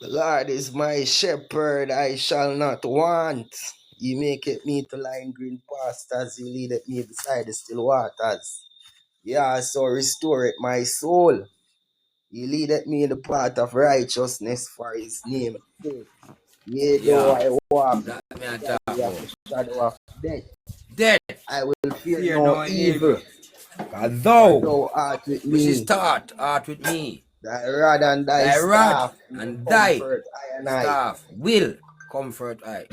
The Lord is my shepherd, I shall not want. He maketh me to lie in green pastures, he leadeth me beside the still waters. Yeah, so restore it my soul. He leadeth me in the path of righteousness for his name's sake. Yea, though Yeah, I walk that me I in the talk valley of about. the shadow of death, Death, I will fear fear no no evil, evil. Cause for thou, thou art with which is me. taught, art with me. Thy rod and thy Thy rod staff will and thy comfort I and I. staff will comfort I.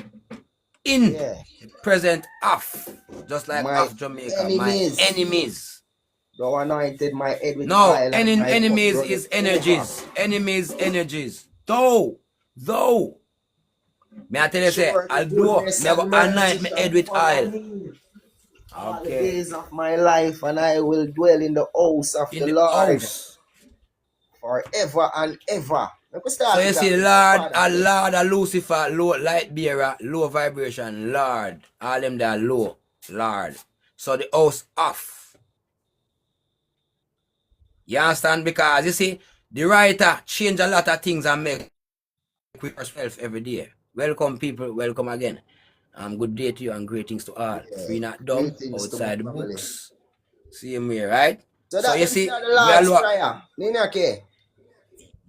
In Yeah, the present of, just like my of Jamaica, my enemies. enemies. Thou anointed my head with No, oil and my cup enemies runneth is over. energies. Enemies. Though. May I tell you say, Surely although goodness me I go and mercy anoint my shall head with follow oil. me all the Okay. days of my life, and I will dwell in the house of In the the Lord house. forever and ever. Let me So start you it see, off with my Lord, father say. Lord, Lucifer, low light bearer, low vibration, Lord. All them that low, Lord. So the house off. You understand? Because you see, the writer change a lot of things and make with yourself every day. Welcome people, welcome again. Good day to you and greetings to all. Yeah, Free not dumb, greetings to my outside the family. books. Same way, right? So So that you them see, start the we are Lord's low. Prayer. Ninia, okay?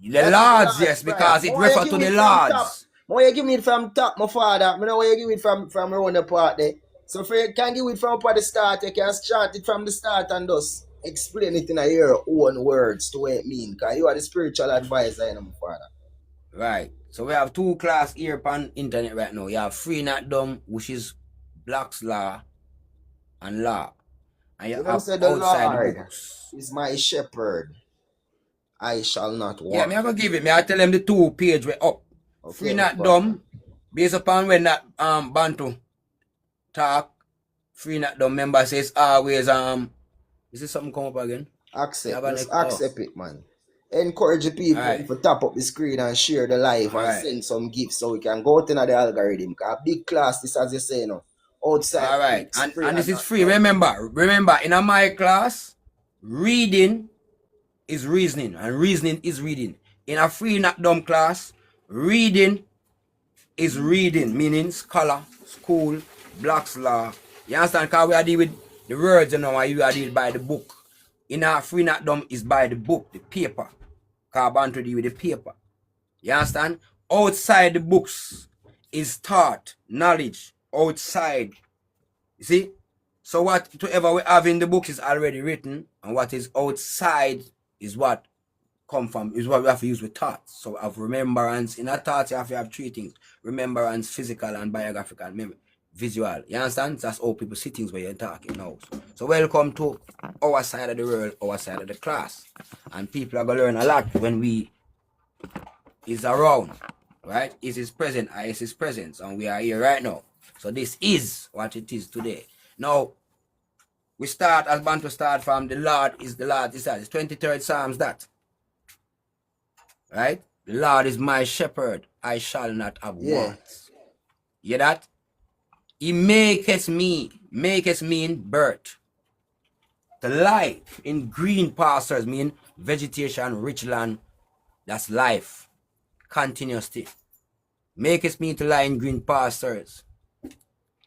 The That is the Lords, Lord's yes, Prayer. because it More you refers give to me the it from top. Lords. More you give me it from top, my father. I know where you give it from around the part there. So if you can give it from up at the start, you can start it from the start and just explain it in your own words to what it means. Because you are the spiritual advisor, you know, my father. Right. So we have two class here on internet right now. You have Free Not Dumb, which is Black's Law and Law. And you You know, have say the Outside the Lord Books. is my shepherd. I shall not Yeah, me want. I gonna give it. Me I tell them the two page way up. Free Okay, my Not father. Dumb, based upon when that Bantu talk. Free Not Dumb member says always is this something come up again? You have Accept. an Just oh. accept it, man. Encourage the people Alright. to tap up the screen and share the live and Alright. send some gifts so we can go out in the algorithm. Because big class, this as you say, you know, outside the Alright. books, free And and this is not free. dumb. Remember, in my class, reading is reasoning and reasoning is reading. In a Free Not Dumb class, reading is reading, meaning scholar, school, Black's Law. You understand? Because we are dealing with the words, you know, and you are dealing by the book. In a Free Not Dumb is by the book, the paper. Because Bantu deal with the paper. You understand? Outside the books is thought, knowledge, outside. You see? So whatever we have in the book is already written, and what is outside is what come from, is what we have to use with thoughts. So of remembrance. In a thought, you have to have three things: remembrance, physical, and biographical, visual. You understand? That's all people see things where you're talking now. So welcome to our side of the world, our side of the class. And people are gonna learn a lot when we is around. Right? Is his present, is his presence, and we are here right now. So this is what it is today. Now we start as Bantu start from the Lord is the Lord is that. It's 23rd Psalms that. Right? The Lord is my shepherd, I shall not have want. Hear that? He maketh me in birth. The life in green pastures mean vegetation, rich land. That's life. Continuously. Maketh me to lie in green pastures.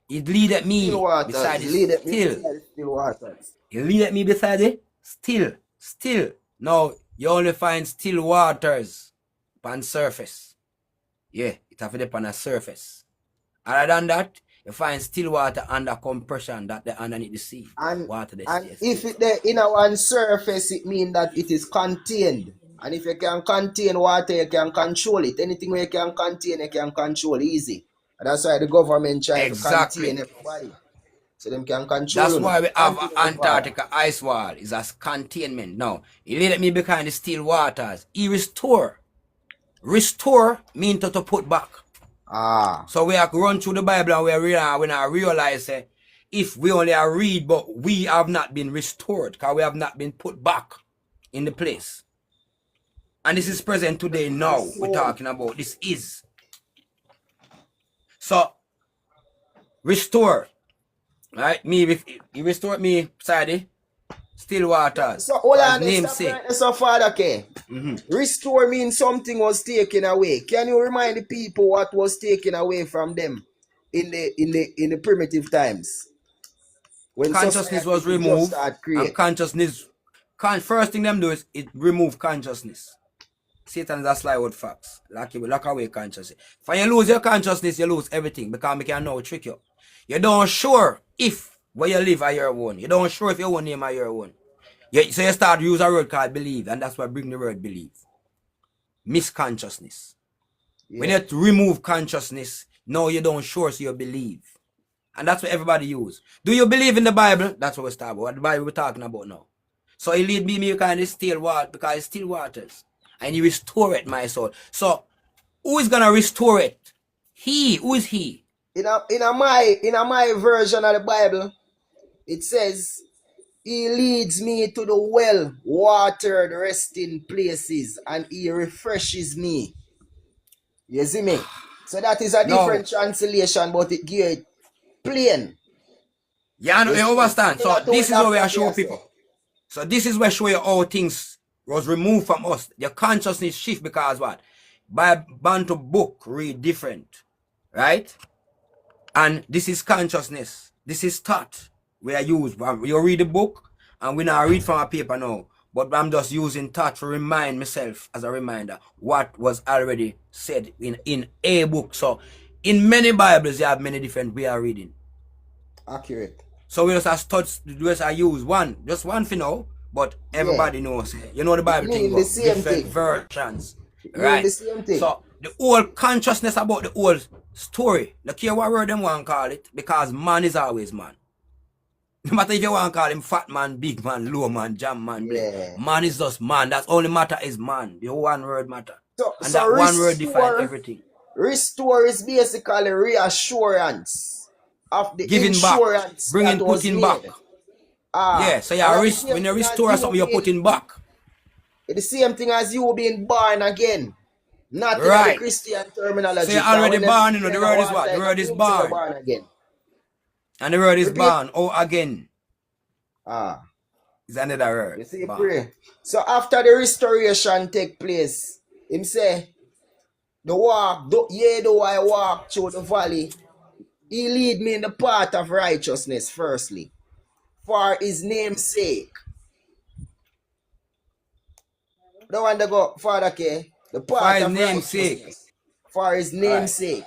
He leadeth Still me beside waters. the Lead me still. beside the still waters. He leadeth me beside the still. Now, you only find still waters upon surface. Yeah, it have to be on a surface. Other than that, you find still water under compression that they underneath the sea. And Water they and stay if still. it there in a one surface, it means that it is contained. And if you can contain water, you can control it. Anything where you can contain, you can control easy. And that's why the government try to contain Exactly. everybody. So them can control That's you. why we have Continue, my father. Antarctica ice wall is as containment. Now, he let me behind the still waters. He restore. Restore means to put back. So we have to run through the Bible and we now realize if we only read, but we have not been restored because we have not been put back in the place. And this is present today now. We're talking about this is. So restore. Right? Me, if you restore me, Sadi, Still waters. So hold For his on, name's stop sake. right there, so Father K. Restore means something was taken away. Can you remind the people what was taken away from them in the primitive times when Consciousness society was did just removed, start and create? consciousness. First thing them do is it remove consciousness. Satan is a sly word facts. Lock away consciousness. If you lose your consciousness, you lose everything because we can now trick you. You don't sure if where you live are your own. You don't sure if your own name are your own. So you start to use a word called believe, and that's why bring the word believe. Misconsciousness. Yeah. When you remove consciousness, now you don't sure, so you believe. And that's what everybody use. Do you believe in the Bible? That's what we start about. What the Bible we're talking about now. So he lead me kind of still water because it's still waters. And he restore it, my soul. So who is gonna restore it? He. Who is he? In my version of the Bible, it says, He leads me to the well-watered resting places, and He refreshes me. You see me? So that is a different translation, but it gives it plain. Yeah, You you see, understand. So similar to this what is where we are Dr. showing K people. say. So this is where show you how things was removed from us. Your consciousness shift because what? By Bantu book read different. Right? And this is consciousness. This is thought. We are used. You read the book and we now read from a paper now. But I'm just using thought to remind myself as a reminder what was already said in a book. So in many Bibles, you have many different way of reading. Accurate. So we just use one, just one for now, but everybody knows. You know the Bible thing about different versions. Right. The same thing. So the whole consciousness about the whole story, look here what word them want to call it, because man is always man. No matter if you want to call him fat man, big man, low man, jam man, man is just man. That's only matter is man. The one word matter. And that one word defines everything. Restore is basically reassurance of the giving insurance back, bringing, that was putting made. back. Yeah, so when you restore something, you're putting back. It's the same thing as you being born again. Not in the Christian terminology. So you're already born, you know, the word is what? The word is born. Again. And the word is born, again. Is another word. You see, pray. So after the restoration take place, him say, though I walk through the valley, He lead me in the path of righteousness, firstly, for His name's sake. The one that go, Father K, the path of righteousness, for His name's sake.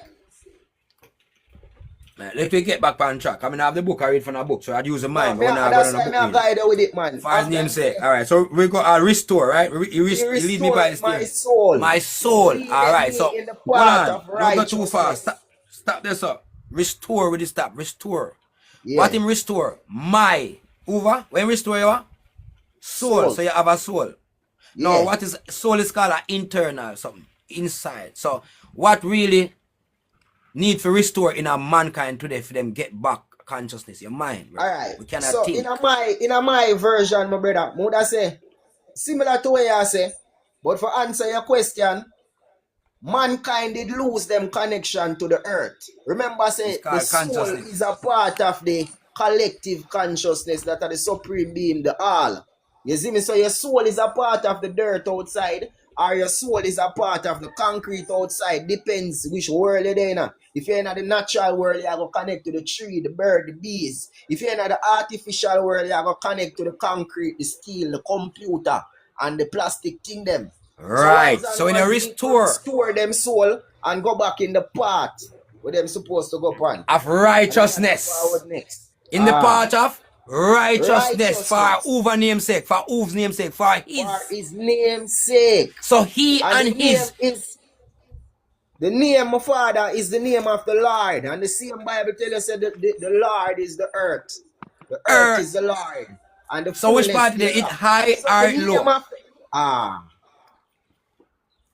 Let me get back on track. I mean, I have the book, I read from the book, so I'd use the mind. That's why I'm guide with it, man. For His name's sake. Alright, so we go restore, right? He lead me by His my soul. My soul. Alright, so hold on. Don't go too fast. Stop this up. Restore with the stop. Restore. Yeah. What him restore? My. Over. When restore you are? Soul. So you have a soul. Yeah. Now, what is soul is called an internal something. Inside. So what really need to restore in a mankind today for them get back consciousness, your mind. Right? Alright. We cannot so think. In my version, my brother, I would say similar to what you say, but for answer your question, mankind did lose them connection to the earth. Remember, say the soul is a part of the collective consciousness that are the supreme being, the all. You see me? So your soul is a part of the dirt outside, or your soul is a part of the concrete outside. Depends which world you're in. If you're in the natural world, you're going to connect to the tree, the bird, the bees. If you're in the artificial world, you're going to connect to the concrete, the steel, the computer, and the plastic thing them. Right. So when you restore them soul and go back in the path where them supposed to go upon. Of righteousness. In the path of righteousness. For whose namesake? For whose namesake? For His namesake. So He and His. The name of Father is the name of the Lord. And the same Bible tells us that the Lord is the earth. The earth is the Lord. And the so which part is it high or low?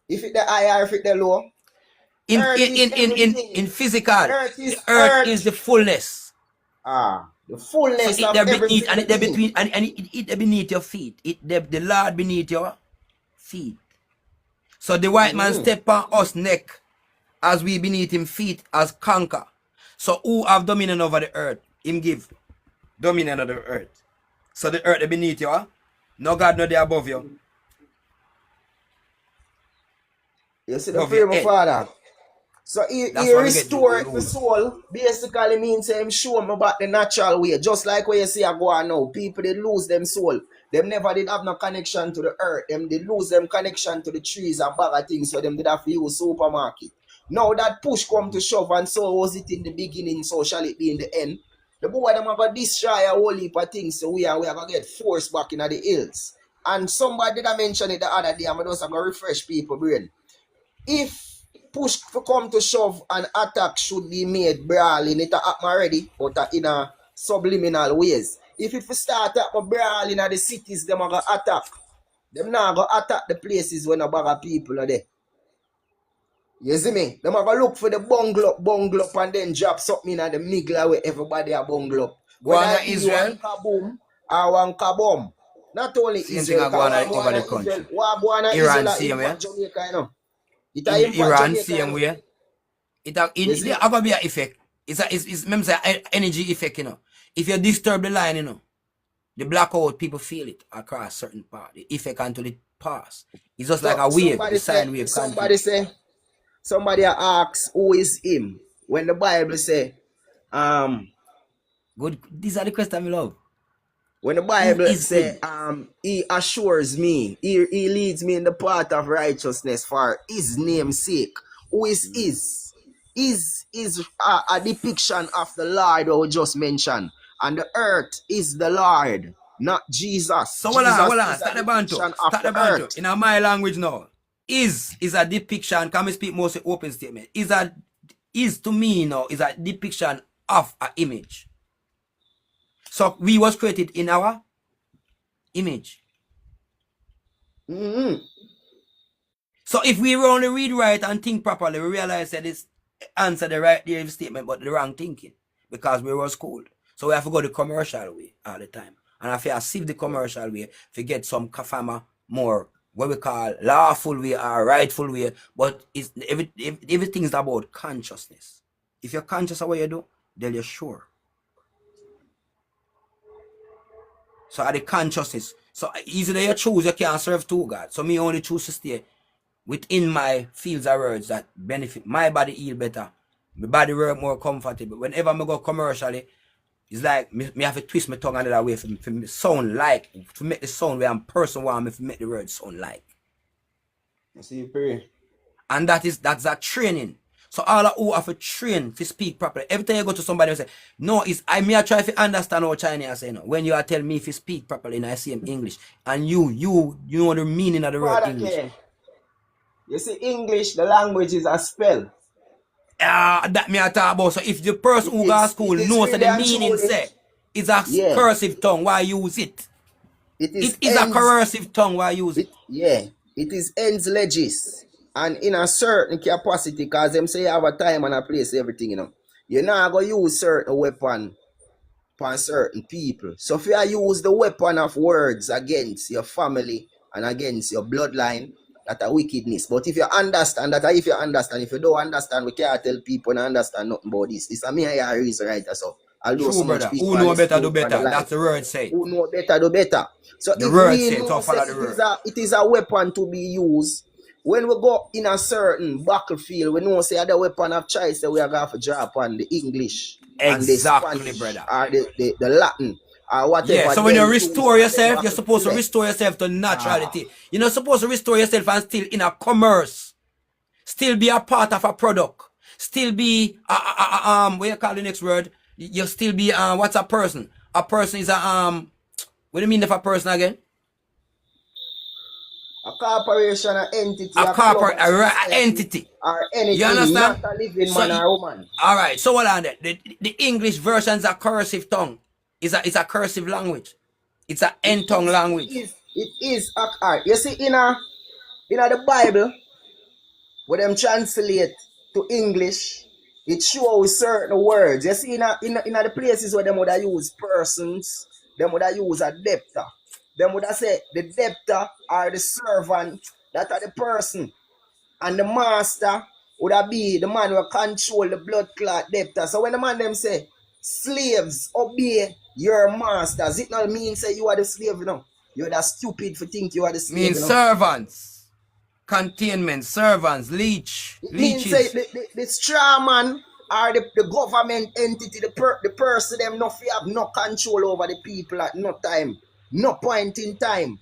If it the high or if it the low? In physical, the earth is the fullness. The fullness so of everything. And it between and it beneath your feet. The Lord beneath your feet. So the white man step on us neck as we beneath him feet as conquer. So who have dominion over the earth? Him give dominion of the earth. So the earth beneath you, huh? No God, no there above you. You see the Above your fear, my head. father. So he That's why we get restore the rule. soul. Basically means him show me about the natural way. Just like what you see I go on now. People they lose them soul. Them never did have no connection to the earth. Them they lose them connection to the trees and bag of things. So them did have to use supermarket. Now that push come to shove and so was it in the beginning, so shall it be in the end. The boy them have a destroy a whole heap of things. So we are gonna get forced back in the hills. And somebody did I mention it the other day. I'm just gonna refresh people brain. If push to come to shove and attack should be made brawling, it happen already, but in a subliminal ways. If it start up brawling in the cities, them are going to attack. Them not going to attack the places when a bag of people are there. You see me? Them are going to look for the bungle up and then drop something in the middle where everybody are bungle up. Go on Whether to it be Israel. one kaboom or one kabom. Not only Same Israel, thing I go on because over the country. what go on Iran Israel same way. impact Jamaica, you know. It In impact Iran Jamaica, same you know. way. There are gonna be an effect. It's energy effect, you know. If you disturb the line, you know, the blackout, people feel it across certain part. The effect until it pass. It's just like So a wave, the sine wave continue. somebody asks who is him when the Bible say, Good. These are the questions I love. when the Who Bible is say, him? he assures me, he leads me in the path of righteousness for his name's sake. Who is is? Is a depiction of the Lord we just mentioned. And the earth is the Lord, not Jesus. So Jesus hold on. is a Start the bantu. depiction of Start the the bantu. earth. In my language now. Is a depiction. Can we speak mostly open statement? Is to me now is a depiction of an image. So we was created in our image. So if we only read right and think properly, we realize that this answer the right statement, but the wrong thinking. Because we was schooled. So we have to go the commercial way all the time. And if you see the commercial way, if you get some kafama more what we call lawful way or rightful way, but everything is about consciousness. If you're conscious of what you do, then you're sure. So at the consciousness. So easily you choose, you can't serve two God. So me only choose to stay within my fields of words that benefit my body heal better. My body work more comfortable. Whenever I go commercially, it's like me have to twist my tongue another way for me sound like, to make the sound where I'm person want me to make the words sound like. I see you pray. And that's a training. So all of who have to train to speak properly. Every time you go to somebody and say, no, I try to understand what Chinese say. No. When you are telling me if you speak properly and I see him English, and you know the meaning of the word English. You see, English, the language is a spell. That me I talk about. So if the person who go to school knows really that the meaning say is a cursive tongue, why use it? It is a cursive tongue, why use it? It is ends legis. And in a certain capacity, because them say you have a time and a place, everything, you know. You're not going to use certain weapon upon certain people. So if you use the weapon of words against your family and against your bloodline, that's a wickedness. But if you understand that, if you don't understand, we can't tell people and understand nothing about this. It's a me and reason, right? So although True, so much brother. people Who know better do better. That's the word say. Who know better do better. So the if word we say, know follow the word. it is a weapon to be used, when we go in a certain battlefield, we know say the weapon of choice that we are going to draw upon the English and the Spanish brother. or the Latin or whatever. Yeah, so when you restore yourself, you're supposed to restore yourself to naturality. You're not supposed to restore yourself and still in a commerce. Still be a part of a product. Still be what you call the next word? You still be what's a person? A person is a what do you mean if a person again? A corporation, an entity, a corporate entity. Or anything, you understand? Not a living man or woman. Alright, so what on that? The English version is a cursive tongue. It's a cursive language. It's an end tongue language. It is. You see, in the Bible, when them translate to English, it shows certain words. You see, in the places where them would have use persons, them would have use a debtor. Them would have say the debtor or the servant, that are the person. And the master would have be the man who control the blood clot debtor. So when the man them say, slaves, obey your masters. It not mean say you are the slave, you know. You're that stupid for think you are the slave, Means you know. servants, containment, servants, It means say leeches. the straw man or the government entity, the person them not have no control over the people at no time, no point in time.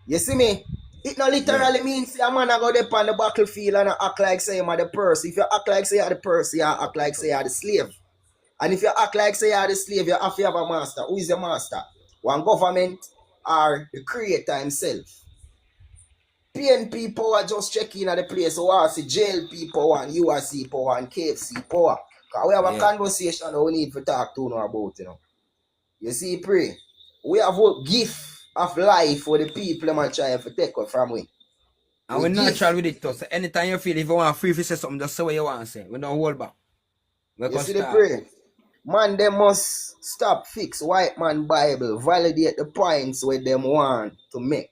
You see me? It not Yeah. literally means a man go up on the battlefield and act like say you're the person. If you act like say you're the person, you act like say you're the slave. And if you act like say you're the slave, you have to have a master. Who is your master? One government or the creator himself. PNP power just check in at the place. So I see JLP power and URC power and KFC power. Because we have a conversation that we need to talk to now about, you know. You see, pray. We have a gift of life for the people that try to take it from we. And we're natural with it too. So anytime you feel if you want free to say something, just say what you want to say. We don't hold back. You see the pray. Man, they must stop fix white man Bible, validate the points where them want to make.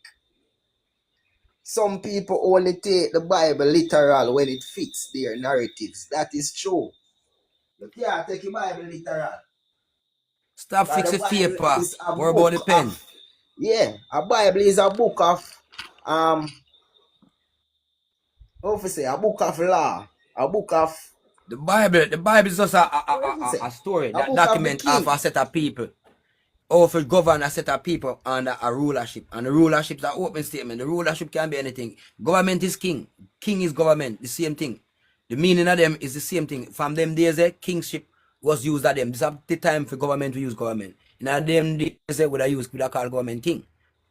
Some people only take the Bible literal when it fits their narratives. That is true. You can't take the Bible literal. Stop fixing paper. Worry about the pen. A Bible is a book of how to say, a book of law, a book of the Bible is just a story that document of a set of people. Or if it govern a set of people under a rulership. And the rulership is an open statement. The rulership can be anything. Government is king. King is government. The same thing. The meaning of them is the same thing. From them days, kingship was used at them. This is the time for government to use government. In them days, they would have used, call government king.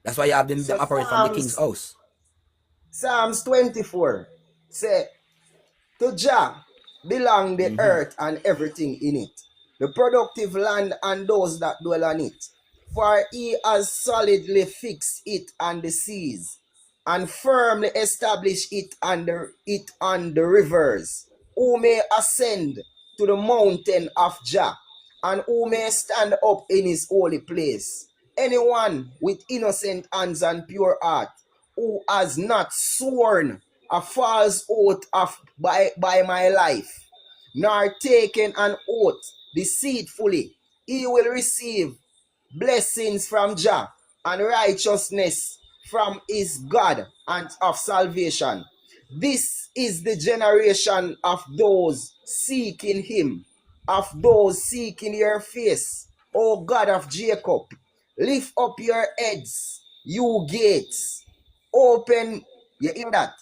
That's why you have them operate from the king's house. Psalms 24 say, to Jah belong the earth and everything in it, the productive land and those that dwell on it. For he has solidly fixed it on the seas, and firmly established it on the rivers. Who may ascend to the mountain of Jah, and who may stand up in his holy place? Anyone with innocent hands and pure heart, who has not sworn a false oath by my life, nor taken an oath deceitfully, he will receive blessings from Jah and righteousness from his God and of salvation. This is the generation of those seeking him, of those seeking your face, O God of Jacob. Lift up your heads, you gates. Open, you hear that?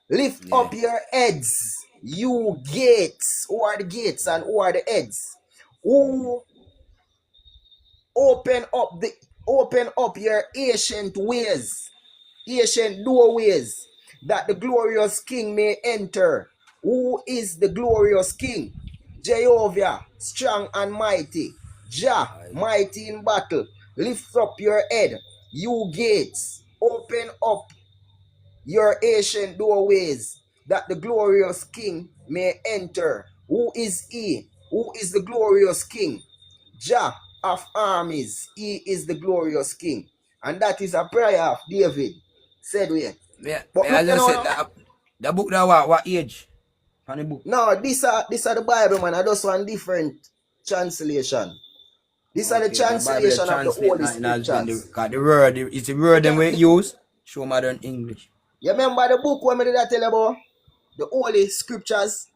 Lift up your heads, you gates. Who are the gates and who are the heads? Who open up your ancient ways, ancient doorways, that the glorious King may enter. Who is the glorious King? Jehovah, strong and mighty. Jah, mighty in battle. Lift up your head, you gates. Open up your ancient doorways, that the glorious King may enter. Who is he? Who is the glorious King? Jah of armies, he is the glorious King. And that is a prayer of David. Said we. But look, just said the book that what age? From the book. No, this are the Bible, man. I just want different translation. These are the translation of the Holy Scriptures. The word, it's the word them we use. Show modern English. You remember the book when I did I tell you about? The Holy Scriptures.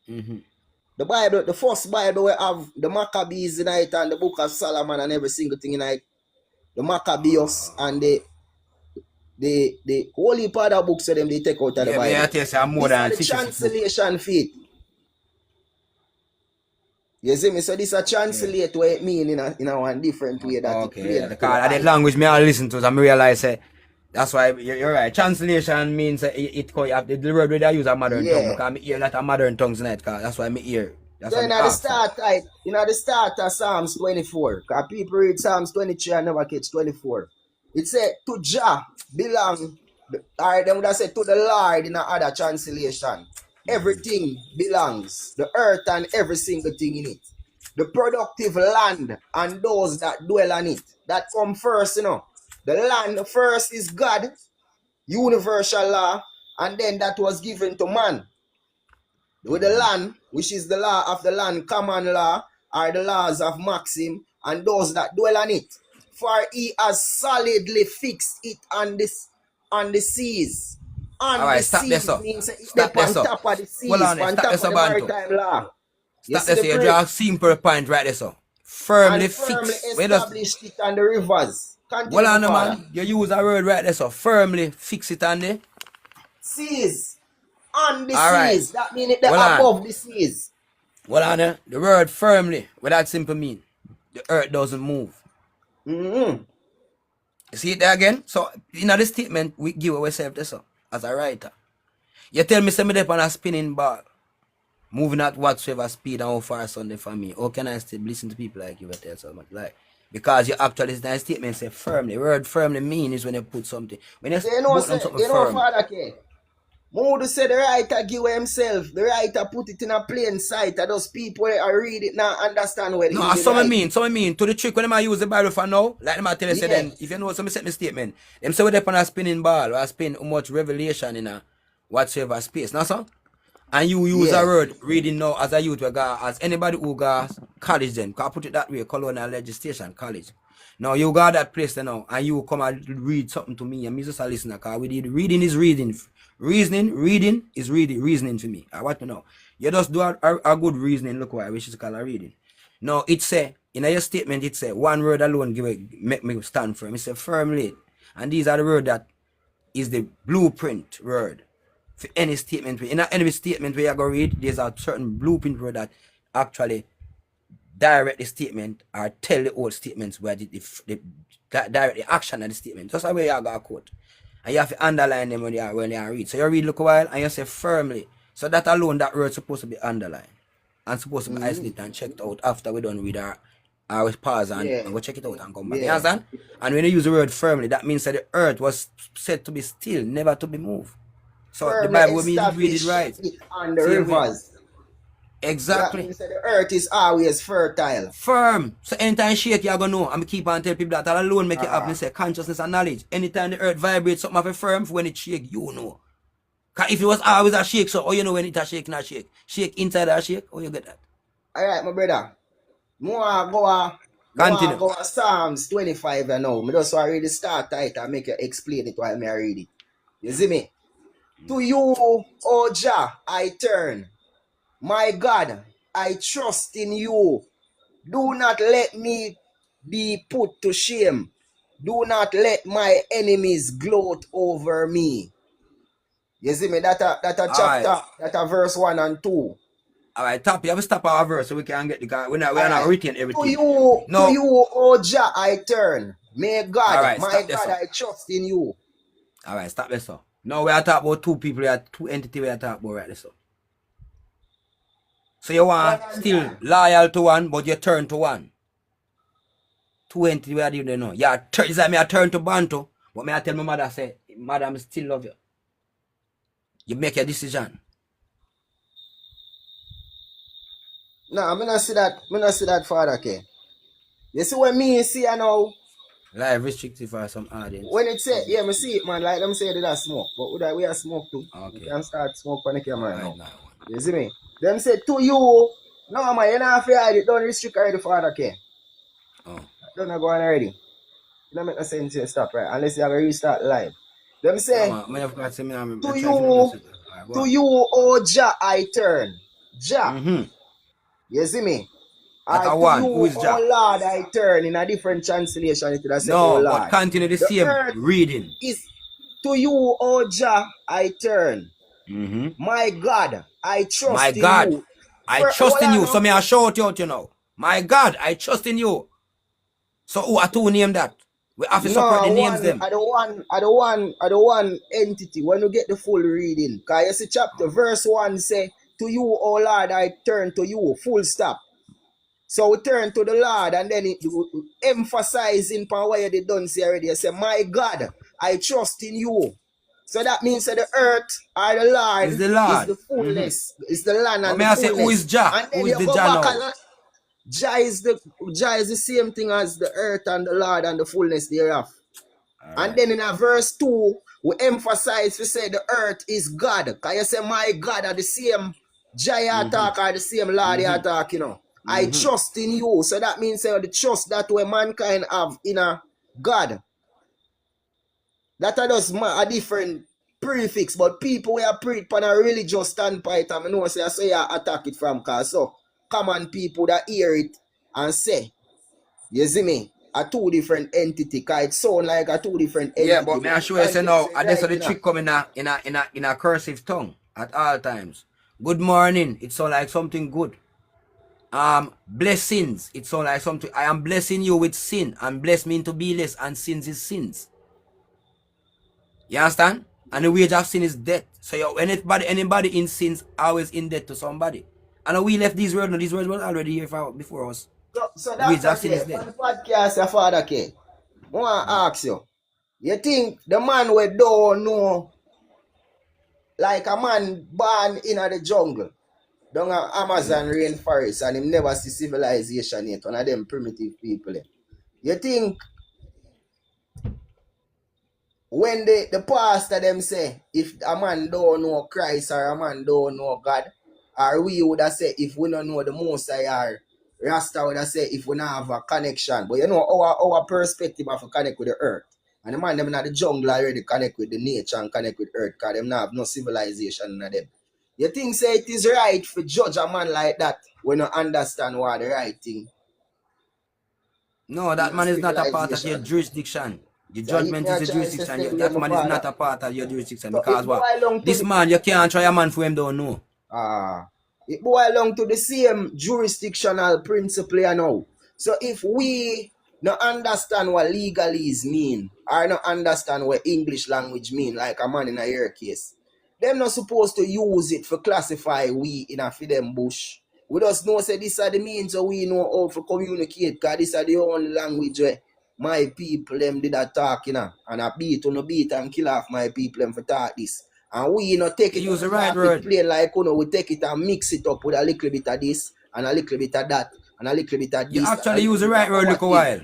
The Bible, the first Bible we have the Maccabees in it and the book of Solomon and every single thing in it. The Maccabees and the holy part of books of them they take out of the Bible. Yeah, I tell you more than the translation fit. You see me? So this a translate what it mean in a one different way that it because the language me I listen to, I realize that's why you're right. Translation means it the word they use a modern tongue, because I hear a lot of modern tongues in it, that's why I hear. So in the start of Psalms 24, because people read Psalms 23 and never catch 24. It said, to Jah belong, or they would have said, to the Lord in another translation. Everything belongs, the earth and every single thing in it. The productive land and those that dwell on it. That come first, you know. The land first is God, universal law, and then that was given to man. With the land, which is the law of the land, common law, are the laws of Maxim, and those that dwell on it. For he has solidly fixed it on the seas. On the Alright, stop there, seas so. means it's Stop there, on so. top of the Hold seas, on there. on Stop top there, of so, the Bantu. maritime law. You Stop see there, the so you break? draw a simple point right there, so. And Firmly firmly fixed. Where does... established it on the rivers. Hold Continue, my on, father. man. You use a word right there, so. Firmly fix it on there. Seas. On the Alright. seas. That means the Hold on. above the seas. Hold on there. The word firmly. What that simple mean? The earth doesn't move. Mm-hmm. You see it there again? So, in this statement, we give ourselves this, so. As a writer. You tell me, send me there on a spinning ball. Moving at whatsoever speed and how far Sunday for me. How can I still listen to people like you that tell so much like? Because you actually that statement say firmly. Word firmly mean is when you put something. When you put on something firm. Father K. Moody said the writer give himself. The writer put it in a plain sight. And those people are read it now understand what No, he some write. mean. To the trick when I use the Bible for now, like them I tell you say then, if you know some set me statement, them say we on a spinning ball or spin how much revelation in a whatsoever space. Now so? And you use a word reading now as a youth, as anybody who goes college then, can I put it that way, colonial legislation, college. Now you got that place there now, and you come and read something to me, and me just a listener, because we did reading is reading. Reading is reasoning for me. I want to know. You just do a good reasoning, look why, which is called a reading. Now it say, in your statement, it say, one word alone make me stand firm. It say firmly. And these are the word that is the blueprint word. For any statement, in any statement where you go read, there's a certain blueprint word that actually direct the statement or tell the old statements where the direct the action of the statement. That's the way you got a quote. And you have to underline them when you read. So you read look a while and you say firmly. So that alone, that word supposed to be underlined. And supposed to be isolated and checked out after we done read our pause and go check it out and come back. You understand? And when you use the word firmly, that means that the earth was said to be still, never to be moved. So firmly the Bible means read it right. On the rivers. Exactly. That means that the earth is always fertile. Firm. So anytime shake, you're going to know. I'm keep on telling people that alone make you have say consciousness and knowledge. Anytime the earth vibrates something of a firm, when it shake, you know. Because if it was always a shake, so you know when it a shake, not shake. Shake inside a shake, you get that? Alright, my brother. Go on Psalms 25 and now. I just want to read the start title and make you explain it while I read it. You see me? To you, O Jah, I turn. My God, I trust in you. Do not let me be put to shame. Do not let my enemies gloat over me. You see me? That a chapter, that a verse 1 and 2. Alright, top. You have to stop our verse so we can get the guy. We're not written everything. To you, O Jah, I turn. May God, my God, I trust in you. Alright, stop this so. Now we are talking about two people, two entities we are talking about right there so. So you want still loyal to one, but you turn to one. Two entities we are doing now. Yeah, it's like me I turn to Bantu, but me I tell my mother say, Madam still love you. You make your decision. No, I not see that, Father K. You see what me see now? Live restrictive for some audience. When it say, I see it, man, like them say that smoke, but we are smoke too. Okay. You can start smoke on the camera now. You see me? Them say to you, no man, you not fear it, don't restrict already, Father K. Don't go on already. It don't make no sense to stop, right? Unless you have a restart live. Them say, to you, O Jah, I turn. Jah. You see me? That a one. Who is Jah? Oh Lord, I turn. In a different translation, it would say, no, oh Lord. But continue the same reading. Is to you, O Jah, I turn. My God, I trust in you. I trust in you. So may I shout out, you know. My God, I trust in you. So who are two name that? We have to separate the names them. I don't want entity when you get the full reading. Because you see chapter, verse 1 say, to you, O Lord, I turn to you, full stop. So we turn to the Lord and then it emphasizing upon what you did done say already. You say, my God, I trust in you. So that means that the earth or the Lord is the fullness, is the land and the fullness. Say, who is Jah? And then who is you the go Jah back now? and Jah is the same thing as the earth and the Lord and the fullness thereof. And then in a verse 2, we emphasize, we say the earth is God. Because you say, my God are the same Jah you talk or the same Lord you talk, you know. I trust in you. So that means the trust that way mankind have in a God. That are just a different prefix, but people we are preach on a religious standpoint, and I know say I say I attack it from cause so common people that hear it and say, you see me, a two different entity, cause it sound like a two different Yeah, entity, but may but I the show you say context now, is and this is right, the trick coming in a cursive tongue at all times. Good morning, it sound like something good. Blessings, it sound like something. I am blessing you with sin, and bless mean to be less, and sins is sins. You understand? And the wage of sin is death. So anybody in sins always in debt to somebody. And we left these words were already here before us. So The wage Dr. of sin is K, death. on the podcast, your Father K, I want to ask you think the man we don't know, like a man born in the jungle, down an Amazon rainforest, and him never see civilization yet, one of them primitive people. You think when the pastor them say, if a man don't know Christ or a man don't know God, or we would have said if we don't know the Most High, or Rasta would have said if we don't have a connection. But you know our perspective of to connect with the earth. And the man them in the jungle already connect with the nature and connect with earth because them not have no civilization in them. You think say it is right for judge a man like that when you understand what the right thing No, in that a man is not a part of your civilization? jurisdiction. The So if judgment me is a the try to jurisdiction. segue That my man is father. not a part of your jurisdiction. So it Because what? boil down to This man, you can't try a man for him don't know. it boil down to the same jurisdictional principle you know. So if we not understand what legalese mean, or not understand what English language mean, like a man in a your case, them not supposed to use it for classify we in a for them bush. We just know say this are the means so we know how to communicate, because this are the only language where my people them did a talk, you know, and a beat on a beat and kill off my people them for talk this. And we not take it You use the and right talk it word. plain like we take it and mix it up with a little bit of this and a little bit of that and a little bit of You this and a actually use little the bit right of word our look a thing. while.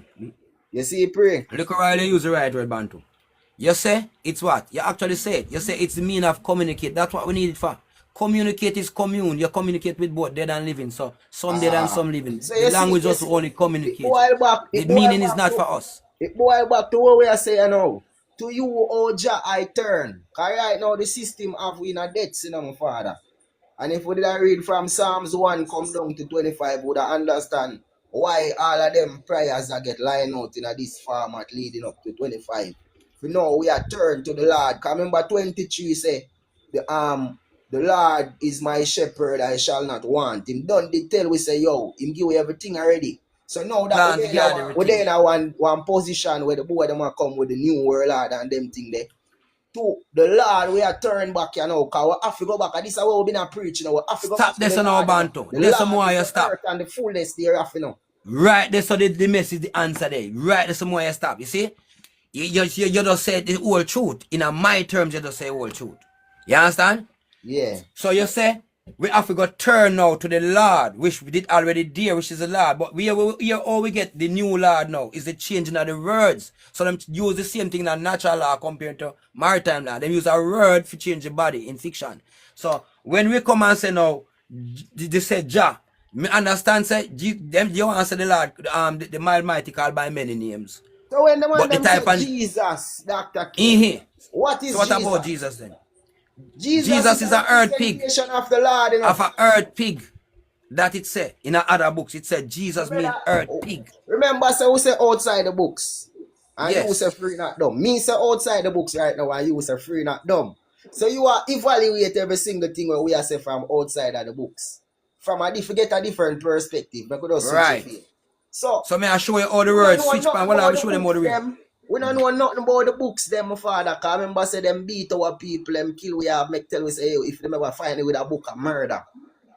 You see, pray. Look a while you use the right word, Bantu. You say it's what? You actually say it. You say it's the mean of communicate. That's what we need it for. Communicate is commune. You communicate with both dead and living. So some dead and some living. So The you language just see, only communicate. it The boil meaning is back not to for us. what we are saying now. To you, O Jah, I turn. Because right now the system have in a debt, you know, my father. And if we did read from Psalms 1 come down to 25, we would understand why all of them prayers are get lined out in this format leading up to 25. We know we are turned to the Lord. Because remember 23 say, the Lord is my shepherd, I shall not want. Him done did tell we say, yo, him give you everything already. So now that Plant, guard, we're everything. in a one position where the boy them are come with the new world order and them thing there to the Lord, we are turning back, you know, because we have to go back. And this is what we've been preaching. We have to go back Stop to this the now, Lord, you know. Bantu. The There's some Lord more is you the stop. earth and the fullness thereof, you know. Right there, so the message, the answer there. Right there, some more you stop. You see? You just said the whole truth. In my terms, you just say the whole truth. You understand? Yeah. So you say, we have to go turn now to the Lord, which we did already there, which is the Lord. But here all we get the new Lord now is the changing of the words. So them use the same thing in natural law compared to maritime law. They use a word to change the body in fiction. So when we come and say now, they say Jah, me understand say them you answer the Lord, the Almighty called by many names. So when the man But the them say type of Jesus, Dr. in K, here. what So is what about Jesus? Jesus then? Jesus Jesus is is a an earth pig. representation of the Lord, you know. Of an earth pig. That it said in other books. It said So Jesus brother, mean earth pig. remember, so we say outside the books. And you say Yes. free not dumb. Me say outside the books right now and you say free not dumb. So you are evaluate every single thing where we are say from outside of the books. From a get a different perspective. We could just switch your Right. feet. So So may I show you all the we don't words know switch pan. nothing Well, I about will the show them all books the way. them. We don't know nothing about the books them, my father. Cause remember say them beat our people, them kill we have, make tell we say, hey, if them ever find it with a book of murder.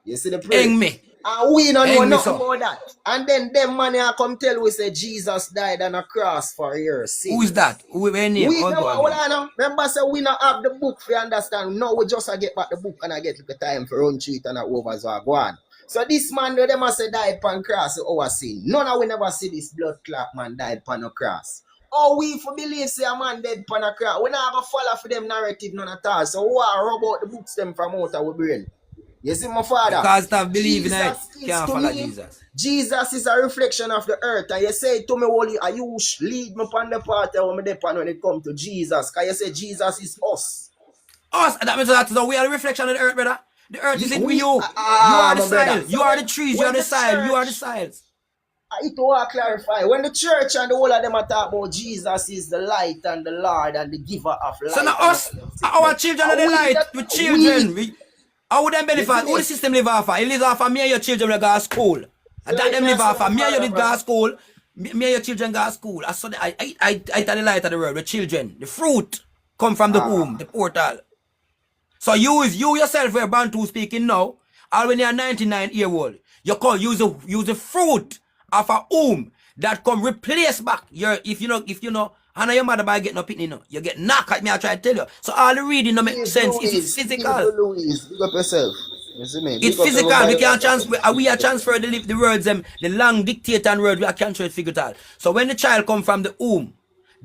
You see the prayer? Hang me. And we don't know Hang me nothing so. about that. And then them man here come tell we say Jesus died on a cross for your Who is that? sins. Who their name? We I'll know go what again. I know. Remember say we not have the book for understand. No, we just get back the book and I get the time for run treat and over so I go on. So this man them must say died upon cross for our sin. None of we never see this blood clot man died upon a cross. Oh, we for believe say a man dead upon a cross. We not gonna follow for them narrative none at all. So who are rub out the books them from out our brain? You see, my father? Because to believe in it, Jesus is can't to follow me. Jesus. Jesus is a reflection of the earth. And you say to me, Holy, are you lead me upon the path when it comes to Jesus? Because you say Jesus is us. Us, that means that we are the reflection of the earth, brother. The earth is in you. You are the My brother. soil. You So are the trees. You are when the the soil. You are the church, soils. it will clarify, when the church and the whole of them are talking about Jesus is the light and the Lord and the giver of So now light and all us, them our sickness. children are And the we light. that The children. How would them you see benefit? Who the me? system live off of? It lives off of me and your children when go to school. And So that you them can't live say off my of. Me and you father, did go to brother. school. Me and your children go to school. I tell the light of the world. The children. The fruit come from the womb. The portal. So you yourself where Bantu speaking now, or when you're 99-year-old, you can use the fruit of a womb that come replace back your if you know and your mother by getting up in you get knocked at me, I try to tell you. So all the reading don't make sense. It's physical. Louise, big up yourself. You see me? It's Big up physical. We everybody. can't transfer. We are transfer the words them, the long dictate and word. We are transfer it figurative. So when the child come from the womb,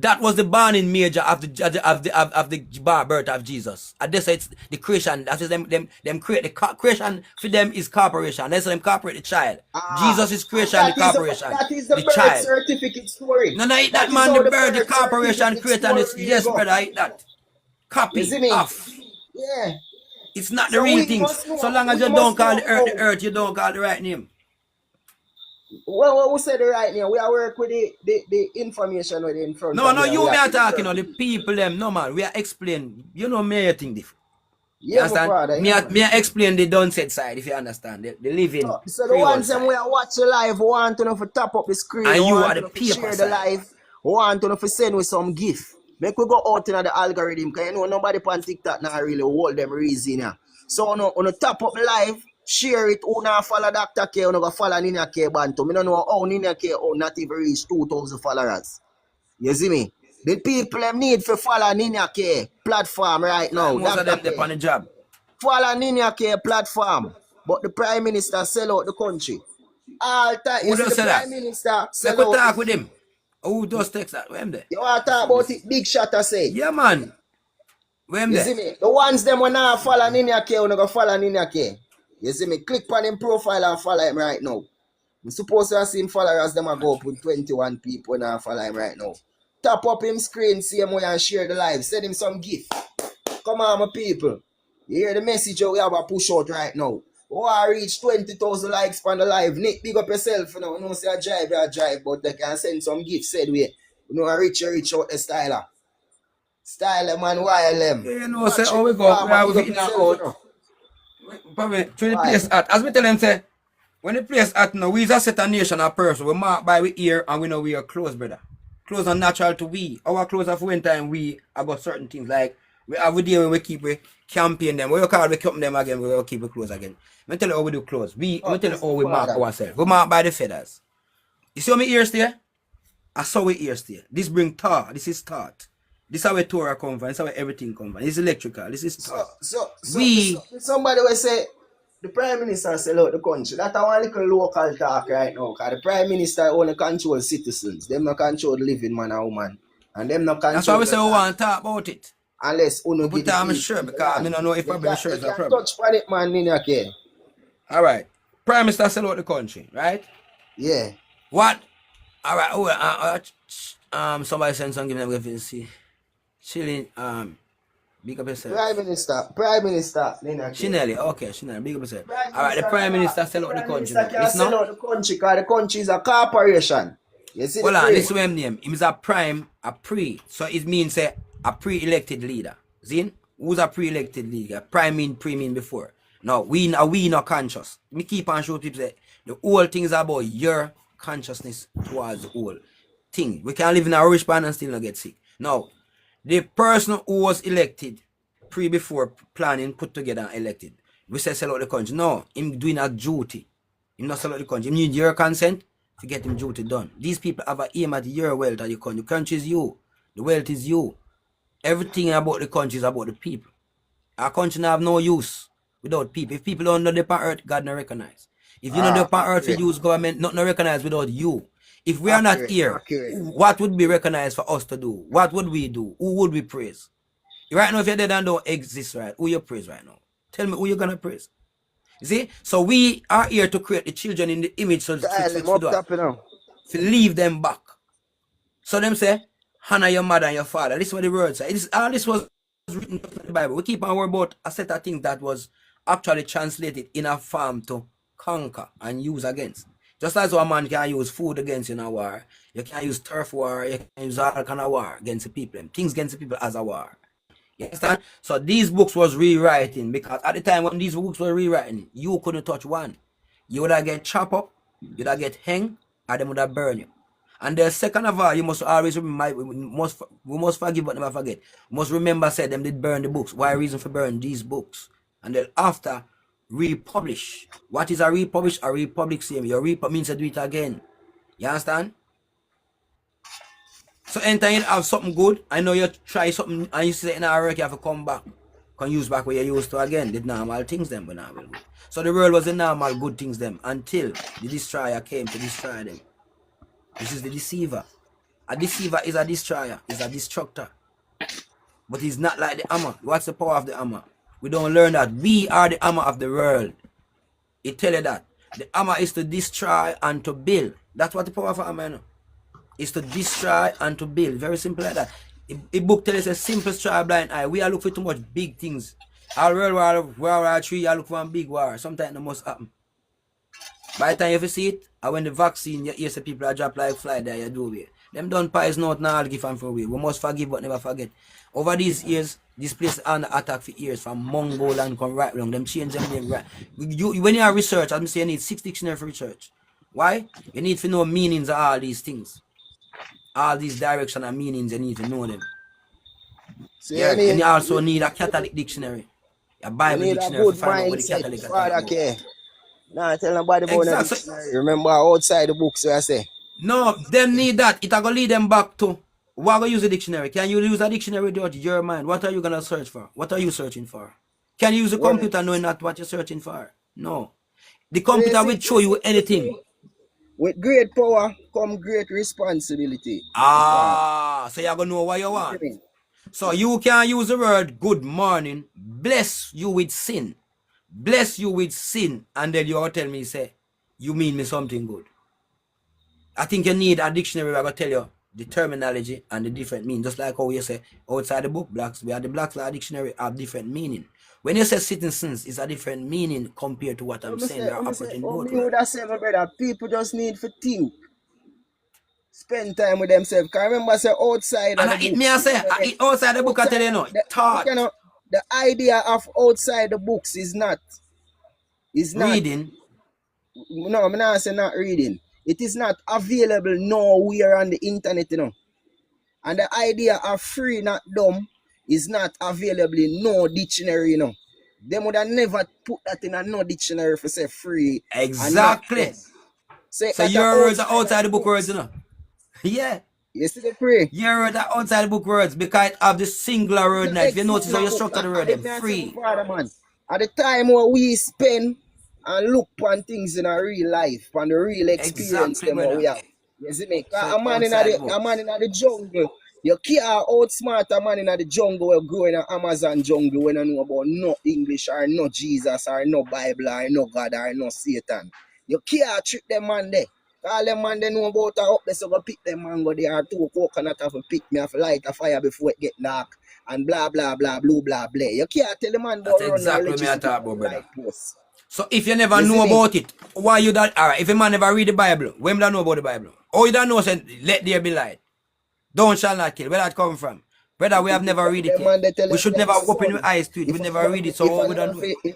that was the born-in major of the birth of Jesus. And this it's the creation. That is them create the creation for them is corporation. That's them corporate the child. Jesus is creation, the corporation, That is the the birth child. certificate story. No, no, eat that That is man, the how the bird, the birth corporation certificate creator, and story it's really yes, go. brother, I eat that. You see Copy me? off. Yeah. It's not the So real we things. must So know. long as We you don't must call know the how. earth, you don't call the right name. Well, we say the right now. We are work with the information with in front No, of no, me and you we me are are talking on the interpret. people them. No man, we are explain. You know me, you think different. You Yeah, my understand? father. Yeah, man. Me I explain the done said side if you understand. The living So the Creole ones them we side. are watch the live, we want to know if tap up the screen, we And you want are to the know if paper share the side. live, we want to know if send with some gift. Make we go out in the algorithm, because you know nobody on TikTok now really hold them reason. Yeah. So on the tap up live, share it. Who now follow Dr. K, who go follow Ninia K Bantu. I don't know how Ninia K not even reach 2,000 followers. You see me? The people them need to follow Ninia K platform right Because now, most of Dr. them depend K. on the job. Follow Ninia K platform. But the Prime Minister sell out the country. All time, Who you see does the say that? Prime Minister Make sell we out. talk with him. Who does text that? Where him there? You want to talk about it, big shot I say. Yeah man. Where him You there? see me? The ones them when I follow Ninia K, when I go follow Ninia K. You see me? Click on him profile and follow him right now. I'm supposed to see him followers, them I go up with 21 people and I follow him right now. Tap up him screen, see him and share the live. Send him some gift. Come on, my people. You hear the message we have a push out right now. Oh, I reach 20,000 likes on the live. Nick, big up yourself. You know say I drive, but they can send some gifts, said we. You know, I reach out the styler. Styler, man, why them? Yeah, you know, say, Watch oh, it, we the go. We farmer, are big up in and yourself, you out. know. Probably to the Why? place at. As we tell them, say, when the place at now, we is a set a nation of person. We mark by we ear and we know we are close, brother. Close and natural to we. Our close of when time we about certain things. Like, we have a day when we keep we campaign them. We call we keep them again, we will keep it close again. Let me tell you how we do close. Let me What tell you is how my we mark father? ourselves. We mark by the feathers. You see how my ears there? I saw we ears there. This bring thought. This is thought. This is how we Torah come from. This is how everything come from. This is electrical. This is thought. We Somebody will say, the Prime Minister sell out the country. That's one little local talk right now. Because the Prime Minister only control citizens. Them not control the living man and woman. And them not that's why control we the say we land. want to talk about it. Unless I uno give put the on my people shirt the because I land. don't know if probably the shirt You is a can problem. touch on it, man, Ninia K. All right. Prime Minister sell out the country, right? Yeah. What? All right. Somebody send some give them a see. Chilling. Big up yourself. Prime Minister, Ninia K. Shinelli. Okay, Shinelli. Big up yourself. Prime All right. The Minister Prime Minister the sell out the Prime country Minister now. can't Listen sell now. out the country because the country is a corporation. You see the Hold on. This phrase? is him name. Him is a prime, a pre. So it means a pre-elected leader. See? Who's a pre-elected leader? Prime mean pre mean before. Now we not conscious. Me keep on showing people that the whole thing is about your consciousness towards the whole thing. We can live in a rich band and still not get sick. Now, the person who was elected before planning put together and elected. We say sell out the country. No, him doing a duty. Him not sell out the country. Him need your consent to get him duty done. These people have a aim at your wealth at your country. The country is you. The wealth is you. Everything about the country is about the people. Our country have no use without people. If people don't know the earth, God not recognize. If you know the earth for use, government not recognize without you. If we are not here, what would be recognized for us to do? What would we do? Who would we praise? Right now, if you're dead and don't exist, right, who you praise right now? Tell me who you're gonna praise. You see? So we are here to create the children in the image so Dial them up top, you know. to leave them back. So them say, honor your mother and your father. This is what the word says. All this was written in the Bible. We keep on worrying about a set of things that was actually translated in a form to conquer and use against. Just as a man can use food against you in a war, you can use turf war, you can use all kind of war against the people. Things against the people as a war. You understand? So these books was rewriting because at the time when these books were rewriting, you couldn't touch one. You would have get chopped up, you'd have get hang, or them would have burn you. And the second of all, you must always remember, we must forgive but never forget. We must remember, said them did burn the books. Why reason for burn these books? And then after, republish. What is a republish? A republic same. Your republish means to do it again. You understand? So anytime you have something good, I know you try something and you say in our work you have to come back. Can use back what you used to again. The normal things them, but not well good. So the world was the normal good things them until the destroyer came to destroy them. This is the deceiver. A deceiver is a destroyer, is a destructor. But he's not like the hammer. What's the power of the hammer? We don't learn that. We are the hammer of the world. It tell you that. The hammer is to destroy and to build. That's what the power of a hammer is. Is to destroy and to build. Very simple like that. The book tells us a simple destroy blind eye. We are looking for too much big things. Our World War III, you look for a big war. Sometimes it must happen. By the time you see it, and when the vaccine, you see people are drop like fly there, you do away. Them done poison out now, give and away. We must forgive but never forget. Over these years, this place on attack for years from Mongoland come right along. Them change them name right. When you are research, I'm saying you need 6 dictionaries for research. Why? You need to know meanings of all these things. All these direction and meanings, you need to know them. So yeah, and you also need a Catholic dictionary. A Bible dictionary to find out what the Catholic are. Nah, tell nobody about the dictionary. Remember outside the books, I say. No, them need that. It will lead them back to why go use a dictionary. Can you use a dictionary without your mind? What are you gonna search for? What are you searching for? Can you use a computer knowing not what you're searching for? No. The computer will show you anything. With great power come great responsibility. So you're gonna know what you want. So you can use the word good morning, bless you with sin. Bless you with sin, and then you all tell me, say, you mean me something good. I think you need a dictionary where I go tell you the terminology and the different meaning. Just like how you say outside the book, blacks, we have the Black Law Dictionary have different meaning. When you say citizens, it's a different meaning compared to what I'm saying. Would I say, my brother, people just need to think. Spend time with themselves. Can I remember say outside and the book. I say outside the book I tell you no. Thought. The idea of outside the books is not reading. No, I'm not saying not reading. It is not available nowhere on the internet, you know. And the idea of free, not dumb, is not available in no dictionary, you know. They would have never put that in a no dictionary for say free. Exactly. So your words are outside the book words, you know. Yeah. You see the free? Your words are outside the book words because of the singular word now. If you notice how you structure the word, them free. At the time where we spend and look on things in a real life, on the real experience them what we have. You see me? So a man in the jungle, you can't outsmart a man in the jungle who grow in an Amazon jungle when I know about no English or no Jesus or no Bible or no God or no Satan. You can't trick them man there. All them man they know about a up there, so go pick them mango there or 2 coconut have to pick me off light a fire before it get dark and blah blah blah blah blah blah. You can't tell the man about run exactly me I talk about, brother. So if you never know about it, why you that? Alright, if a man never read the Bible, when you don't know about the Bible? Or you don't know, say, let there be light. Don't shall not kill. Where that come from? Brother, we have never read it yet. We should never open our eyes to it. We never read it, so we don't know it.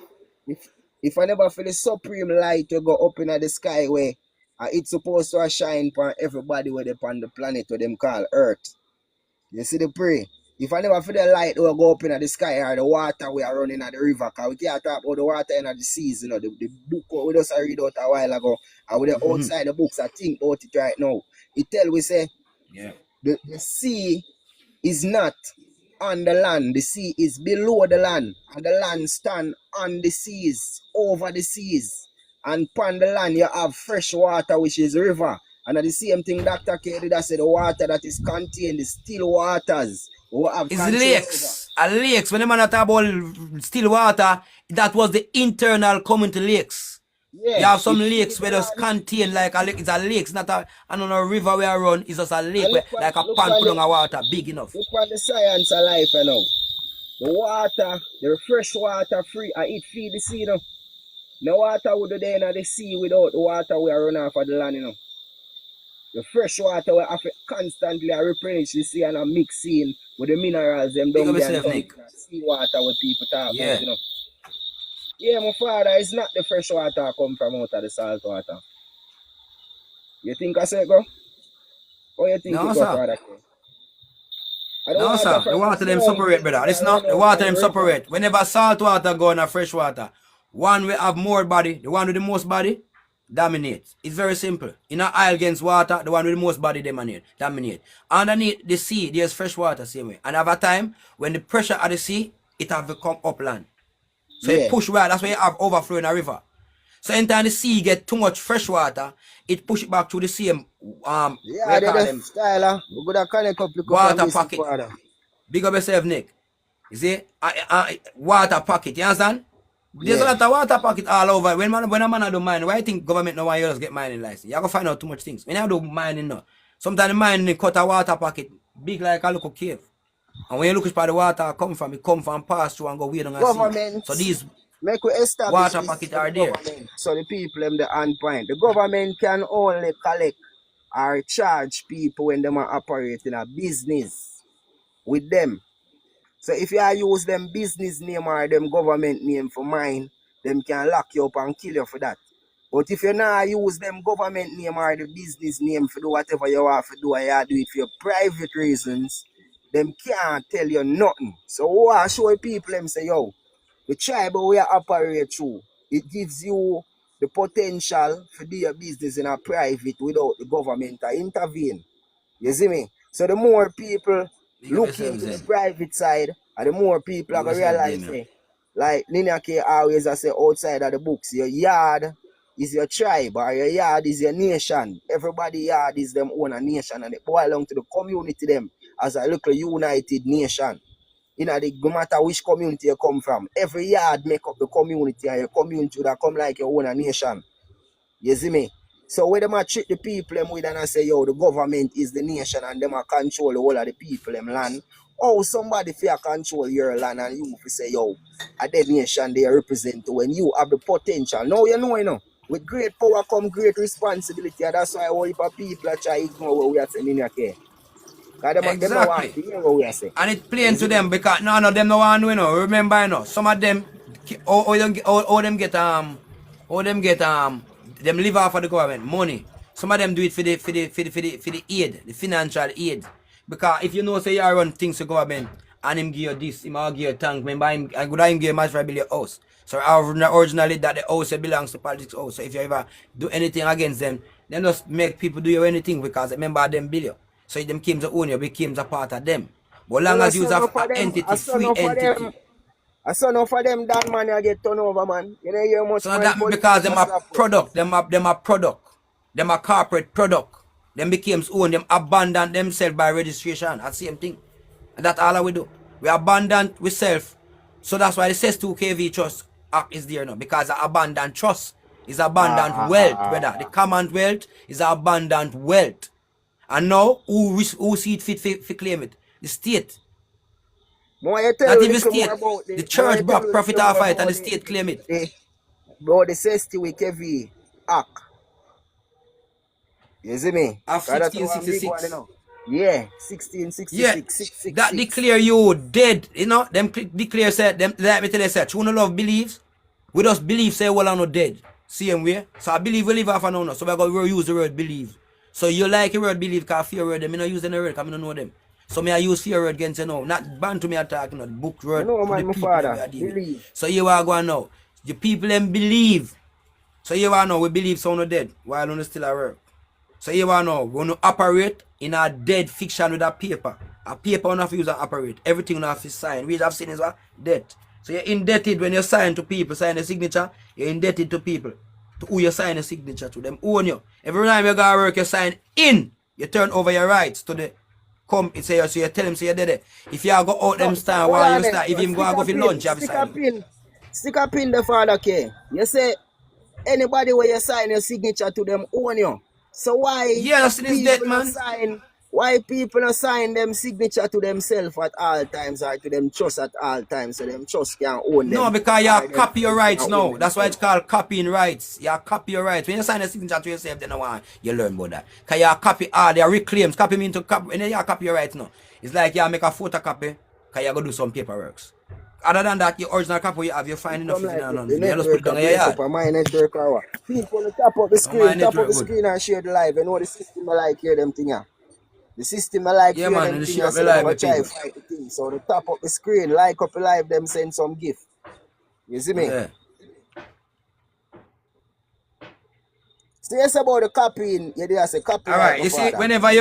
If I never feel the supreme light to go up in the sky where it's supposed to shine for everybody where they on the planet where them call Earth. You see the pray? If I never feel the light will go up in the sky or the water we are running at the river, because we can't talk about the water in the seas, you know, the book we just read out a while ago, and with the outside the books, I think about it right now. It tell we say, the sea is not on the land, the sea is below the land, and the land stand on the seas, over the seas. And upon the land you have fresh water, which is river. And at the same thing Dr. K did, I said the water that is contained is still waters, who have It's control over. lakes. A lakes. When the man talk about still water, that was the internal community lakes. Yeah, You have some it lakes feed where the just land. contain like a lake. It's a lake. It's not a river where I run. It's just a lake And where like a look pond on put on a water big enough. the science of life, you know. The water, the fresh water free, it feed the sea, you know. No water would do there in the sea without the water we are run off of the land, you know. The fresh water we have to constantly replenish the sea and mix in with the minerals them Big down up there and yourself, down Nick. the sea water what people talk Yeah. about, you know. Yeah, my father, it's not the fresh water come from out of the salt water. You think I say go? Or you think No, it go, sir. Father? And the No, water sir. The from the water them mountain separate, brother. we It's are run not the out water of the them river. separate. Whenever salt water go in a fresh water, one will have more body. The one with the most body dominates. It's very simple. In an aisle against water, the one with the most body dominate. Underneath the sea, there's fresh water same way. And over time, when the pressure of the sea, it have to come upland. So it push well. That's why you have overflow in a river. So anytime the sea get too much fresh water, it push it back to the same Yeah, they're the style. We could have connect up water pocket. father. Big up yourself, Nick. You see, water pocket. You understand? There's a lot of water pocket all over. When a man do mining, why you think government no want you just get mining license? You have to find out too much things. When you do mining now, sometimes the mining cut a water pocket big like a little cave. And when you look for the water it come from pass through and go way down and sea. So these make we establish water this pocket for are the there. government. So the people them the hand point. The government can only collect or charge people when they are operating a business with them. So if you use them business name or them government name for mine, them can lock you up and kill you for that. But if you not use them government name or the business name for do whatever you want to do and you do it for your private reasons, them can't tell you nothing. So what I show people them say, yo, the tribe we operate through, it gives you the potential to do your business in a private without the government to intervene. You see me? So the more people look into the private side, and the more people are going to realize, say, like Ninia always I say outside of the books, your yard is your tribe, or your yard is your nation. Everybody yard is them own a nation, and it belong to the community them as a little united nation. You know, no matter which community you come from, every yard make up the community, and your community would come like your own a nation. You see me? So when them treat the people them with and I say, yo, the government is the nation and them a control the whole of the people them land. Oh, somebody fear control your land and you say, yo, a dead nation they represent when you have the potential. Now you know. With great power come great responsibility. And that's why all the people are trying to ignore what we are saying in your care. Because them don't want to hear what we are saying. And it plain to them because none of them no want to know. Remember, you know, some of them them live off of the government money. Some of them do it for the aid, the financial aid. Because if you know say you run things to government and him give you this, him will give you tank, remember him I could him give you much for build your house. So originally that the house belongs to politics house. So if you ever do anything against them, they just make people do you anything because remember them bill you. So them came to own you, became a part of them. But long as you have an entity, free entity. I saw enough of them that man I get turned over, man. You know, you much So that because them a product, them a product. Them a corporate product. Them became own, them abandon themselves by registration. That's the same thing. And that's all we do. We abandon we self. So that's why the says 2 KV Trust Act is there now. Because the abundant trust is abundant wealth, brother. The commonwealth is abundant wealth. And now, who see it fit to claim it? The state. Not even the state. The church brought profit off it and the state claim it. Bro, the 60 with KV Act. You see me? Of 1666. Yeah, 1666. Yeah, 666. that declare you dead. You know, them declare said them let me tell you say true no love believes. We just believe say well are not dead. Same way. So I believe we live off and now. So we're gonna use the word believe. So you like the word believe because fear word them. I not use any word because I don't know them. So me I use fear word against you know. Not Bantu me attack, not book word. You know, man, my father. Believe. So you are going now. The people them believe. So you are now we believe someone dead while on still at work. So you are now going to operate in a dead fiction with a paper. A paper on have to use and operate. Everything on have to sign. We have seen is what? Dead. So you're indebted when you sign to people, sign a signature, you're indebted to people. To who you sign a signature to them own you. Every time you go to work, you sign in. You turn over your rights to the come, it's say so you tell him say you did it. If you go out them stand while you start, if him go for lunch, you have to sign him. Stick a pin the Father K. You say anybody where you sign your signature to them own you. So why people not sign? Why people not sign them signature to themselves at all times or to them trust at all times so them trust can own them? No, because you have copy your rights now. That's why it's called copying rights. You have copy your rights. When you sign a signature to yourself, then you learn about that. Because you have copy all their reclaims. Copy mean to copy. And then you have copy your rights now. It's like you make a photocopy because you go do some paperwork. Other than that, your original copy you have, you find enough. You just put it down in your yard. My network hour. People tap up the screen and share the live. You know the system I like hear them thing. The system I like yeah, man, them thing. So try fight the thing. So they tap up the screen, like up the live, them send some gift. You see me? Yeah. So yes about the copying, you do say copy. Alright, you see, whenever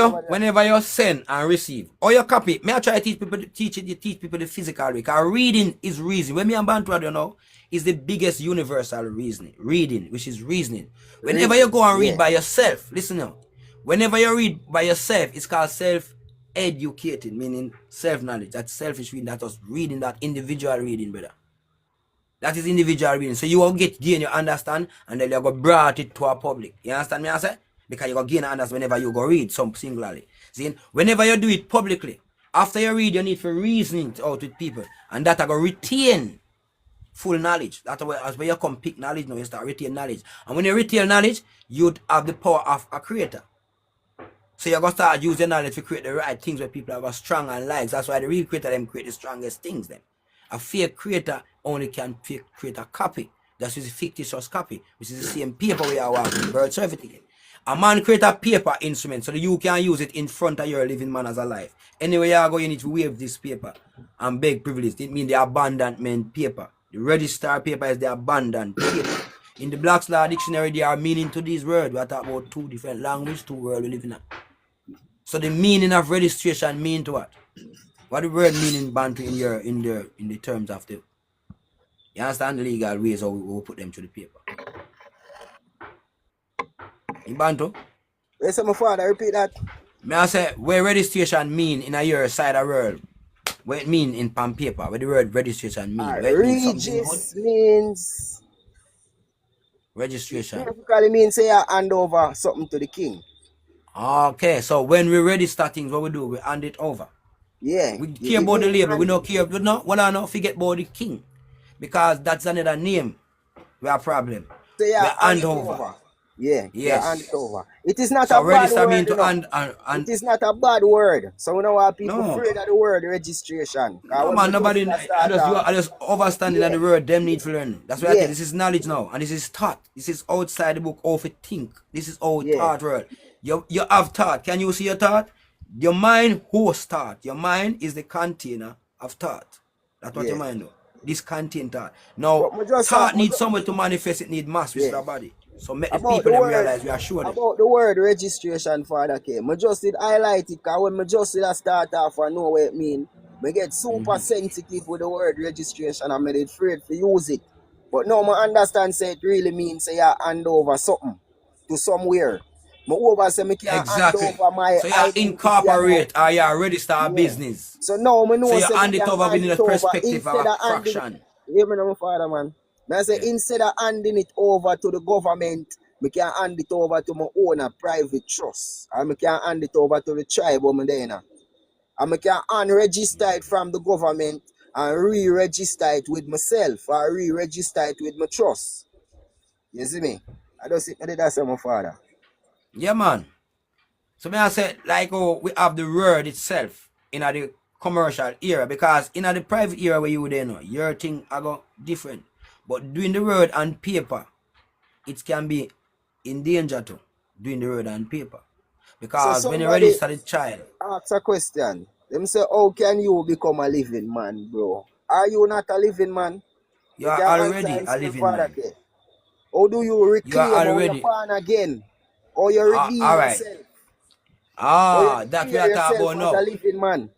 you send and receive, or you copy, may I try to teach people the physical way. Because reading is reasoning. When me and Bantu, you know, is the biggest universal reasoning. Reading, which is reasoning. Whenever you go and read by yourself, listen now. Whenever you read by yourself, it's called self-educating, meaning self-knowledge. That's selfish reading, that's us reading, that individual reading, brother. That is individual reading. So you will gain your understand and then you go brought it to a public. You understand me I say? Because you go gain and understand whenever you go read some singularly. See, whenever you do it publicly, after you read, you need for reasoning it out with people. And that I go retain full knowledge. That's where you come pick knowledge now, you start retain knowledge. And when you retain knowledge, you'd have the power of a creator. So you're going to start using knowledge to create the right things where people have a strong and likes. That's why the real creator them create the strongest things then. A fake creator only can create a copy. That's just a fictitious copy, which is the same paper we are working, bird certificate. A man create a paper instrument so that you can use it in front of your living man as a life. Anyway, you go, you need to wave this paper and beg privilege. It means the abandonment paper. The register paper is the abandoned paper. In the Black's Law Dictionary, there are meaning to these words. We are talking about two different languages, two worlds we live in. So the meaning of registration mean to what? What the word mean in Bantu in the terms of the, you understand the legal ways how we put them to the paper. In Bantu? Yes, my father, repeat that. May I say where registration mean in a your side of the world? What it mean in pen paper? What the word registration mean? Regis means registration. Basically means say you hand over something to the king. Okay, so when we register things, what we do? We hand it over. Yeah. We care about the label. We don't care. We don't forget about the king. Because that's another name. We have a problem. So we hand over. Yeah. Yes. Hand it over. It is not a bad word. Mean to and it is not a bad word. So we know why people afraid of the word registration. No man, nobody I just overstanding of the word, them need to learn. That's why I tell you, this is knowledge now. And this is thought. This is outside the book of a think. This is all thought word. You have thought. Can you see your thought? Your mind hosts thought. Your mind is the container of thought. That's what your mind do. This contain thought. Now, thought needs somewhere to manifest. It needs mass with the body. So make the people realize we are sure about the word registration, Father K. I just did highlight it because when I just did start off and know what it means, I get super sensitive with the word registration and I get afraid to use it. But now I understand say it really means say you hand over something to somewhere. Exactly. So you incorporate or you register a business. So now I know so you hand it over within the perspective of a fraction. Hear me now, my father, man. I say instead of handing it over to the government, I can hand it over to my own private trust. And I can hand it over to the tribe over there. And I can unregister it from the government and re-register it with myself or re-register it with my trust. You see me? I don't see that's my father. Yeah, man. So may I say, like, we have the word itself in the commercial era, because in the private era where you there know, your thing I go different. But doing the word on paper, it can be in danger too. Doing the word on paper. Because when you register the child. Ask a question. Them say, how can you become a living man, bro? Are you not a living man? You are already a living man. How do you reclaim your born again? Or you redeem yourself? That we are talking about now. A living man.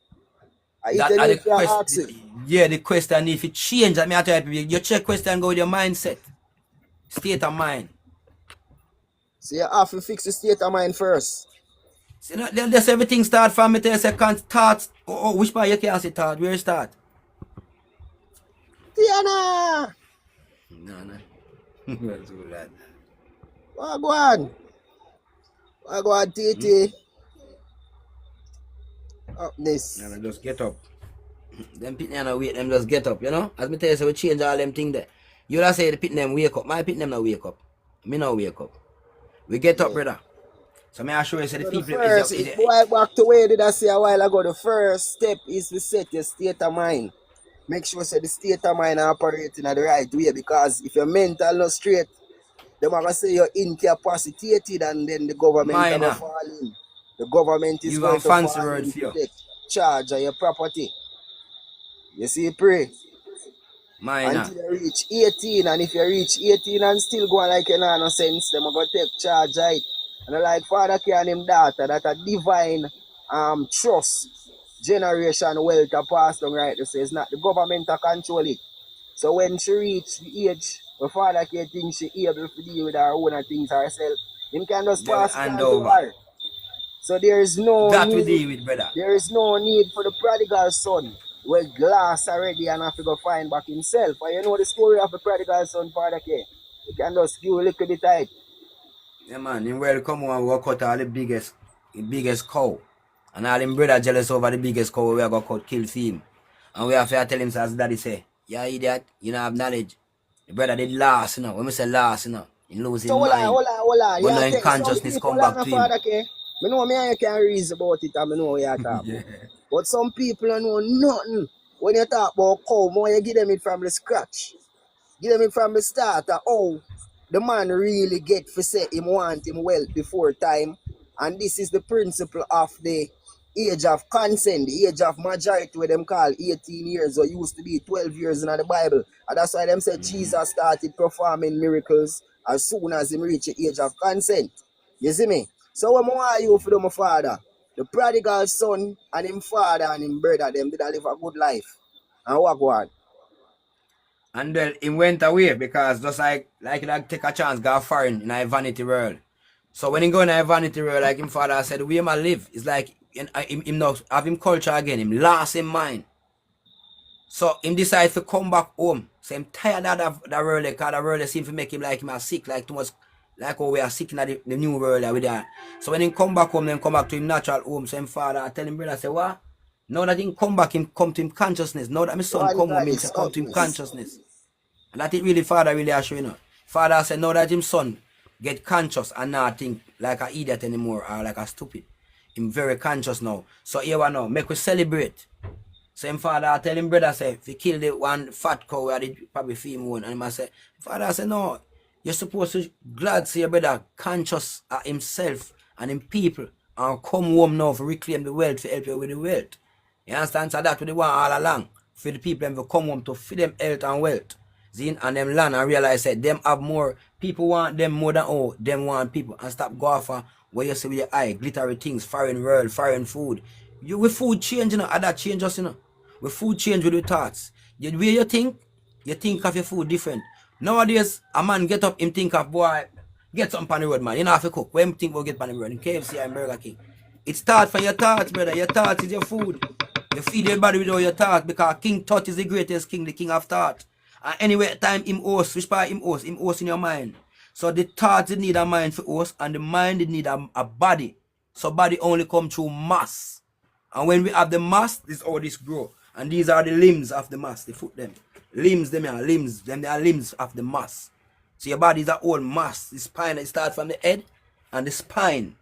The question if it change, that me I tell people, you check question go with your mindset. State of mind. So you have to fix the state of mind first. See, that's everything start from me. Tell you, can't start. Which part you can't say start? Where start? Tiana! No. Wagwan! Wagwan, Titi. Up this. Yeah, just get up. Them pit them wait, them just get up, you know? As me tell you, so we change all them things there. You don't say the pit them wake up. My pit them not wake up. Me not wake up. We get up, Yeah. brother. So may I show you say the So the people first, boy, back to where did I say a while ago, the first step is to set your state of mind. Make sure say the state of mind operating in the right way, because if your mental not straight, they are gonna say you're incapacitated, and then the government are gonna minor. fall in. The government is You got going to fancy fall word in for to you. take charge of your property. You see, pray Minor. until you reach 18, and if you reach 18 and still going like you know no sense, them are gonna take charge of it. And like Father K and him daughter, that a divine trust generation wealth are passed on right to say it's not the government that control it. So when she reach the age where Father K thinks she able to deal with her own things herself, him can just They will pass it hand on to over. her. So there is no That we need. deal with, brother. There is no need for the prodigal son with glass already and have to go find back himself. And you know the story of the prodigal son, Father K. You can just give a little bit of it. Yeah, man. Him well come and we cut all the biggest cow. And all him brother jealous over the biggest cow we are going to cut kill for him. And we have to tell him, so as daddy say, yeah, idiot, you don't have knowledge. The brother did last, you know. When we say last, you know, he lose his So hold mind. on. But You now in take some consciousness people come on back the to him. Father K. I know me and you can reason about it and I know what you talk about. But some people don't know nothing. When you talk about cow, more you give them it from the scratch. Give them it from the start of how the man really get for say him want him wealth before time. And this is the principle of the age of consent, the age of majority, where them call 18 years or used to be 12 years in the Bible. And that's why them say Jesus started performing miracles as soon as him reach the age of consent. You see me? So what more are you for my father? The prodigal son and him father and him brother, them did live a good life. And what go on? And then he went away because just like take a chance, go foreign in a vanity world. So when he go in a vanity world, like him father said, the way him a live, it's like him now have him culture again, him lost in mind. So him decide to come back home. So him tired of that world, because the world seem to make him like him a sick, like too much, like how we are sick in the new world that we there. So when he come back home, then come back to him natural home. So him father tell him brother, say what? Now that he come back, him come to him consciousness. Now that my son One come home, him guys say come up to him this. consciousness. And that it really father really assure you know. Father said now that him son get conscious and not think like a idiot anymore or like a stupid. Him very conscious now. So here we now, make we celebrate. So him father tell him brother say, if you kill the one fat cow, I did probably feed him one. And him say, father say no, you're supposed to glad see your brother conscious of himself and him people and come home now to reclaim the wealth to help you with the wealth. You understand? So that's what they want all along. For the people them to come home to feed them health and wealth. See, and them land and realize that them have more, people want them more than them want people. And stop go for where you see with your eye, glittery things, foreign world, foreign food. You with food change, you know, other change us, you know. With food change with your thoughts. The way you think of your food different. Nowadays, a man get up, him think of boy, get some on the road, man. You know have to cook. When him think about get on the road, in KFC and Burger King. It starts from your thoughts, brother. Your thoughts is your food. You feed your body with all your thoughts because King Tut is the greatest king, the king of thought. And anyway, time him host, which part him host? Him host in your mind. So the thoughts it need a mind for host, and the mind it need a body. So body only come through mass. And when we have the mass, this all this grow. And these are the limbs of the mass, the foot them. Limbs, them are limbs, them they are limbs of the mass. So your body is a whole mass. The spine, it starts from the head and the spine.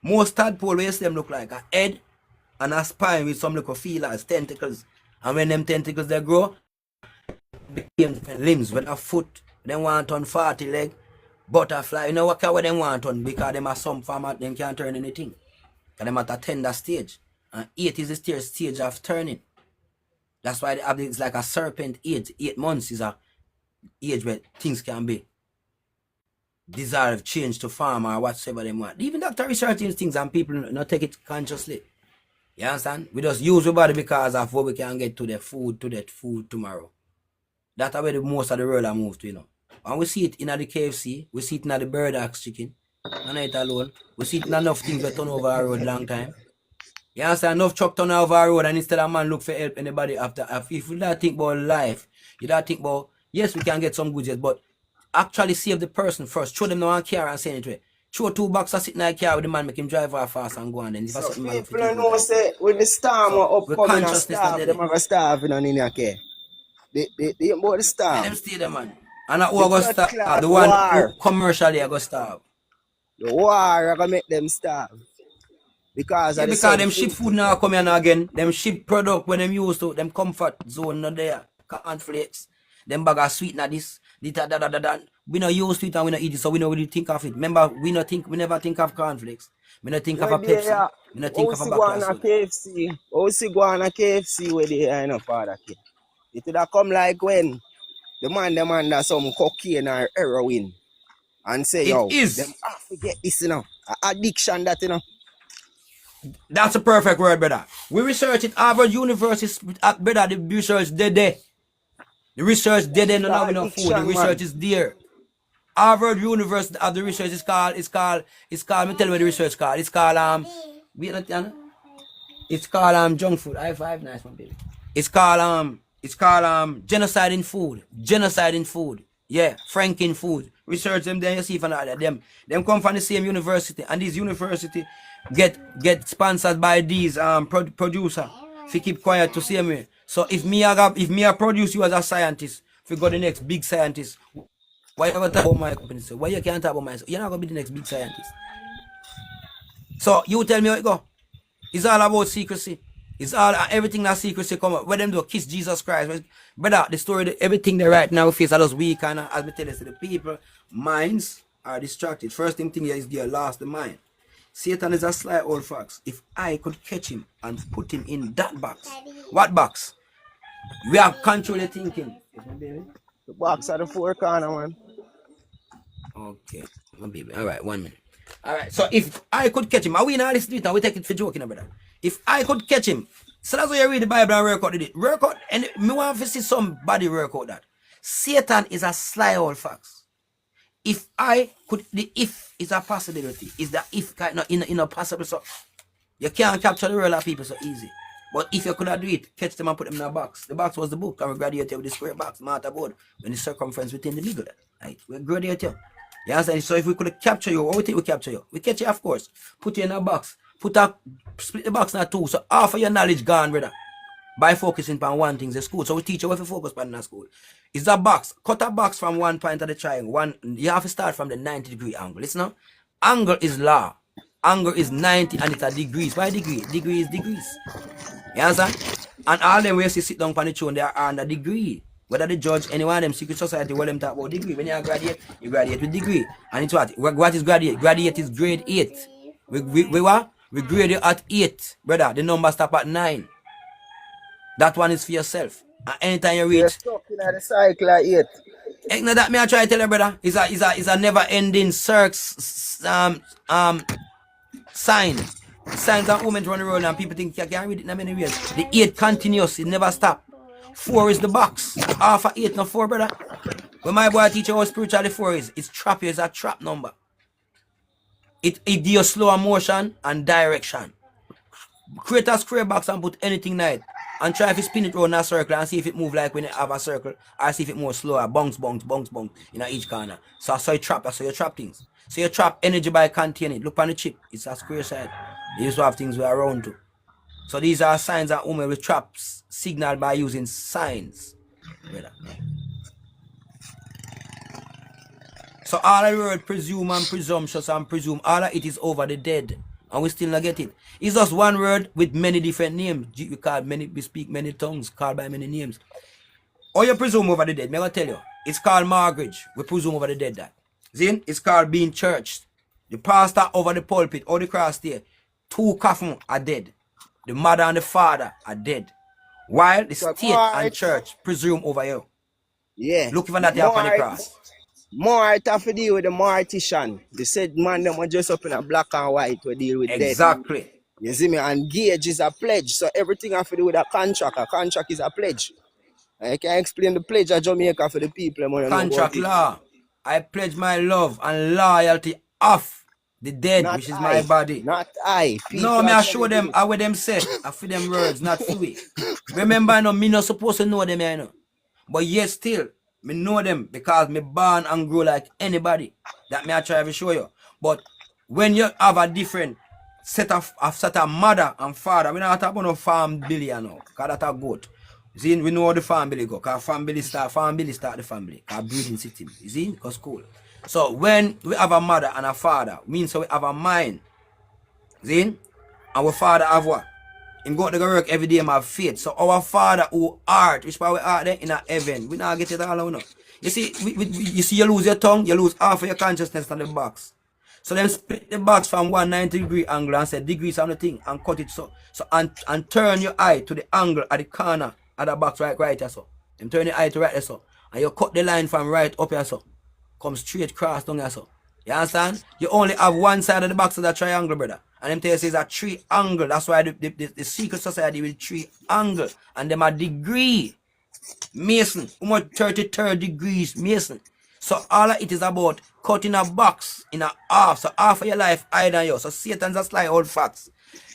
Most tadpole we see them look like a head and a spine with some little feelers, tentacles. And when them tentacles they grow, became different limbs. With a foot, they want on 40 leg, butterfly. You know what kind of them want on? Because them are some farmer, them can't turn anything. Because them at a tender stage. And 8 is the stage of turning. That's why it's like a serpent age. 8 months is a age where things can be dissolved, change to farm or whatsoever they want. Even doctor research these things and people not take it consciously. You understand? We just use our body because of what we can get to that food tomorrow. That's where the most of the world are moved to, you know. And we see it in the KFC, we see it in the bird axe chicken, And it alone. We see enough things we turn over our road long time. You understand? Enough truck turn over our road and instead of man look for help anybody after. If you don't think about life, you don't think about, yes, we can get some goods, yes, but actually save the person first. Show them no one care and send it away. Show 2 boxes sitting in a car with the man, make him drive off fast and go on. Then if So something man look for people take know out. say when the storm So are the upcoming and consciousness not starve, dead. them have a starve in Ninia care. They about the Let them storm. stay there, man. And who The are going to blood starve? clot The one who war. commercially are going to starve. The war are gonna make them starve. Because Yeah, of the because same them ship thing. food now come here now again. Them ship product when them used to, them comfort zone not there. Cornflakes. Them bag of sweetener this, da. We not used to it and we not eat it, so we don't really think of it. Remember, we never think of cornflakes. We not think of Where a they Pepsi. are, We not think how of a see go bottle on of a soda. KFC? How see go on a KFC where they are in a father kid? It would have come like when the man demand some cocaine or heroin and say, It yo, them is. have to get this, you know. Addiction that, you know. That's a perfect word, brother. We research it. Harvard University, brother, the research dead there. The research dead there, no now we no food. The Addiction, research man. is there. Harvard University of the research is called, me tell you what the research called. It's called junk food. I five nice one, baby. It's called genocide in food. Genocide in food. Yeah, Franking food. Research them then you see from that. Them come from the same university. And these university get sponsored by these producer. If you keep quiet to see me. So if me I produce you as a scientist, if you go the next big scientist, why you gonna talk about my company? So why you can't talk about myself? You're not gonna be the next big scientist. So you tell me how it go. It's all about secrecy. It's all everything that secrecy come up. Where them do kiss Jesus Christ. Brother, the story, everything they right now face are just weak and as we tell you, the people, minds are distracted. First thing here is they lost the mind. Satan is a sly old fox. If I could catch him and put him in that box. What box? We have control your thinking. The box at the 4 corner, man. Okay, my baby. All right, 1 minute. All right, so if I could catch him, are we not listening to it and we take it for joking, brother? If I could catch him, so that's why you read the Bible and work out it. Work out, and me want to see somebody work out that. Satan is a sly old fox. If I could, the if is a possibility. Is the if kind of in a possible, so you can't capture the world of people so easy. But if you could do it, catch them and put them in a box. The box was the book, and we graduated with the square box, matter board, when the circumference within the middle. Right? We graduated. You understand? So if we could capture you, what we think we capture you? We catch you, of course. Put you in a box. Split the box in two. So half of your knowledge gone, brother. By focusing on one thing in school. So we teach you what to focus on in school. It's a box. Cut a box from one point of the triangle. You have to start from the 90-degree angle. Listen now. Angle is law. Angle is 90 and it's a degrees. Why degree? Degree is degrees. You understand? And all them ways you sit down on the throne, they are on the degree. Whether the judge, anyone of them secret society, what them talk about degree. When you graduate with degree. And it's what? What is graduate? Graduate is grade 8. We what? We grade you at 8. Brother, the number stop at 9. That one is for yourself. And anytime you You're reach. stuck in the cycle of 8. Now that me I try to tell you, brother, is a never ending sign. Signs that women run around and people think you can't read it in many ways. The 8 continuous, it never stop. 4 is the box. Half of 8, not 4, brother. When my boy teacher how spiritual the 4 is, it's trap, is a trap number. It gives slow motion and direction. Create a square box and put anything in it. And try to spin it around a circle and see if it move like when you have a circle, or see if it moves slower. Bounce in each corner. So you trap, that's how you trap things. So you trap energy by containing. Look on the chip, it's a square side. You used to have things we are around to. So these are signs that women will trap signal by using signs. So all of the word presume and presumptuous and presume, all of it is over the dead. And we still not get it. It's just one word with many different names. We speak many tongues, called by many names. Or you presume over the dead. Me gonna tell you. It's called mortgage. We presume over the dead that. See? It's called being churched. The pastor over the pulpit or the cross there. 2 coffins are dead. The mother and the father are dead. While the state and church presume over you. Yeah. Look even that you on the cross. More it have to deal with the mortician. They said man them dress up in a black and white to deal with exactly. Death. You see me? And gauge is a pledge. So everything have to do with a contract. A contract is a pledge. I can explain the pledge of Jamaica for the people. Contract law. I pledge my love and loyalty of The dead, Not which is my I. body. Not I. No, People me are I show telling them you. how them say. I feel them words, not for we. Remember, no, me not supposed to know them, you know. But yet still, me know them because me born and grow like anybody. That me I try to show you. But when you have a different set of mother and father, we not talk about no farm Billy, you know, because that's a goat. You see, we know how the farm Billy go, because farm Billy start the family, because breeding system, you see, because cool. So when we have a mother and a father, means so we have a mind, see, our father have what? Him go to go work every day and have faith. So our father who art, which part we art there in a heaven, we not get it all out. You see, you see, you lose your tongue, you lose half of your consciousness on the box. So then split the box from 190-degree angle and say degrees on the thing and cut it and turn your eye to the angle at the corner of the box right here so. And turn your eye to right there so. And you cut the line from right up here so. Come straight cross down here so. You understand? You only have one side of the box of the triangle, brother. And them tell you it's a triangle. That's why the secret society will triangle. And them a degree. Mason. Almost 33 degrees Mason. So all of it is about cutting a box in a half. So half of your life hide on you. So Satan's a sly old facts.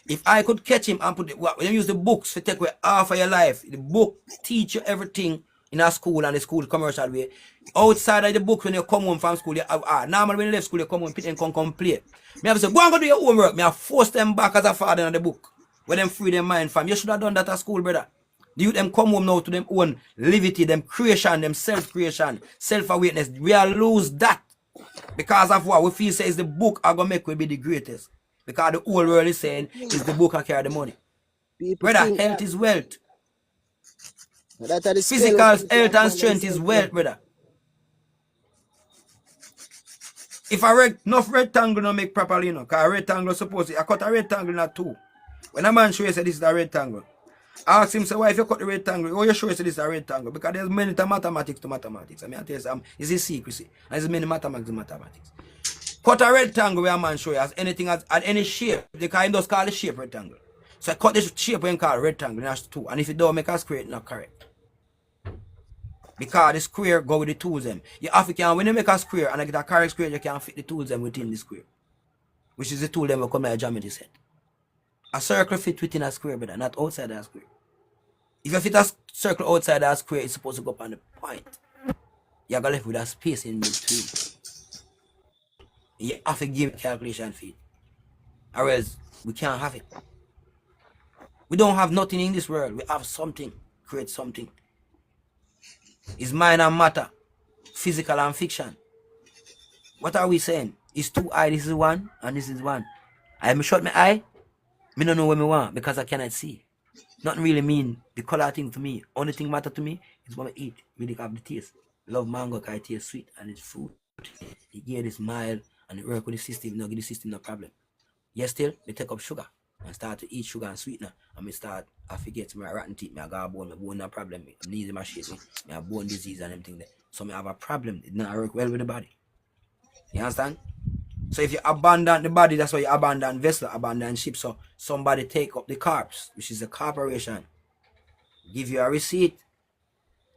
If I could catch him and put it, when you use the books to take away half of your life, the book teach you everything in a school and the school commercial way. Outside of the book, when you come home from school, you have, normally when you left school, you come home, people come play. Me have to say, go and go do your homework. Me have force them back as a father in the book. Where them free their mind from. You should have done that at school, brother. The youth them come home now to them own liberty, them creation, them self-creation, self-awareness. We are lose that. Because of what we feel says the book are gonna make we be the greatest. Because the whole world is saying is the book I carry the money. People Brother, think health that. is wealth. That are the Physical skeletons health and upon strength is themselves. wealth, brother. If a enough rectangle don't make properly, you know, because a rectangle supposed to, I cut a rectangle in two. When a man show you say this is a rectangle, I ask him, say, why if you cut the rectangle, oh, you sure you say this is a rectangle? Because there's many mathematics to mathematics. I mean, I tell you something, it's a secrecy. And there's many mathematics to mathematics. Cut a rectangle where a man show you as anything as at any shape. They can just call the shape rectangle. So I cut the shape when call rectangle, that's two. And if you don't make a square, it's not correct. Because the square go with the tools them. You have to when you make a square and I get a correct square, you can fit the tools them within the square. Which is the tool them will come like a geometry set. A circle fit within a square, brother, not outside that square. If you fit a circle outside that square, it's supposed to go up on the point. You're going to left with a space in between. You have to give calculation feed. Or else we can't have it. We don't have nothing in this world. We have something. Create something. It's mind and matter. Physical and fiction. What are we saying? It's two eye, this is one, and this is one. I shut my eye, me don't know what me want because I cannot see. Nothing really mean the color thing to me. Only thing matter to me is what I eat. Really have the taste. Love mango because it tastes sweet and it's fruit. It give this mild and it work with the system, not give the system no problem. Yes, still, me take up sugar and start to eat sugar and sweetener. And me start, I forget my rotten teeth, me I got a bone, my bone no problem. I'm needing my shit, me have bone disease and everything there. So me have a problem. It not work well with the body. You understand? So if you abandon the body, that's why you abandon vessel, abandon ship. So somebody take up the corpse, which is a corporation, give you a receipt,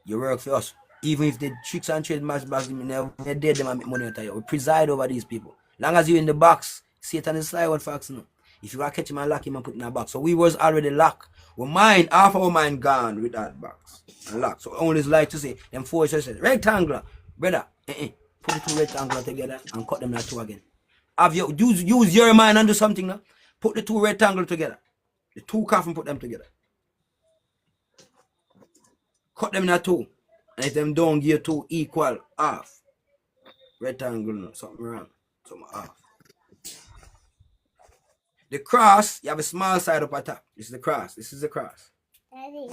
you work for us. Even if the tricks and trade match back, they're dead, them and make money out of you. We preside over these people. Long as you're in the box, Satan is sly what facts no. If you gotta catch him and lock him and put him in a box. So we was already locked. We mind, half our mind gone with that box. And locked. So only like to say, them four says rectangular. Brother, put the two rectangular together and cut them like two again. Have you use your mind and do something now? Put the two rectangle together. The two coffin, put them together. Cut them in two. And if them don't give two equal half. Rectangle, no, something wrong. Something half. The cross, you have a small side up at top. This is the cross. This is the cross. Daddy,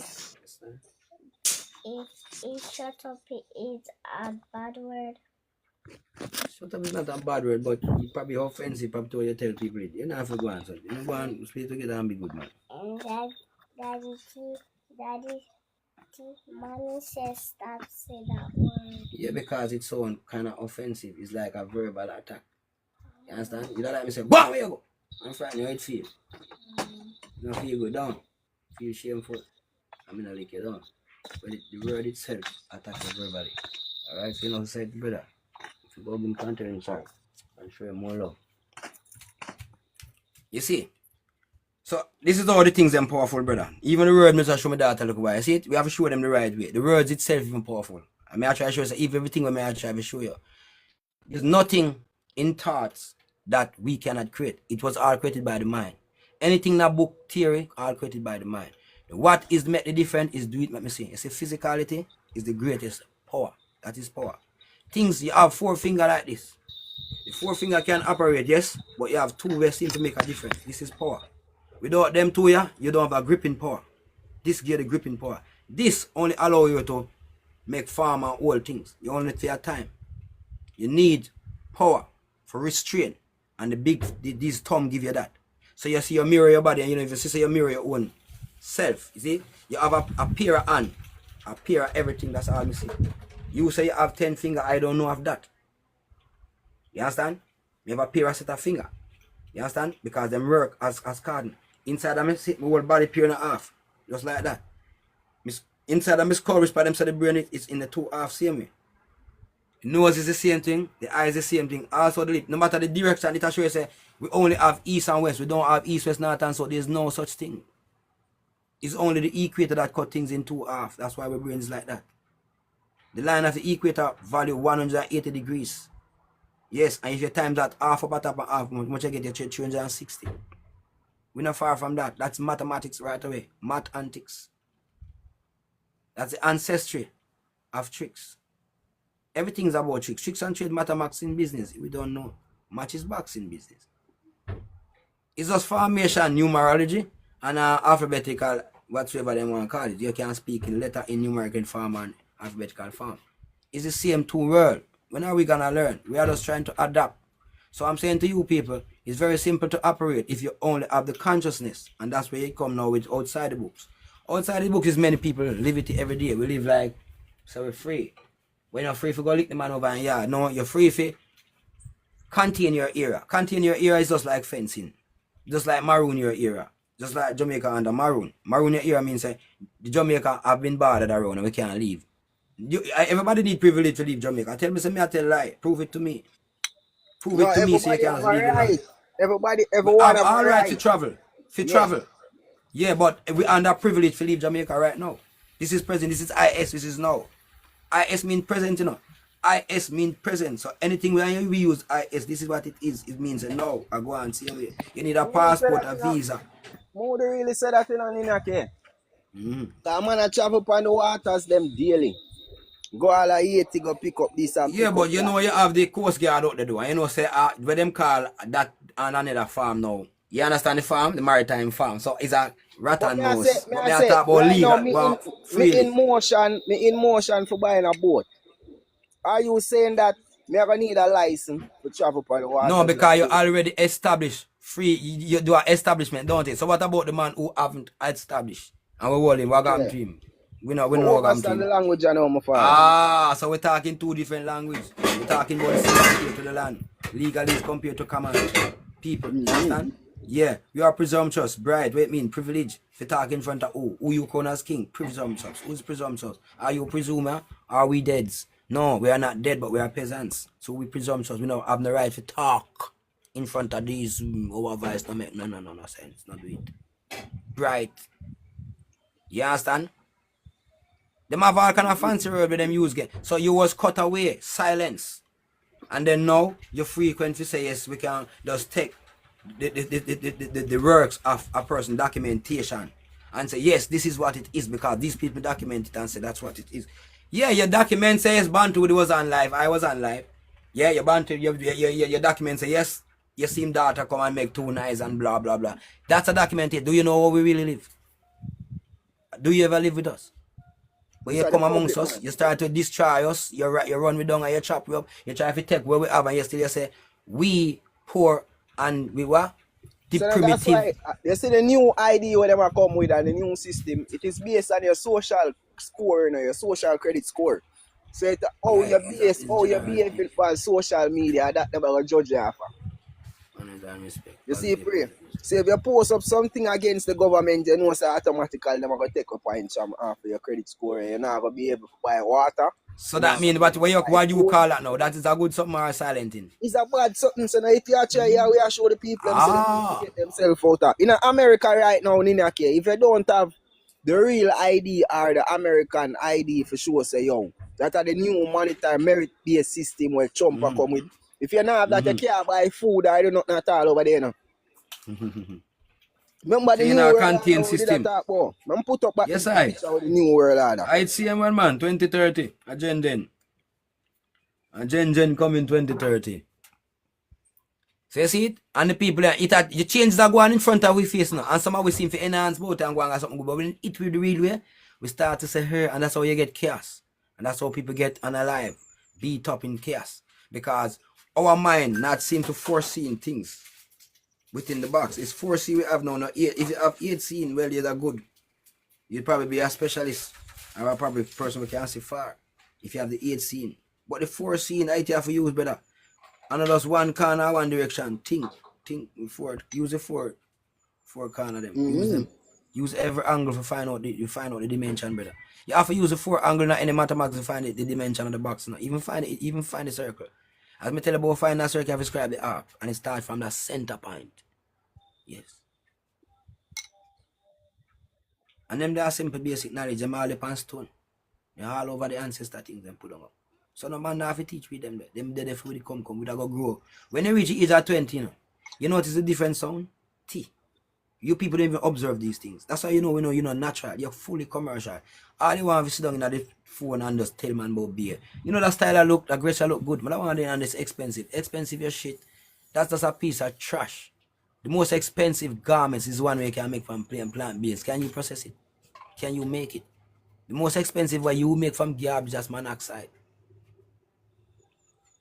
if shut up is a bad word. Shut up is not a bad word, but you probably offensive probably to what you tell people. You don't have to go on something. You go and speak together and be good, man. And Daddy, mommy says stop say that word. Yeah, because it's so kind of offensive. It's like a verbal attack. You understand? You don't like me say, go on, where you go? I'm frightened, how it feel? You don't feel good down. Feel shameful. I'm gonna lick you down. But the word itself attacks you verbally. Alright, so you know, say, brother, if you go in content, sorry, and show you more love. You see? So this is all the things them powerful, brother. Even the word Mr. show my daughter look why. You see it? We have to show them the right way. The words itself even powerful. I mean I try to show you, if everything we may I try to show you. There's nothing in thoughts that we cannot create. It was all created by the mind. Anything in a book theory, all created by the mind. What is make the difference is do it, let me see. You see, physicality is the greatest power. That is power. Things you have 4 fingers like this. The 4 finger can operate, yes, but you have 2 that seem to make a difference. This is power. Without them 2, yeah, you don't have a gripping power. This gives the gripping power. This only allow you to make farm and all things. You only take time. You need power for restraint, and this thumb give you that. So you see, you mirror your body, and you know, if you see, you mirror your own self. You see, you have a pair of hand, a pair of everything. That's all you see. You say you have 10 fingers, I don't know of that. You understand? You have a pair of set of finger. You understand? Because them work as cardinal. Inside of me, see, my whole body pair and a half, just like that. Inside of my skull, which by them say the brain is in the 2 half same way. The nose is the same thing, the eye is the same thing, also the lip. No matter the direction, it will show you say we only have east and west, we don't have east, west, north and south. There's no such thing. It's only the equator that cut things in 2 half. That's why our brain is like that. The line of the equator value 180 degrees. Yes, and if you times that half up at top and half, much you get your 360. We're not far from that. That's mathematics right away. Math antics. That's the ancestry of tricks. Everything's about tricks. Tricks and trade mathematics in business. We don't know. Matches box in business. It's just formation, numerology, and alphabetical, whatsoever they want to call it. You can speak in letter in numerical form and alphabetical form. It's the same 2 world. When are we gonna learn? We are just trying to adapt. So I'm saying to you people, it's very simple to operate if you only have the consciousness. And that's where you come now with outside the books. Outside the books is many people live it every day. We live like, so we're free. When you're free for go lick the man over and yeah, no, you're free for contain your era. Contain your era is just like fencing. Just like maroon your era. Just like Jamaica under maroon. Maroon your era means the Jamaica have been bothered around and we can't leave. Everybody need privilege to leave Jamaica. Tell me something, I tell lie. Prove it to me. Prove it to me so you can leave the land. Everyone have all a right right. to travel. Travel. Yeah, but we under privilege to leave Jamaica right now. This is present. This is IS. This is now. IS mean present, you know. IS mean present. So anything when we use IS, this is what it is. It means no. I go and see you. You need a passport, a visa. Moody really said that in Ninia. The man a travel upon the waters them daily. Go all a 80 go pick up this and Yeah, pick but up you that. know you have the coast guard out the door. You know say where them call that on another farm now. You understand the farm, the maritime farm. So it's a rat But and me I nose. But me I say, talk about right now legal, me well, in freely. motion for buying a boat. Are you saying that me gonna need a license to travel upon the No, waters because like you this? already established free. You do an establishment, don't it? So what about the man who haven't established? And we hold him, what happened Yeah. to him? We know Me what happened to understand the him. language I know, my father. So we're talking 2 different languages. We're talking about the same compared to the land. Legal is compared to common people. You understand? Yeah, you are presumptuous, bride. What it mean? Privilege. If you talk in front of who you call as king? Presumptuous. Who's presumptuous? Are you presumer? Are we deads? No, we are not dead, but we are peasants. So we presumptuous. We don't have the right to talk in front of these our voice. No sense. Not do it. Bright. You understand? Them have all kind of fancy word with them use again. So you was cut away, silence. And then now you're frequent to say yes, we can just take the works of a person documentation and say yes, this is what it is because these people document it and say that's what it is. Yeah, your document says Bantu was on live, I was on live. Yeah, your Bantu, your document say yes, you seen data come and make 2 nights and blah blah blah. That's a document. Do you know how we really live? Do you ever live with us? When you come amongst us, you start to destroy us, you run with down and you chop we up, you try to take where we have and you still you say, we poor and we what? The So primitive. that's why you see the new ID where them come with and the new system, it is based on your social score, you know, your social credit score. So it's how you behave on social media, that never gonna judge you after. You see, pray. So if you post up something against the government, you know, so automatically they're going to take a point from after your credit score. You're not going to be able to buy water. So that means what you call that now? That is a good something or a silent thing? It's a bad something, so now if you try here, we are show the people themselves to get themselves out of. In America right now, Ninia, if you don't have the real ID or the American ID for sure, say yo, that are the new monetary merit-based system where Trump come with. If you don't have that, you can't buy food or do nothing at all over there now. Remember the new world order system. Did that talk about? I'm put up back yes, the picture of the new world order. I'd see him one man, 2030. Agenda. Agenda coming 2030. So you see it? And the people, you change that one in front of we face now. And some of we seem to enhance both and go and something good. But when it will the real way, we start to say her, and that's how you get chaos. And that's how people get unalive, beat up in chaos. Because our mind not seem to foreseeing things within the box. It's foresee we have now. Not 8. If you have 8 seen, well, you're good. You'd probably be a specialist or a probably person who can see far if you have the 8 seen. But the 4 seen, I have to use better. And just one corner, one direction. Think forward. Use the 4 corner them. Use them. Use every angle to find out the dimension, brother. You have to use the 4 angle not any mathematics to find the dimension of the box. Now. Even find the circle. As me tell you about find that circle, you have to describe the arc. And it starts from that center point. Yes. And them there are simple basic knowledge, them all upon stone. They're all over the ancestor things them put them up. So no man have to teach with them. Them dead if we come, we go grow. When you reach the age of 20, you notice the different sound? T. You people don't even observe these things. That's how you know you're not natural. You're fully commercial. All you want to sit down in the phone and just tell man about beer. You know that style of look, that Gretchen look good. But that one and it's expensive. Expensive your shit. That's just a piece of trash. The most expensive garments is one way you can make from plant-based. Can you process it? Can you make it? The most expensive way you make from garbage is monoxide.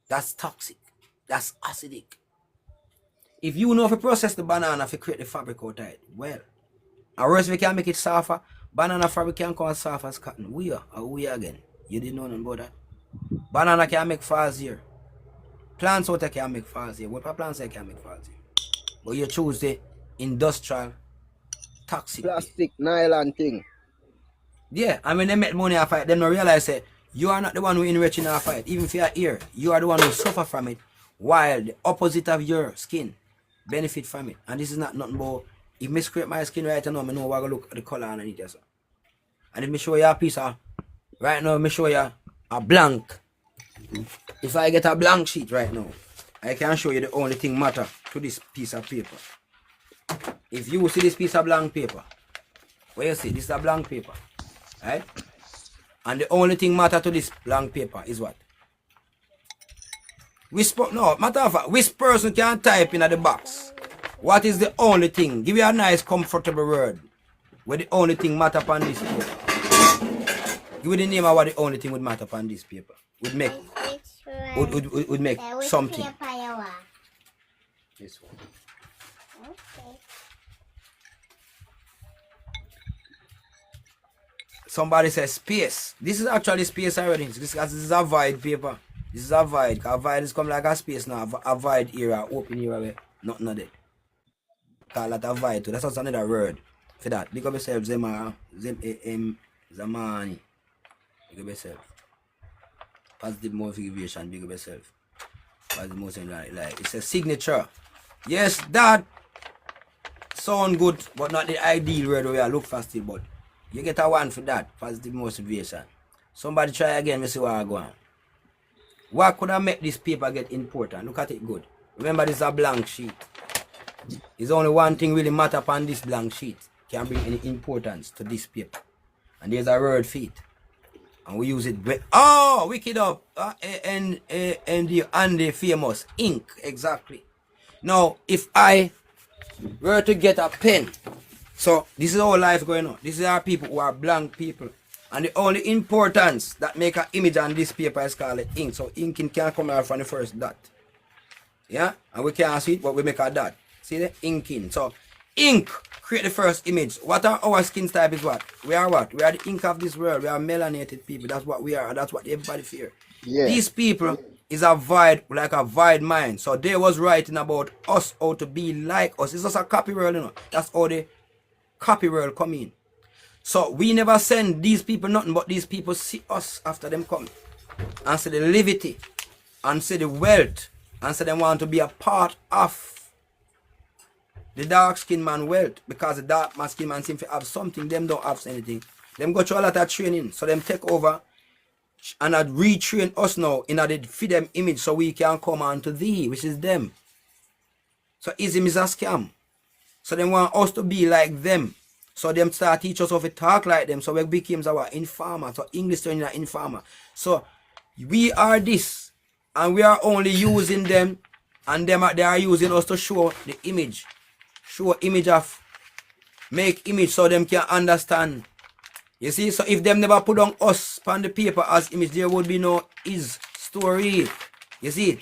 That's toxic. That's acidic. If you know if you process the banana to create the fabric out of it, well. And worse if you can make it softer, banana fabric can come as soft as cotton. We again. You didn't know nothing about that. Banana can make falls here. Plants out there can make falls here. What plants there can make falls here? But you choose the industrial toxic plastic nylon thing. Yeah, and when they make money off it, they don't realize that you are not the one who enriching off it. Even if you are here, you are the one who suffer from it, while the opposite of your skin benefit from it. And this is not nothing about, if I scrape my skin right now, I know I look at the color underneath it. And if I show you a piece of, right now, I show you a blank. If I get a blank sheet right now, I can show you the only thing matter to this piece of paper. If you see this piece of blank paper, where you see this is a blank paper, right? And the only thing matter to this blank paper is what? Matter of fact, which person can type in at the box? What is the only thing? Give you a nice comfortable word where the only thing matter upon this paper. Give me the name of what the only thing would matter upon this paper. Would make something. This one. Okay. Somebody says space. This is actually space already. This is a void paper. This is a void. A void is come like a space now. A void era, open era where nothing of it. Call that a void too. That's also another word for that. Big up yourself, Zamani. Big up yourself. Positive motivation, big up yourself. Positive motivation, like it's a signature. Yes, that sound good, but not the ideal word where I look for still, but you get a one for that, positive motivation. Somebody try again, we see what I go on. What could I make this paper get important? Look at it good. Remember, this is a blank sheet. There's only one thing really matter upon this blank sheet. Can bring any importance to this paper. And there's a word for it. And we use it. Oh, wicked up. And the famous ink. Exactly. Now, if I were to get a pen, so this is our life going on. This is our people who are blank people. And the only importance that make an image on this paper is called ink. So inking can come out from the first dot. Yeah? And we can't see it, but we make a dot. See the inking. So ink create the first image. What are our skin type is what? We are what? We are the ink of this world. We are melanated people. That's what we are. And that's what everybody fear. Yeah. These people is a void, like a void mind. So they was writing about us, how to be like us. It's just a copy world, you know. That's how the copy world come in. So we never send these people nothing, but these people see us after them come. and say the liberty, and say the wealth, and say they want to be a part of the dark skin man wealth, because the dark skin man seem to have something, them don't have anything. Them go through a lot of training, so them take over and retrain us now in order to feed them image so we can come on to thee, which is them. So ism is a scam. So they want us to be like them. So them start teach us how to talk like them. So we became our informer. So English turning an informer. So we are this, and we are only using them, and they are using us to show the image. Show image of, make image so them can understand. You see, so if them never put on us on the paper as image, there would be no is story. You see?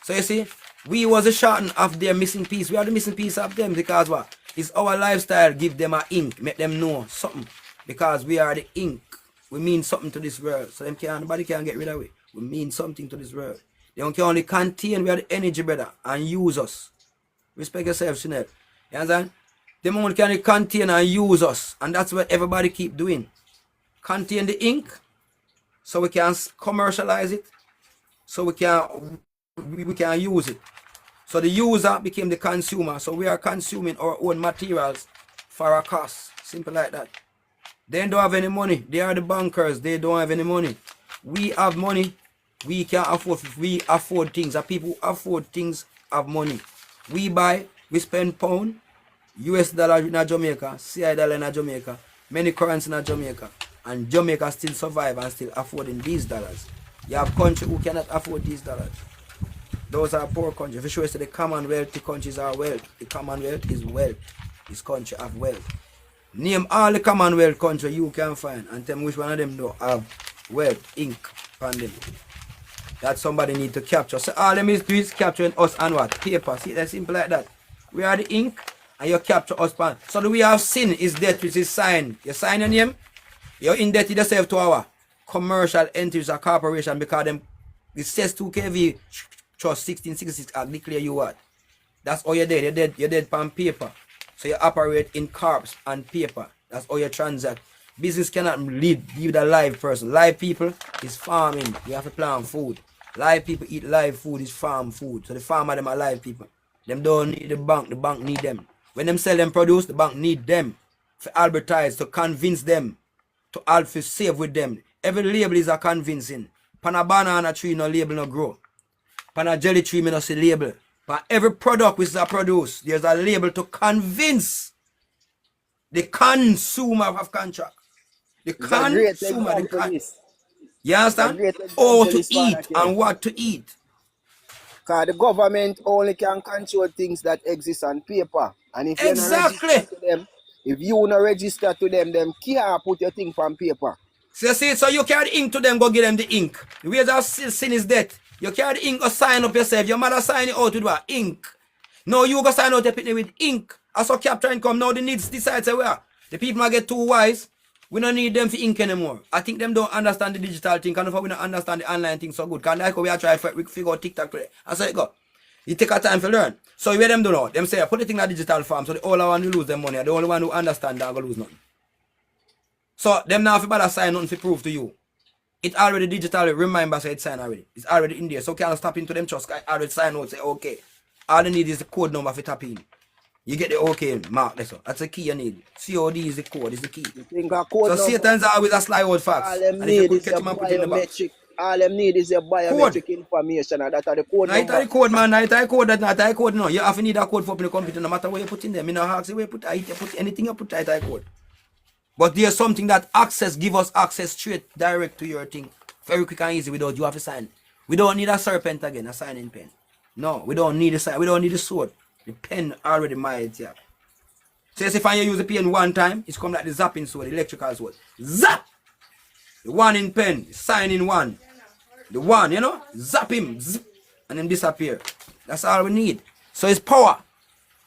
So you see, we was a shorten of their missing piece. We are the missing piece of them, because what? It's our lifestyle give them a ink, make them know something. Because we are the ink. We mean something to this world. So them nobody can get rid of it. We mean something to this world. They can only contain, we are the energy, brother, and use us. Respect yourself, Chanel. You understand? Them only can contain and use us. And that's what everybody keep doing. Contain the ink, so we can commercialize it, so we can use it. So the user became the consumer. So we are consuming our own materials for a cost. Simple like that. They don't have any money. They are the bankers. They don't have any money. We have money. We can afford. We afford things. The people who afford things have money. We buy. We spend pound, US dollar in Jamaica, CI dollar in Jamaica, many currency in Jamaica, and Jamaica still survive and still affording these dollars. You have countries who cannot afford these dollars. Those are poor countries. If you show us the Commonwealth, the countries are wealth. The Commonwealth is wealth. This country have wealth. Name all the Commonwealth countries you can find and tell me which one of them don't have wealth, ink on them. That somebody need to capture. So all them is doing is capturing us and what? Paper. See, that's simple like that. We are the ink and you capture us. So the way of sin is death, which is sign. You sign your name, you're indebted yourself to our commercial entities or corporation, because them it says 2KV trust 1666 I declare you what. That's all you're dead. You're dead on paper. So you operate in carbs and paper. That's all you transact. Business cannot lead a live person. Live people is farming. You have to plant food. Live people eat live food, is farm food. So the farmer them are live people. Them don't need the bank need them. When them sell them produce, the bank need them for advertise, to convince them, to help save with them. Every label is a convincing. Pan a banana tree no label no grow. Pan a jelly tree me no see label. Pan every product which is a produce, there's a label to convince the consumer of contract. The consumer, you understand? How to eat and what to eat. Because the government only can control things that exist on paper. And if you're not registered to them, if you not register to them can't put your thing on paper. So you carry the ink to them, go give them the ink. The ways of sin is death. You carry the ink or sign up yourself. Your mother sign it out with what? Ink. No, you go sign out the pitney with ink. I saw capture income. Now the needs decide say where. The people might get too wise. We don't need them for ink anymore. I think them don't understand the digital thing. And if we don't understand the online thing so good. Because like we are trying to figure out TikTok today. I say it go. You take a time to learn. So where them do now? Them say put the thing in a digital form. So the only one who lose them money. The only one who understand that go lose nothing. So them now if you bother sign nothing to prove to you. It already digitally remember say it's signed already. It's already in there. So can't stop into them trust. I already sign out say okay. All you need is the code number for tap in. You get the OK mark there. So that's the key you need. COD is the code, is the key. So Satan's always a sly old facts. All them need is a biometric. All them need is a biometric information. And that are the code number. Not the code, man. Not the code. That's not the code. No, you have to need a code for open the computer. No matter where you put in them. You know how you put it. You put anything you put the code. But there's something that give us access straight direct to your thing. Very quick and easy without you have to sign. We don't need a serpent again, a signing pen. No, we don't need a sign. We don't need a sword. The pen already might here. So if I use the pen one time, it's come like the zapping sword, the electrical sword. Zap! The one in pen, sign in one. The one, you know, zap him, zip, and then disappear. That's all we need. So it's power.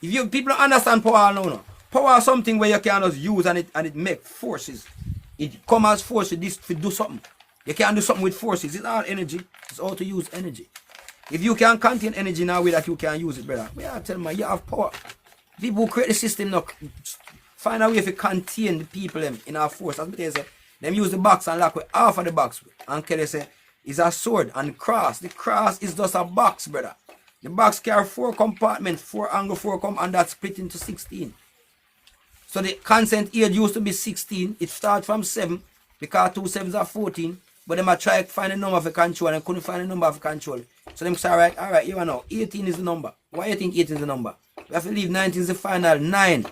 If you people don't understand power, no. Power is something where you can just use and it make forces. It come as force to do something. You can't do something with forces. It's all energy. It's all to use energy. If you can contain energy in a way that you can use it, brother, I tell me, you have power. People who create the system now, find a way to contain the people in our force. As they say, them use the box and lock with half of the box. And they say, is a sword, and the cross is just a box, brother. The box carry 4 compartments, 4 angle, 4 and that's split into 16. So the consent age used to be 16. It starts from 7 because 2 7s are 14. But them a try to find a number of control and couldn't find a number of control. So them say, alright, you know, 18 is the number. Why you think 18 is the number? We have to leave 19 is the final 9.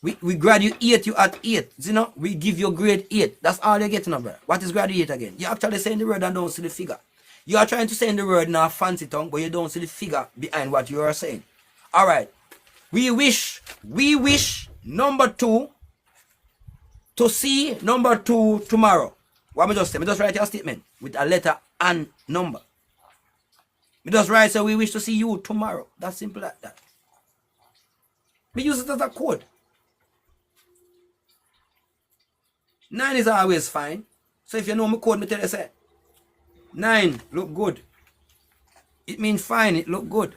We graduate you at 8. You know, we give you grade 8. That's all you get, you know, brother. What is graduate again? You actually saying the word and don't see the figure. You are trying to say the word in a fancy tongue, but you don't see the figure behind what you are saying. Alright. We wish number 2 to see number 2 tomorrow. What me just say? Me just write your statement with a letter and number. Me just write so we wish to see you tomorrow. That's simple like that. Me use it as a code. 9 is always fine. So if you know my code, me tell you say 9 look good. It means fine, it look good.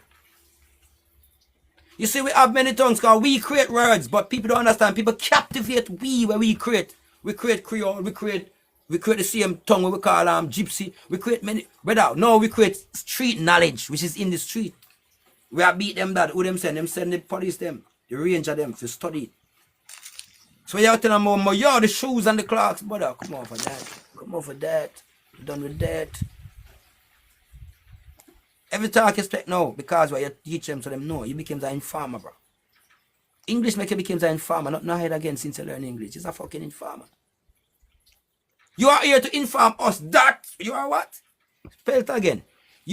You see, we have many tongues because we create words, but people don't understand. People captivate where we create. We create Creole, we create the same tongue we call gypsy. We create many, brother. No, we create street knowledge, which is in the street. We have beat them that, who them send the police them, the ranger them to study it. So you tell them about yo, the shoes and the clocks, brother. Come on for that. Come on for that. We're done with that. Every talk you expect now, because what you teach them so them know, you become an informer, bro. English make you become an informer, not head again since you learn English. It's a fucking informer. You are here to inform us that you are what? Spell it again.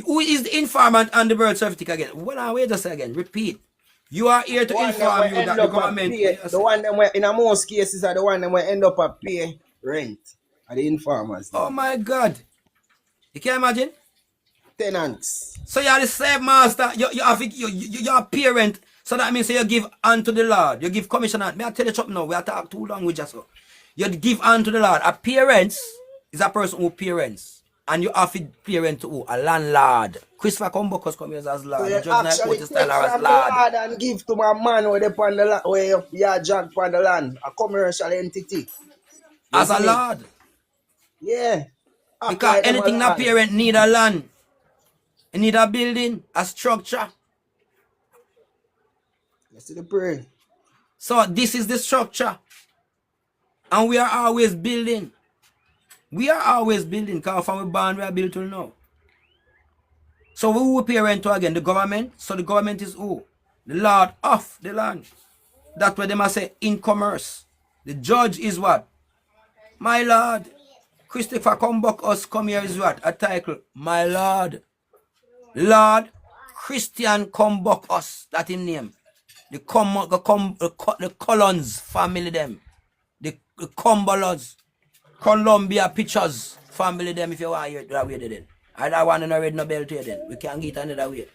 Who is the informant on the birth certificate again? Well, wait a second. Repeat. You are here to inform you that the government... The one that were, in most cases, are the one that will end up at pay rent. Are the informers. Oh my God. You can imagine? Tenants. So you are the slave master. You are a parent. So that means you give unto the Lord. You give commission. May I tell you something now? We are talking 2 languages. So. You give unto the Lord. A parent is a person who parents. And you have to parent to who? A landlord. Christopher Combocus comes here as Lord. So you actually take from the Lord and give to my man where they on the land, where you jog on the land. A commercial entity. As a Lord. Yeah. Because like anything that parent need a land. You need a building, a structure. Let's see the prayer. So this is the structure. And we are always building. We are always building. Because from we born, we are built till now. So who parent to again? The government. So the government is who? The Lord of the land. That's what they must say in commerce. The judge is what? My Lord. Christopher Combocus come here is what? A title. My Lord. Lord Christian Combocus. That in name. The Collins family them. The Combolos. Columbia Pictures family them, if you want to hear it that way then. I don't want to read no bell to you then. We can get another way.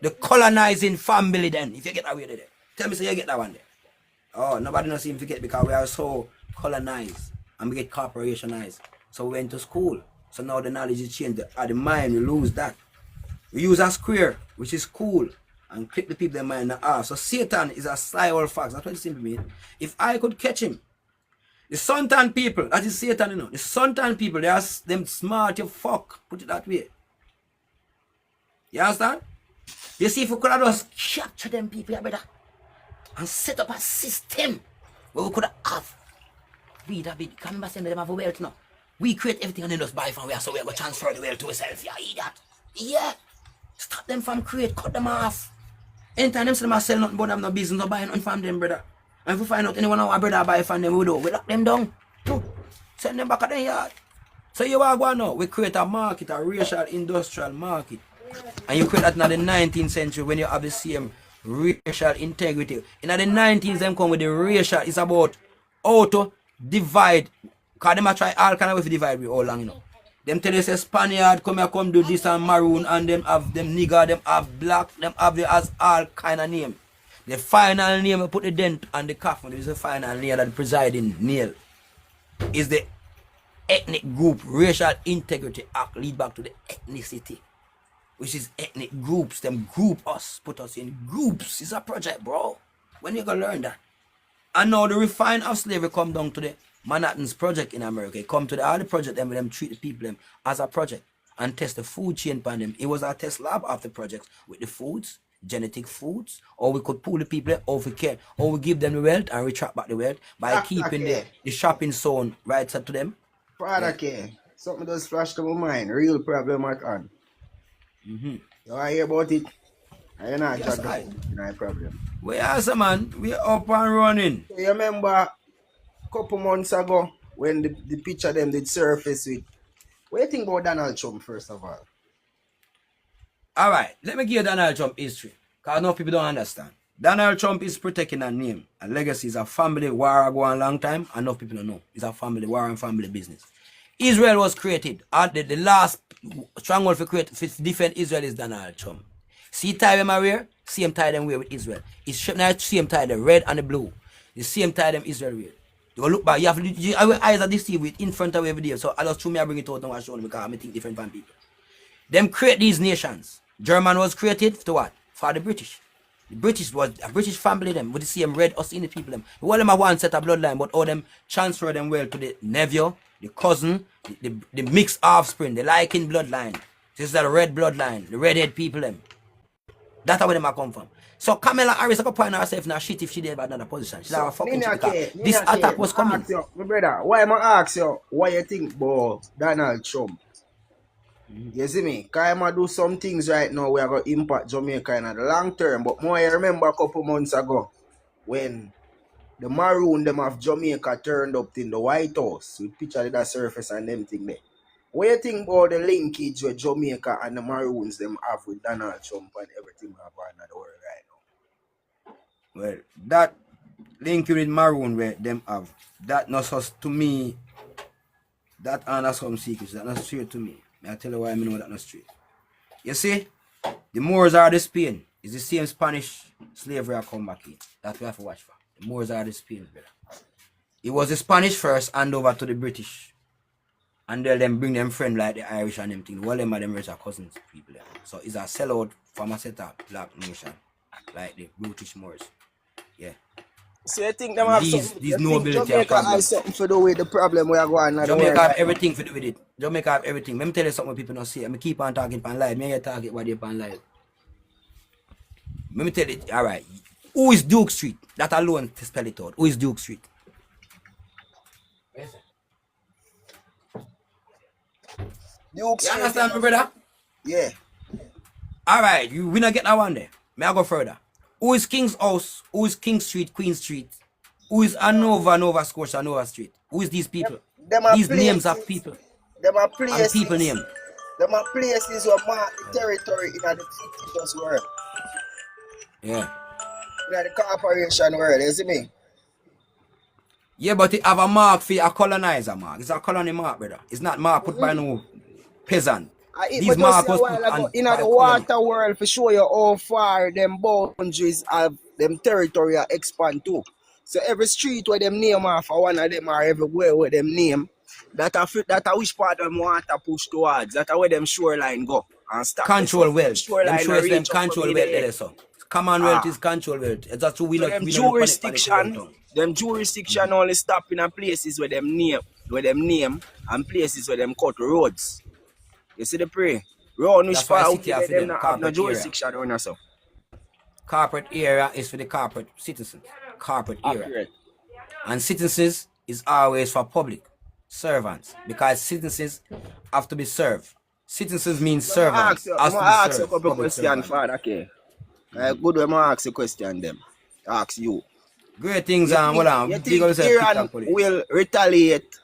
The colonizing family then, if you get that way then. Tell me so you get that one then. Oh, nobody knows seem to get because we are so colonized and we get corporationized. So we went to school. So now the knowledge is changed. At the mind, we lose that. We use a square, which is cool, and clip the people in mind off. So Satan is a sly old fox. That's what it simply means. If I could catch him, the suntan people, that is Satan, you know. The suntan people, they are them smart, you fuck. Put it that way. You understand? You see, if we could have just capture them people, brother, and set up a system where we could have we that big, can remember saying them have a wealth now. We create everything and then just buy from where, so we are going to transfer the wealth to ourselves. Yeah, eat that. Yeah. Stop them from create, cut them off. Anytime them say them sell nothing, but them no business, no buying nothing from them, brother. And if we find out anyone our brother buy from them, we do. We lock them down. Send them back at the yard. So you are going now. We create a market, a racial industrial market. And you create that in the 19th century when you have the same racial integrity. In the 19th, them come with the racial. It's about how to divide. Because them try all kind of way to divide with all long, you know. Them tell us a Spaniard come here, come do this and maroon, and them have them nigger, them have black, them have the as all kind of name. The final name, we put the dent on the coffin, is the final name that the presiding nail. Is the ethnic group, racial integrity act, lead back to the ethnicity. Which is ethnic groups, them group us, put us in groups. It's a project, bro. When you gonna learn that? And now the refine of slavery come down to the Manhattan's project in America. It come to the all the project them, them treat the people them as a project. and test the food chain on them. It was our test lab of the project with the foods, genetic foods, or we could pull the people or we care, or we give them the wealth and retract back the wealth by keeping the shopping zone right up to them. Father K, something just flashed to my mind. Real problem at hand. You want to hear about it? I not Yes, chat about my problem. We are, man. We are up and running. So you remember a couple months ago when the picture them did surface with. What do you think about Donald Trump, first of all? Alright, let me give you Donald Trump history. Because no people don't understand. Donald Trump is protecting a name. A legacy is a family war go on a long time. Enough people don't know. It's a family war and family business. Israel was created. The last stronghold for defend Israel is Donald Trump. See tie them wear? Same tie them wear with Israel. It's not same tie the red and the blue. The same tie them Israel wear. You look back, our eyes are deceived with in front of every day. So I just through me I bring it out and show them because I think different from people. Them create these nations. German was created to what? For the British. The British was a British family them with the same red us in the people them. All them are one set of bloodline, but all them transfer them well to the nephew, the cousin, the mixed offspring, the liking bloodline. This is the red bloodline, the redhead people them. That's where them are come from. So Kamala Harris I could point herself now shit if she did another position. She's so, a fucking shit this attack was coming. You, my brother, why am I ask you why you think about Donald Trump? You see me? Because I'm going to do some things right now we are going to impact Jamaica in the long term. But more I remember a couple months ago when the maroon them of Jamaica turned up in the White House with picture of the surface and them thing there. What do you think about the linkage with Jamaica and the maroons them have with Donald Trump and everything going on in the world right now? Well, that link with maroon where them have, that not to me, that are some secrets, that not straight to me. I tell you why I know that not straight. You see, the Moors are the Spain. It's the same Spanish slavery I come back in. That we have to watch for. The Moors are the Spain, brother. It was the Spanish first hand over to the British. And they'll then bring them friend like the Irish and them thing. All them are them rich are cousins people. So it's a sellout from a set of black nation. Like the British Moors. Yeah. So you think them have these nobility Jamaica has something to do with the problem we are going on? Jamaica have everything to do with it. Jamaica have everything. Let me tell you something people don't see. I keep on talking on live. Me target what they on live. Let me tell you, alright. Who is Duke Street? That alone to spell it out. Who is Duke Street? Duke Street. You understand me, brother? Yeah. Alright, we not get that one there. May I go further? Who is King's House? Who is King Street, Queen Street? Who is Nova Scotia, Nova Street? Who is these people? These places, names of people. Them are places. And people name. Them are places where mark the territory in the fictitious world. Yeah. In the corporation world, you see me? Yeah, but it have a mark for a colonizer mark. It's a colony mark, brother. It's not mark put by no peasant. These marks was put in the water world for show you how far them boundaries of them territory expand to. So every street where them name off one of them or everywhere where them name, that a which part of them want to push towards. That where them shoreline go. And stop control wealth. Them shows them control wealth there, so. Commonwealth is control wealth. That's who we so not them jurisdiction only stop in a places where them name and places where them cut roads. You see the prey? Round which far out there, them not have no jurisdiction on us. Corporate area is for the corporate citizens. Corporate area. And citizens is always for public servants. Because citizens have to be served. Citizens mean servants. I'm going to ask you a couple questions, Father. Okay. Good way, I ask a question them. Ask you. Great things and hold on. You think Iran will retaliate?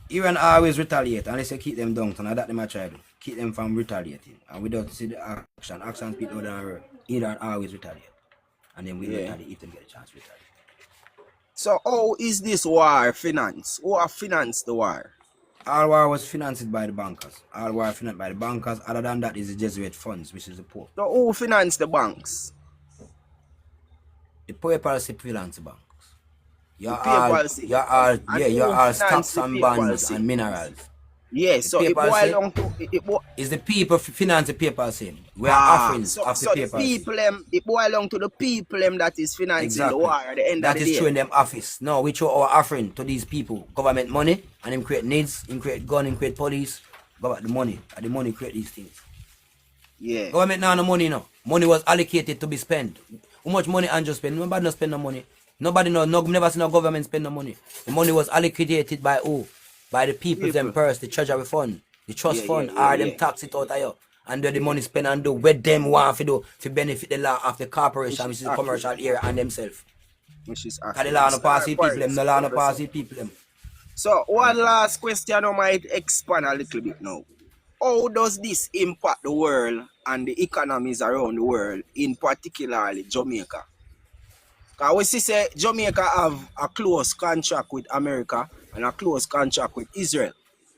Iran always retaliate unless you keep them down. So now that they might try to keep them from retaliating. And without see the action. Action speak louder than word. Iran always retaliate. And then we retaliate if them get a chance to retaliate. So how is this war financed? Who have financed the war? All war was financed by the bankers. All war financed by the bankers. Other than that is the Jesuit funds, which is the poor. So who financed the banks? The poor policy finance the banks. You're all stocks and bonds and minerals. Yeah, The so it paper boil say down to is the people finance the paper same. We are offerings so of the so the papers. people it boil down to the people that is financing the war Exactly. at the end of That the is day. true in them office. No, we show our offering to these people. Government money and him create needs, him create gun, him create police. Government the money. And the money create these things. Yeah. Government now no money no. Money was allocated to be spent. How much money Andrew spend? Nobody no spend no money. Nobody no never seen no government spend no money. The money was allocated by who? By the people them People. first, the treasury fund, the trust fund, or them Yeah. tax it out of you. And where the Yeah. money spend and do what them want to do to benefit the law of the corporation, Which which is is the commercial accurate. area and themselves. Which is Cause the accurate. law no pass Star the people them, points, the law no pass 100%. the people them. So one last question I might expand a little bit now. How does this impact the world and the economies around the world, in particularly Jamaica? Because we see say Jamaica have a close contract with America and a close contract with Israel.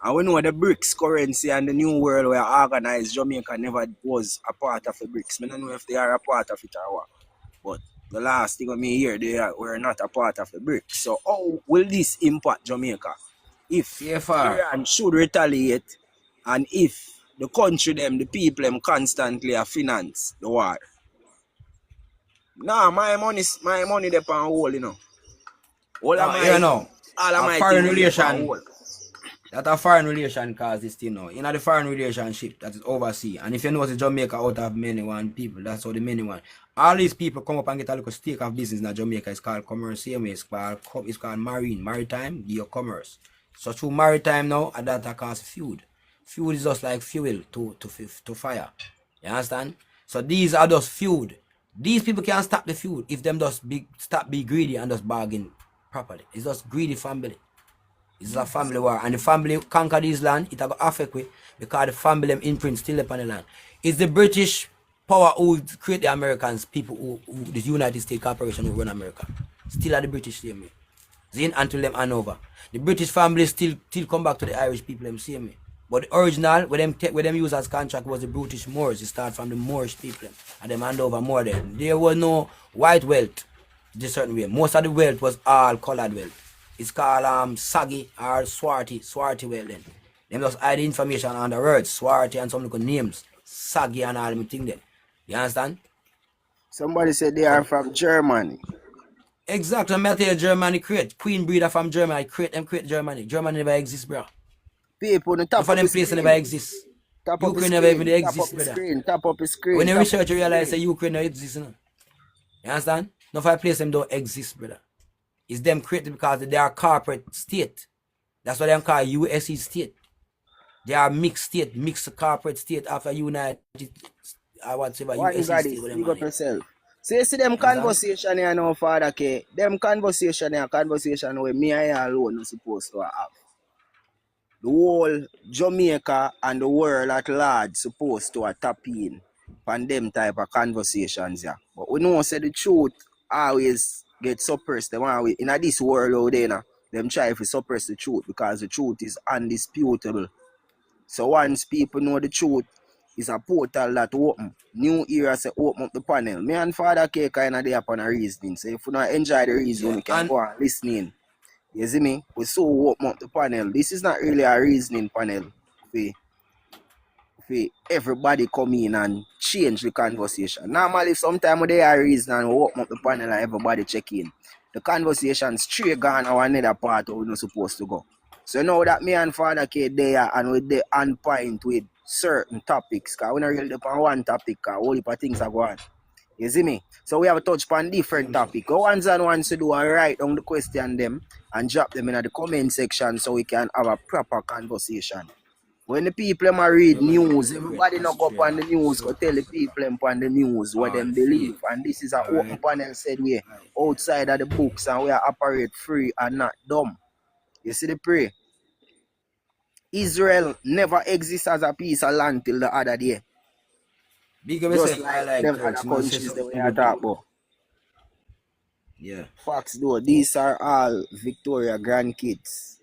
And we know the BRICS currency and the new world were organized, Jamaica never was a part of the BRICS. I don't know if they are a part of it or what. But the last thing I hear, were not a part of the BRICS. So how will this impact Jamaica? If CFR. Iran should retaliate and if the country them, the people them constantly finance the war. Nah, my money depend on hold, you know. All of No, here my now. all of A my foreign things them depend on relation. hold. That a foreign relation cause this thing now. In the foreign relationship that is overseas. And if you notice Jamaica out of many one people, that's how the many one. All these people come up and get a little stake of business in Jamaica. It's called commerce, same way. It's called maritime, your commerce. So through maritime now, and that cause feud. Feud is just like fuel to fire. You understand? So these are just feud. These people can't stop the feud if them just stop be greedy and just bargain properly. It's just greedy family. It's a family war. And the family conquer this land, it will affect we because the family them imprint still upon the land. It's the British power who create the Americans, people who the United States Corporation who run America. Still are the British same way. Then until them hand over. The British family still come back to the Irish people them same way. But the original, where them use as contract was the British Moors. It started from the Moorish people and them hand over more than. There was no white wealth this certain way. Most of the wealth was all colored wealth. It's called saggy or swarty wealth then. Them just hide the information on the words, swarty and some little names. Saggy and all them thing then. You understand? Somebody said they So are from Germany. exactly, I'm tell you Germany create. Queen breeder from Germany, create Germany. Germany never exists, bro. People on the None top of of the them places never screen. exist. Top of the Ukraine never even screen. Top of exist, the brother. screen. Top of the screen. When you Top of research, you the realize that screen. Ukraine don't exist, you know? You understand? None of our places them don't exist, brother. It's them created because they are corporate state. That's why they call USC state. They are mixed state, mixed corporate state after United whatever Why you USC got state this? with them Big on up it. yourself. So you see them You understand? conversation here now, Father K. Them conversation here, conversation where me and you alone are supposed to have. The whole Jamaica and the world at large supposed to tap in on them type of conversations, yeah. But we know say the truth always get suppressed. Them always, in this world out there, now, them try to suppress the truth because the truth is undisputable. So once people know the truth, it's a portal that open. New era say open up the panel. Me and Father K kind of there upon a reasoning. So if you not enjoy the reason, Yeah. you can And go and listen in. You see me? We so open up the panel. This is not really a reasoning panel for everybody come in and change the conversation. Normally, sometimes they are reason and we open up the panel and everybody check in. The conversation straight gone or another part where we're not supposed to go. So now that me and Father K there and with the on point with certain topics, because we not really on one topic, because all the things are going. You see me? So we have a touch on different topic. Go ones and ones to do and write down the question them and drop them in the comment section so we can have a proper conversation. When the people them are read Germany news, create everybody not go up on Australia. the news, go So tell the people them on the news what them believe. free. And this is an open Alright. panel said we Right. outside of the books and we are operate free and not dumb. You see the pray? Israel never exists as a piece of land till the other day. Big of Just myself, I like like them other Turks. You know, say countries that we something are good talking too. about. Yeah. Facts though, these are all Victoria grandkids.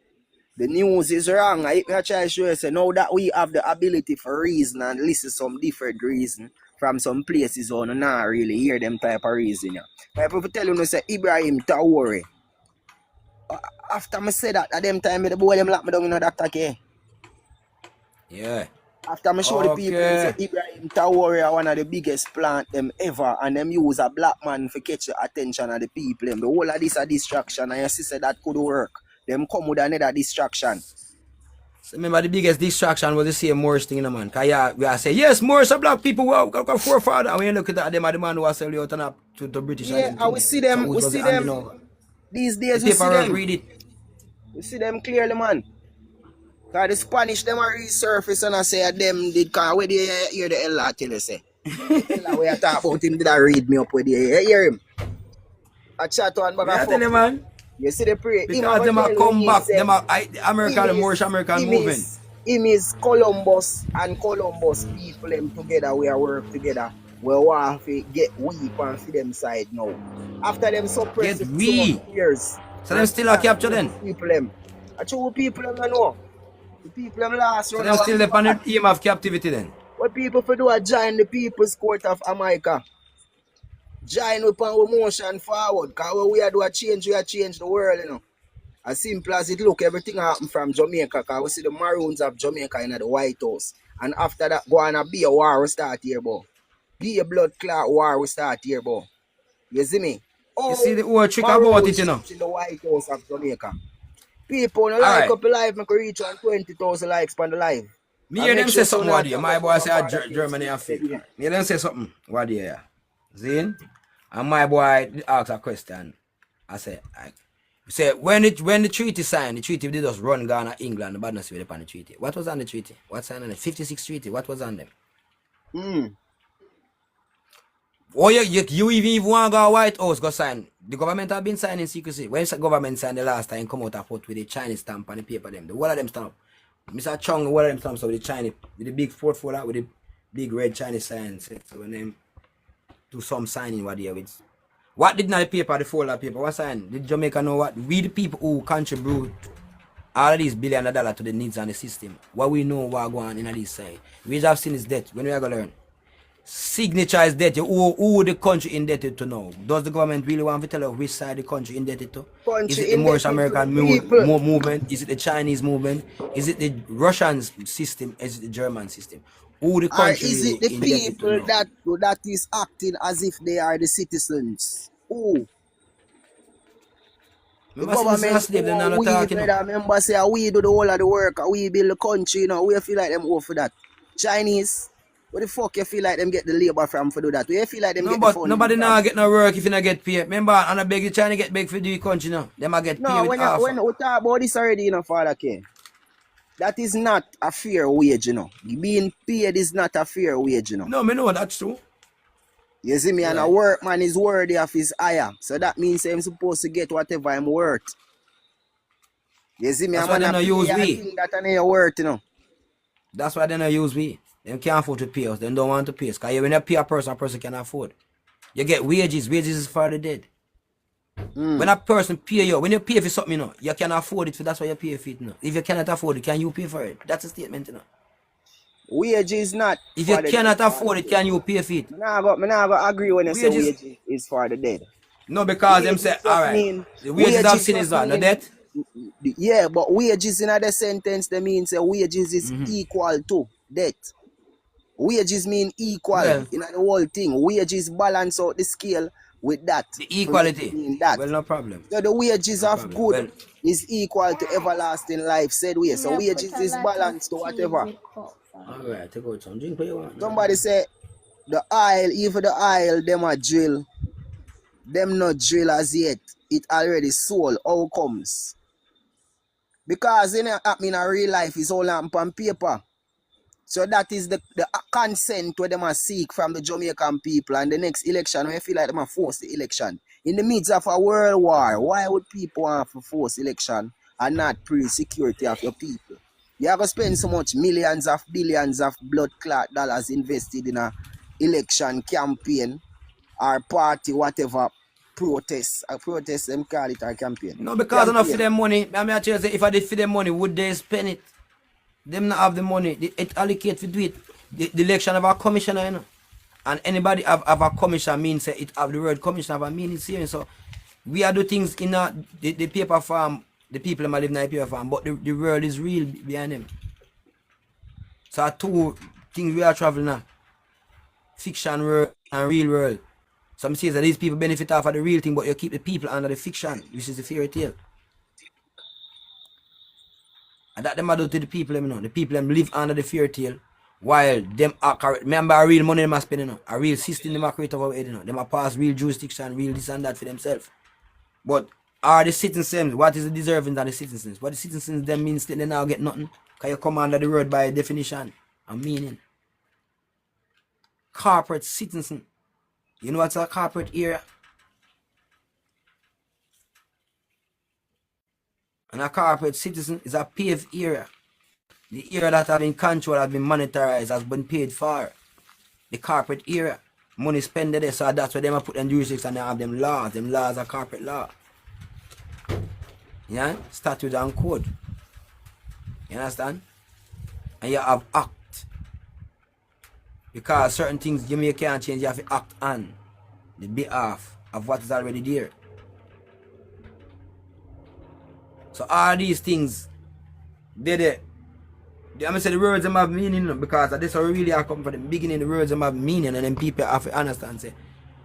The news is wrong. I try to show you say now that we have the ability for reason and listen some different reason from some places on not really hear them type of reason. Yeah. But if tell you say Ibrahim Traore, after me say that at them time the boy them lock me down in a doctor care. Yeah. After me show the people, them say Okay. Ibrahim Traore are one of the biggest plant them ever, and them use a black man for catch the attention of the people. Them. The whole of this a distraction, and your sister that could work. Them come with another distraction. So remember the biggest distraction was the same Moorish thing, man. Cause yeah, we are say yes, Moorish are black people. Wow, got forefather. And when you look at them, are the man who are selling out and up to British and Yeah, them I thing will there. see So them. who We was see the handing them over? these The days. We see paperwork, them. read it. We see them clearly, man. Cause the Spanish them are resurface and I say them did. Cause where they hear the Ella tell you say. The Ella where I talk about him did I read me up with you hear him. I chat one bag Me of I tell fuck you, you. man. You see the pray. Him I Because go them are tell when come him back. say Them are American, the Moorish American moving. him is Columbus and Columbus people them together. We are work together. We want to get weep and for them side now. After them suppress Get it so much we. years So them and still are start capture free up the them. people them. I true people them don't know. The people them last So run them our still remember upon that. the aim of captivity then. What people for do a join the People's Court of America. Join up and motion forward. Cause we are do a change, we are change the world, you know. As simple as it look, everything happen from Jamaica. Cause we see the Maroons of Jamaica in the White House. And after that, go on be a war we start here, boy. Be a blood clot war we start here, boy. You see me? You Oh, see the whole trick about it, Maroons you know. in the White House of Jamaica. People no like Alright. up a live, make reach on 20,000 likes on the live. Me And hear make them say sure so something not what day. tag My up boy on my say father case. Germany are fake. Me hear them say something what day, yeah. Zin? And my boy asked a question. I said, say when the treaty signed, the treaty they just run Ghana, England, the badness with upon the treaty. What was on the treaty? What signed on it? 56 treaty. What was on them? Oh, you even want to go White House go sign. The government have been signing secrecy. When the government signed the last time, come out and put with the Chinese stamp on the paper them. The one of them stamp. Mr. Chung, one of them stamps with the Chinese, with the big portfolio, with the big red Chinese signs. So when them do some signing what they with. What did not the paper, the folder paper? What sign? Did Jamaica know what? We the people who contribute all of these $billions to the needs and the system. What we know what going on in this side. We have seen is debt. When we are going to learn. Signature is debt. Who the country indebted to now? Does the government really want to tell us which side the country indebted to? Is Country it the Moorish indebted to American the people. movement? Is it the Chinese movement? Is it the Russian system? Is it the German system? Who the Or country is it really the indebted to people now? that is acting as if they are the citizens? Who? The Remember, citizens are government slave, they're who not we, talking now. brother, remember say we do the whole of the work, we build the country, you know, we feel like them go for that. Chinese, what the fuck you feel like them get the labor from for do that? We feel like them No, get the but funding nobody from? now get no work if you not get paid. Remember, and I beg you trying to get big for the country now. Them I get paid No, with offer. when we talk about this already, you know, Father King, that is not a fair wage, you know. Being paid is not a fair wage, you know. No, me know that's true. You see me, and a Right. workman is worthy of his hire. So that means I'm supposed to get whatever I'm worth. You see me, That's I'm why they gonna not pay use a we. thing that I ain't worth, you know. That's why they not use we. Them can't afford to pay us. They don't want to pay us. Because when you pay a person can afford. You get wages. Wages is for the dead. When a person pay you, when you pay for something, you know, you can afford it. So that's why you pay for it. You know. If you cannot afford it, can you pay for it? That's a statement, you know. Wage is not If you for the dead. cannot afford it, can you pay for it? I go agree when you say Wages. wage is for the dead. No, because them say, Wages just alright, mean the wages of wages sin is just that, no mean debt? yeah, but wages in the sentence they mean say wages is equal to debt. Wages mean equal Well, in the whole thing. Wages balance out the scale with that the for make it equality. mean that. Well, no problem. So the wages No of problem. good Well, is equal to everlasting life, said we. So wages is balanced to whatever. alright, take out some drink what you want. Somebody say the aisle, even the aisle, them a drill. Them not drill as yet. It already sold. How comes? Because in a real life is all on paper. So that is the consent where them a seek from the Jamaican people. And the next election, when I feel like them a force the election. In the midst of a world war, why would people want to force election and not pre-security of your people? You have to spend so much millions of billions of blood clot dollars invested in a election campaign or party, whatever, protest. A protest, them call it a campaign. no, because enough for Campaign. them money. I mean, I tell you, if I did for them money, would they spend it? Them not have the money. It allocate to do it. The election of our commissioner, you know. And anybody have a commissioner means it have the word commissioner have a meaning same. So we are do things in the paper farm, the people that live in the paper farm, but the world is real behind them. So two things we are traveling now. Fiction world and real world. Some say that these people benefit off of the real thing, but you keep the people under the fiction, which is the fairy tale. And that them do to the people, you know. The people them live under the fairy tale while them are remember a real money them are spending, you know. A real system them are create over head, you know. Them are pass real jurisdiction, real this and that for themselves. But are the citizens, what is the deserving of the citizens? What the citizens them means they now get nothing. Can you come under the word by definition and meaning? Corporate citizen. You know what's a corporate area? And a corporate citizen is a paved area. The area that has been controlled, has been monetized, has been paid for. The corporate area. Money spent there, so that's where they put them jurisdictions and they have them laws. Them laws are corporate law. Yeah? Statute and code. You understand? And you have act. Because certain things you can't change, you have to act on the behalf of what is already there. So all these things, I'm say the words them have meaning, because this how really I come from the beginning. The words them have meaning, and then people have to understand say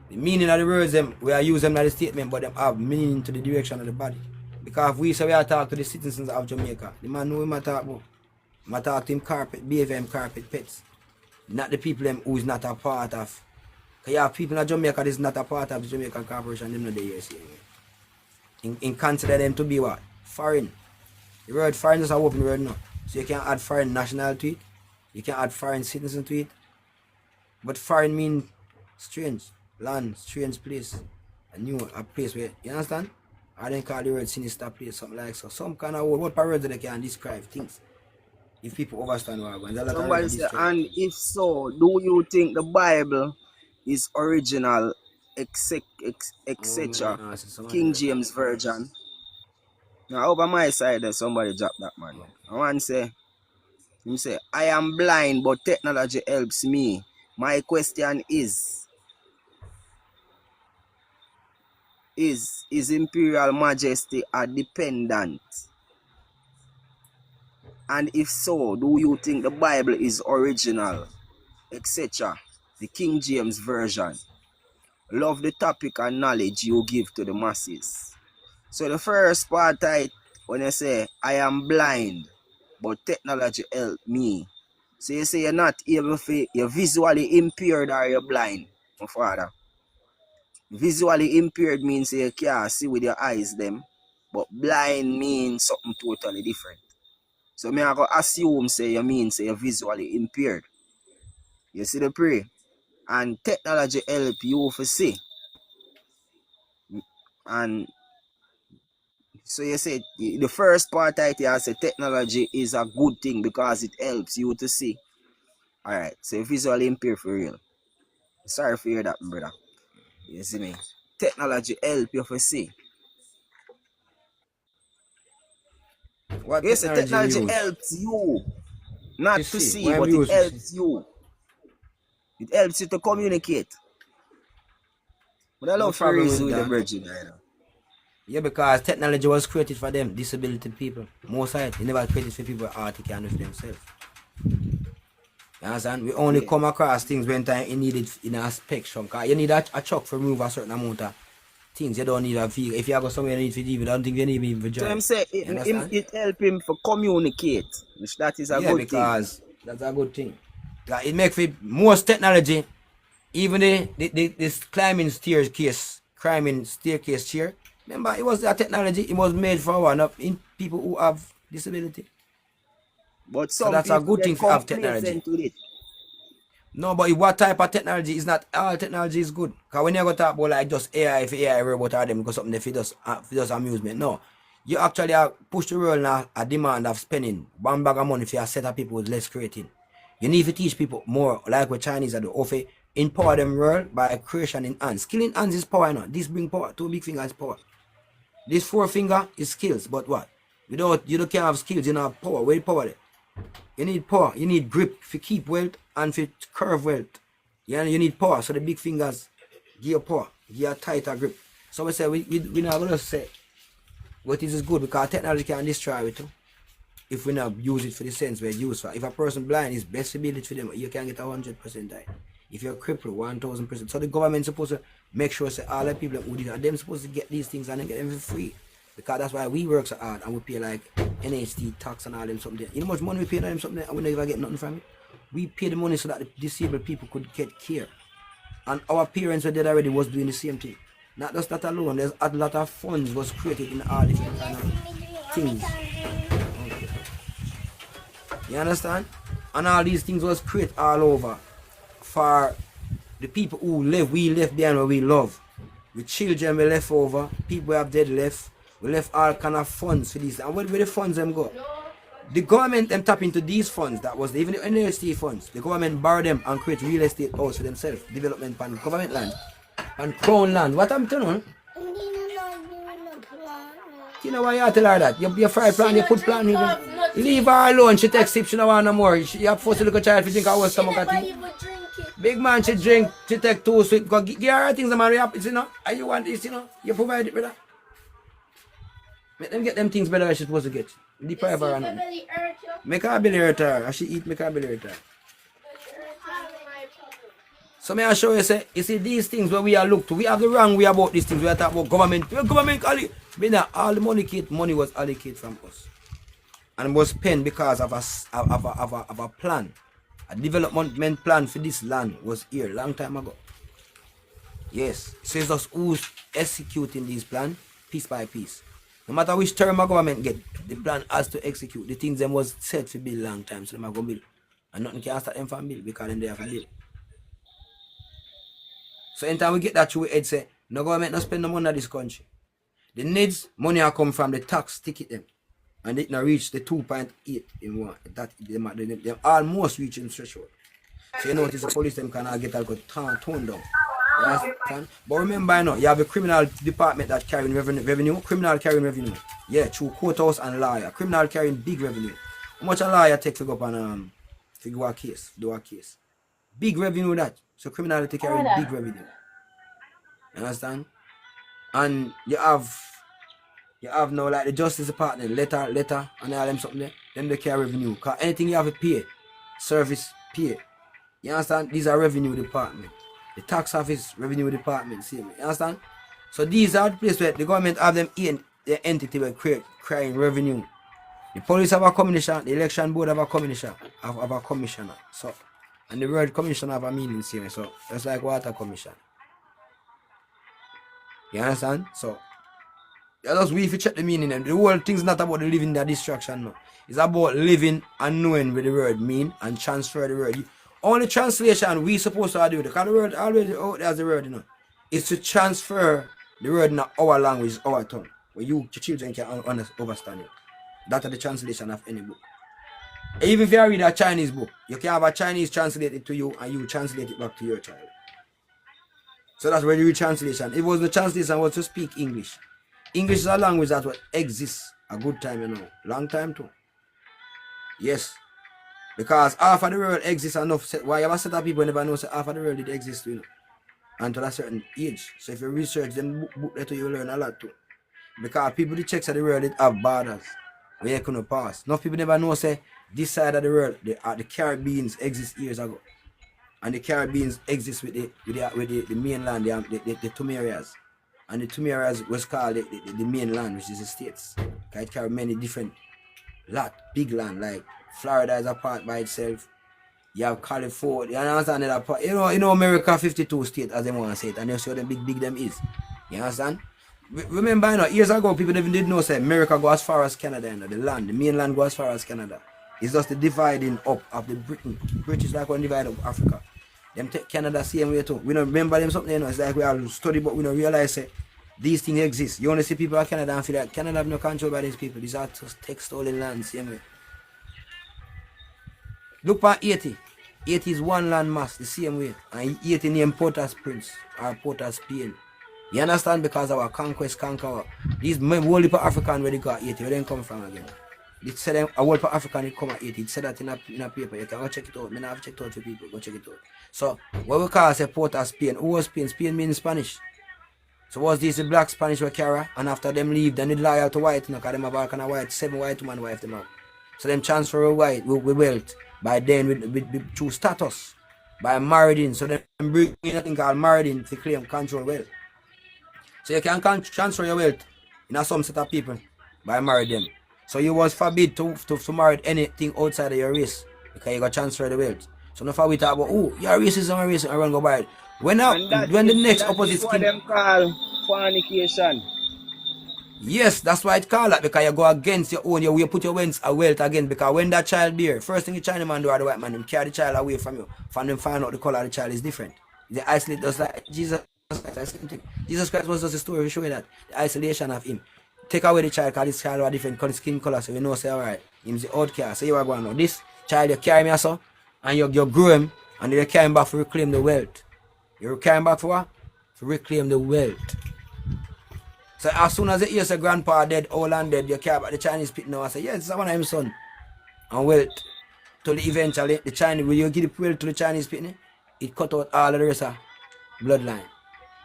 the meaning of the words them we are use them as a statement, but them have meaning to the direction of the body. Because if we say we are talk to the citizens of Jamaica, the man know him I talk about. I talk to him carpet, BFM carpet pets. Not the people them who is not a part of. Because you have people in Jamaica that is not a part of the Jamaican corporation, them know the years. In consider them to be what? Foreign. The word foreign is a open word now. So you can add foreign national to it. You can add foreign citizen to it. But foreign means strange. Land, strange place. A place where, you understand? I then call the word sinister place, something like so. Some kind of word, what words that they can describe things. If people understand what I'm going. Somebody say, and if so, do you think the Bible is original, etc., King James Version? Now over my side there, somebody drop that man. I want to say, I am blind, but technology helps me. My question is Imperial Majesty a dependent? And if so, do you think the Bible is original, etc., the King James Version? Love the topic and knowledge you give to the masses. So the first part, when you say, I am blind, but technology help me. So you say you're not able to, you're visually impaired or you're blind, my father. Visually impaired means you can't see with your eyes them, but blind means something totally different. So me I go assume say you mean say you're visually impaired. You see the pray? And technology help you to see. And so you say the first part I say technology is a good thing because it helps you to see. Alright, so you're visually impaired for real. Sorry for hear that, brother. You see me? Technology help you to see. What Yes, technology use? helps you not to see, but it helps you. It helps you to communicate. But I love for reason with the virgin, you know. Yeah, because technology was created for them, disability people. Most of it never created for people who can do for themselves. You understand? We only come across things when time you need it in a spectrum. Because you need a truck to remove a certain amount of things. You don't need a vehicle. If you go somewhere you need to drive, you don't think you need him for drive. So I'm saying it help him to communicate, which that is a good thing. Yeah, because that's a good thing. It makes most technology, even this climbing staircase chair. Remember, it was a technology. It was made for one of people who have disability. But so that's a good thing to have technology. No, but what type of technology is not all technology is good. Because when you go talk about like just AI, if AI robot are them because something if it does amusement. No. You actually push the world now a demand of spending one bag of money for a set of people with less creating. You need to teach people more like what Chinese are doing. Or empower them world by creation in hands. Skill in hands is power now. This bring power. 2 big fingers is power. This 4 finger is skills, but what? You don't can't have skills, you don't have power. Where power there? You need power, you need grip to keep wealth and to curve wealth. You need power, so the big fingers give you power, give you a tighter grip. So we say we're not gonna say what is good because technology can destroy it too. if we not use it for the sense we're used for. If a person blind, it's best to build it for them. You can get 100% die. If you're crippled, 1000%. So the government supposed to make sure say all the people who are them supposed to get these things and then get them for free. Because that's why we work so hard and we pay like NHT tax and all them something. You know how much money we pay on them something and we never get nothing from it? We pay the money so that the disabled people could get care. And our parents who did already was doing the same thing. Not just that alone, there's a lot of funds was created in all different kind of things. Okay. You understand? And all these things was created all over for the people who live, we left behind where we love. With children we left over, people who have dead left. We left all kind of funds for these. And where the funds them go? The government them tap into these funds, that was even the NST funds. The government borrow them and create real estate house for themselves. Development plan, government land. And crown land. What I'm telling you? You know why you tell her that? You fry plan, you put plan even. Leave her alone, she takes sip, she don't want no more. You have forced to look at child if you drink her stomach at tea. Big man, she drink, she take 2 sweet. Go give her things the man you know. And you want this, you know. You provide it, brother. Make them get them things better than she's supposed to get. Deprive her or nothing. Make her belly hurt her. As she eat, make her belly hurt her. So may I show you, say, you see these things where we are looked to. We have the wrong way about these things. We are talking about government. Government, all the money was allocated from us. And was spent because of a plan. A development plan for this land was here long time ago. Yes. So it's us who's executing this plan piece by piece. No matter which term a government get, the plan has to execute. The things them was set to build long time, so them are going to build. And nothing can start them from build because then they have to build. So anytime we get that through head say, no government not spend no money in this country. The needs money are come from the tax ticket them. And it not reach the 2.8 in one. That they almost reaching threshold. So you notice the police them cannot get alcohol toned down. You understand? But remember, you know, you have a criminal department that carrying revenue, criminal carrying revenue. Yeah, through courthouse and lawyer. Criminal carrying big revenue. How much a lawyer take to go up and do a case? Big revenue that. So criminality carrying big revenue. You understand? And you have now like the Justice Department, letter and all them something there. Then they carry revenue. Cause anything you have to pay, service pay. You understand? These are revenue department. The tax office, revenue department, see me. You understand? So these are the places where the government have them in the entity where creating revenue. The police have a commissioner, the election board have a commissioner, So and the word commissioner have a meaning, see me. So it's like water commission. You understand? So that's we if you check the meaning and the whole thing's not about the living the distraction, no. It's about living and knowing what the word mean and transfer the word. Only translation we supposed to do, because the word always out there as the word, you know, is to transfer the word in our language, our tongue, where your children can understand it. That's the translation of any book. Even if you read a Chinese book, you can have a Chinese translate it to you and you translate it back to your child. So that's where the translation. It was the translation was to speak English. English is a language that will exist a good time, you know, long time too. Yes. Because half of the world exists enough. Why you have a set of people never know half of the world did exist, you know, until a certain age. So if you research then book that you learn a lot too. Because people the checks of the world it have borders where you couldn't pass. Enough people never know say this side of the world the Caribbeans exist years ago. And the Caribbeans exist with the mainland, the two areas. And the two areas was called the mainland, which is the States. It carry many different big land, like Florida is a part by itself. You have California, you understand that part. You know America 52 states as they want to say it, and you see how big them is. You understand? Remember, you know, years ago people didn't know say America go as far as Canada, you know, the mainland go as far as Canada. It's just the dividing up of the Britain. British like one divide up Africa. Them take Canada same way too. We don't remember them something, you know, it's like we all study but we don't realize say these things exist. You only see people in Canada and feel like Canada have no control by these people. These are just take stolen land same way. Look at Haiti. Haiti is one land mass the same way. And Haiti named Port-au-Prince or Port-au-Spain. You understand? Because our conquest conquer. These whole heap of African where they got Haiti, where they come from again. It said a whole for African it come at Haiti. It said that in a paper. You can go check it out. I have checked out for people. Go check it out. So what we call say Port-au-Spain. Who was Spain? Spain means Spanish. So was this the black Spanish were carry? And after them leave, then they loyal to white, you know, because them have all kind of white, 7 white woman wife them out. So them transfer with wealth by then with through status, by marrying. So them bring in a thing called marrying to claim control wealth. So you can transfer your wealth in some set of people by marrying them. So you was forbid to marry anything outside of your race because you got transfer the wealth. So now we talk about, oh, your racism and racism, everyone go buy it. When the next opposite what skin, them call fornication. yes, that's why it's called that, because you go against your own, you put your wealth again, because when that child bear, first thing the China man do or the white man, them carry the child away from you, from them find out the color of the child is different. They isolate us like Jesus Christ. Jesus Christ was just a story showing that the isolation of him. Take away the child because this child was different color, skin color, so we know say alright. Him's the outcast. So you are going now. This child you carry me so, and you grow him, and you carry him back to reclaim the wealth. You carry him back for what? To reclaim the wealth. So as soon as you hear say grandpa dead, old and dead, you care about the Chinese pit now. I say, yes, this is one of his son. And wealth. Till eventually the Chinese, when you give the wealth to the Chinese pit, it cut out all of the rest of bloodline.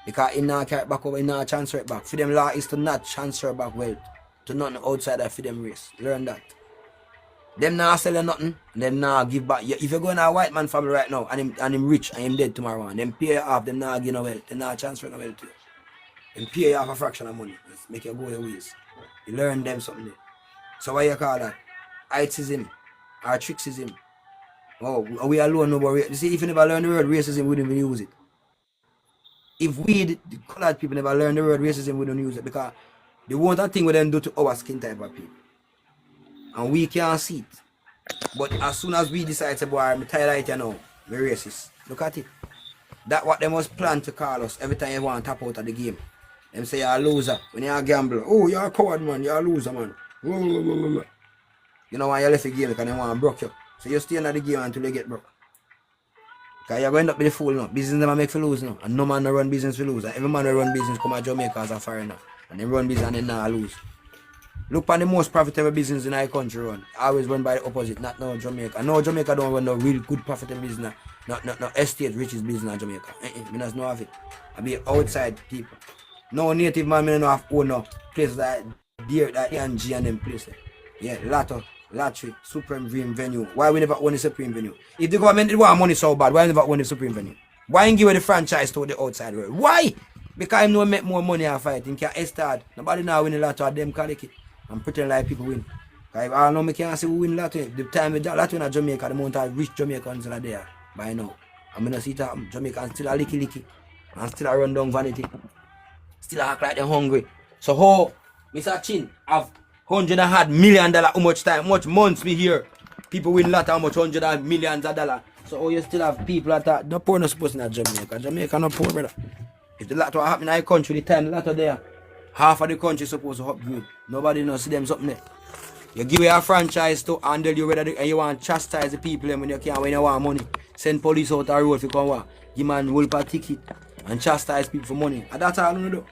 Because it not carry it back over, it not transfer it back. For them law is to not transfer back wealth to nothing outside of them race. Learn that. Them not sell you nothing, them not give back. If you go in a white man family right now and him rich and him dead tomorrow, and them pay you off, them not give no wealth, they not transfer no wealth to you. And pay you off a fraction of money. Just make you go your ways. You learn them something there. So what you call that? Itism or tricksism. Oh, we alone know about racism. You see, if you never learn the word racism, we wouldn't even use it. If we, the colored people, never learn the word racism, we don't use it, because they want that thing we then do to our skin type of people. And we can't see it. But as soon as we decide to, boy, I'm tired of it now, we're racist. Look at it. That's what they must plan to call us every time you want to tap out of the game. Them say you're a loser when you're a gambler. Oh, you're a coward, man. You're a loser, man. You know why you left the game because they want to broke you. So you stay in the game until you get broke. Because you're going to be the fool now. Business never make for lose now. And no man no run business for lose. And every man who run business come to Jamaica as a foreigner. And they run business and they not lose. Look on the most profitable business in our country run. Always run by the opposite, not no Jamaica. No, Jamaica don't run no real good profitable business. No estate riches business in Jamaica. Me not know of it. I be outside people. No native man me no have own no places like Deer, that E&G and them places. Yeah, Lottery, Supreme Dream Venue. Why we never own the Supreme Venue? If the government want money so bad, why never own the Supreme Venue? Why ain't give the franchise to the outside world? Why? Because him no make more money and fight. Him can't start. Nobody now win the lottery of them collect it. And pretend like people win. Because I know me can't see who win lottery. The time with lottery in Jamaica, the amount of rich Jamaicans are there by now. I'm gonna see that Jamaicans still a licky. And still a run down vanity. Still act like they're hungry. So how Mr. Chin have $100 million, how much time, much months me here. People win lot, how much $100 millions of dollars. So you still have people that no poor no supposed in Jamaica. Jamaica no poor, brother. If the lot what happen in our country, the time the lot there, half of the country supposed to upgrade. Nobody no see them something there. You give a franchise to handle you whether and you want to chastise the people when you can't, when you want money. Send police out the road if you come work. Give man wolf a ticket and chastise people for money. And that's all you do.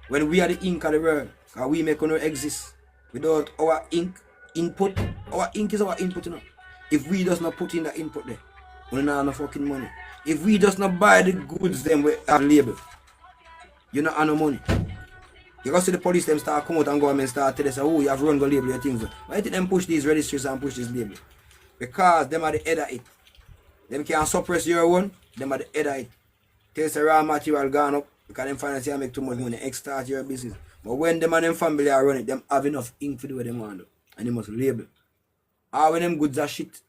When we are the ink of the world, and we make no exist. Without our input, our ink is our input, you know. If we just not put in the input there, we don't have no fucking money. If we just not buy the goods then we have label, you don't have no money. You go see the police them start come out and government start tell us, oh, you have run go label your things. Why did them push these registries and push this label? Because them are the head of it. Them can't suppress your one, them are the head of it. Taste the raw material gone up, because them finance make too much money, extort your business. But when them and them family are running, them have enough ink to do what they want to do. And they must label. Or when them goods are shit.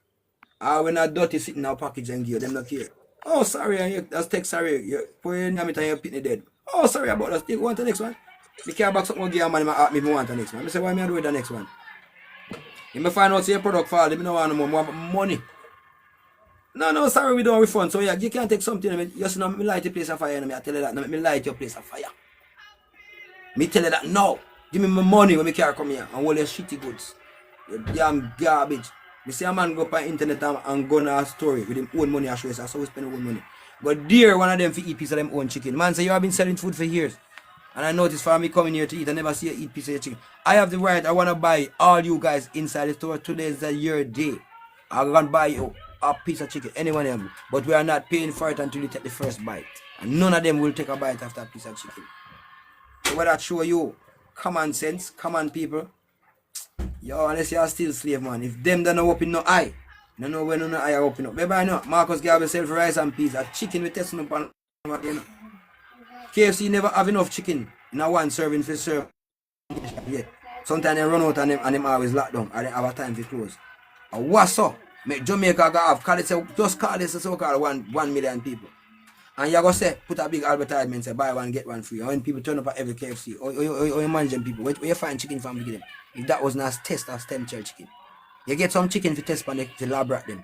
Or when a dirty sitting in our package and give them not care. Oh, sorry, that's text sorry. You put your name and your pitney dead. Oh, sorry about that. You want the next one? Me care back something give a man ask me if I want the next one. I say, why me do with the next one? If I find out your product fall, they don't want no more money. No, sorry, we don't refund. So yeah, you can't take something. You see, me light your place of fire. I tell you that. No, me light your place of fire. Me tell you that no. Give me my money when me car come here and all your shitty goods. Your damn garbage. Me see a man go up on the internet and go on a story with him own money and show us. That's how we spend our own money. But dear, one of them for eat piece of them own chicken. Man say you have been selling food for years. And I noticed for me coming here to eat, I never see you eat piece of your chicken. I have the right, I want to buy all you guys inside the store. Today is your day. I'm going to buy you a piece of chicken. Anyone of them. But we are not paying for it until you take the first bite. And none of them will take a bite after a piece of chicken. So what that show you? Common sense, common people. Yo, unless you're still slave, man. If them don't open no eye, no know when no eye are open up. Maybe I know. Marcus gave himself rice and peas. A chicken with testing up on, you know. KFC never have enough chicken in a one serving for serve. Yeah. Sometimes they run out and them always lock down. And they have a time to close. And what's up? Make Jamaica go have, call it, say, just call this a so-called 1 million people. And you're going to say, put a big advertisement, say, buy one, get one free. And when people turn up at every KFC, or you manage them people, where you find chicken from beginning? If that was not a test of stem cell chicken. You get some chicken for test and the lab rat them.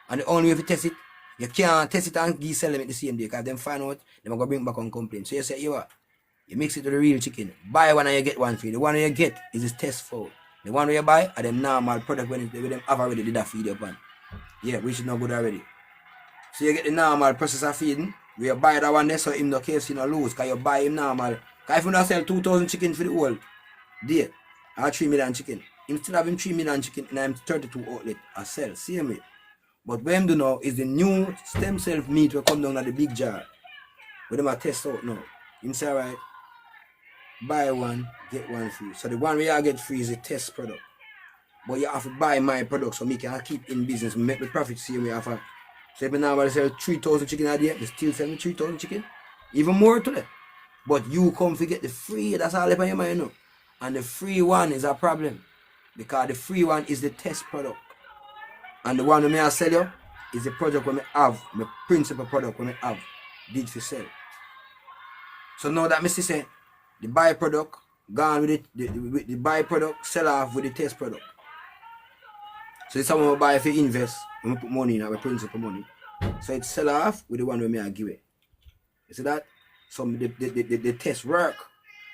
And the only way to test it, you can't test it and sell them at the same day. Because them find out, they're going to bring back on complaint. So you say, you what? You mix it to the real chicken. Buy one and you get one free. The one you get is this test food. The one you buy are them normal product when them have already did that feed upon. Yeah, which is not good already. So you get the normal process of feeding. We you buy that one there so him no KFC no lose. Because you buy him normal. Because if you don't sell 2,000 chicken for the whole day, or 3 million chicken, him still have him 3 million chicken and I'm 32 outlet I sell. Same way. But what him do now is the new stem cell meat will come down at the big jar. But them a test out now. Him say alright, buy one, get one free. So the one we are get free is a test product. But you have to buy my product so me can keep in business, make the profit same way after. So if I now sell 3,000 chicken a day, they still sell me 3,000 chicken. Even more to that. But you come to get the free, that's all up on your mind, you know. And the free one is a problem. Because the free one is the test product. And the one I sell you is the product when I have, my principal product when I have, did for sell. So now that Mr. say, the byproduct, gone with it, the byproduct, sell off with the test product. So if someone will buy if you invest, when we put money in our principal money. So it sell off with the one we may give it. You see that? So the test work.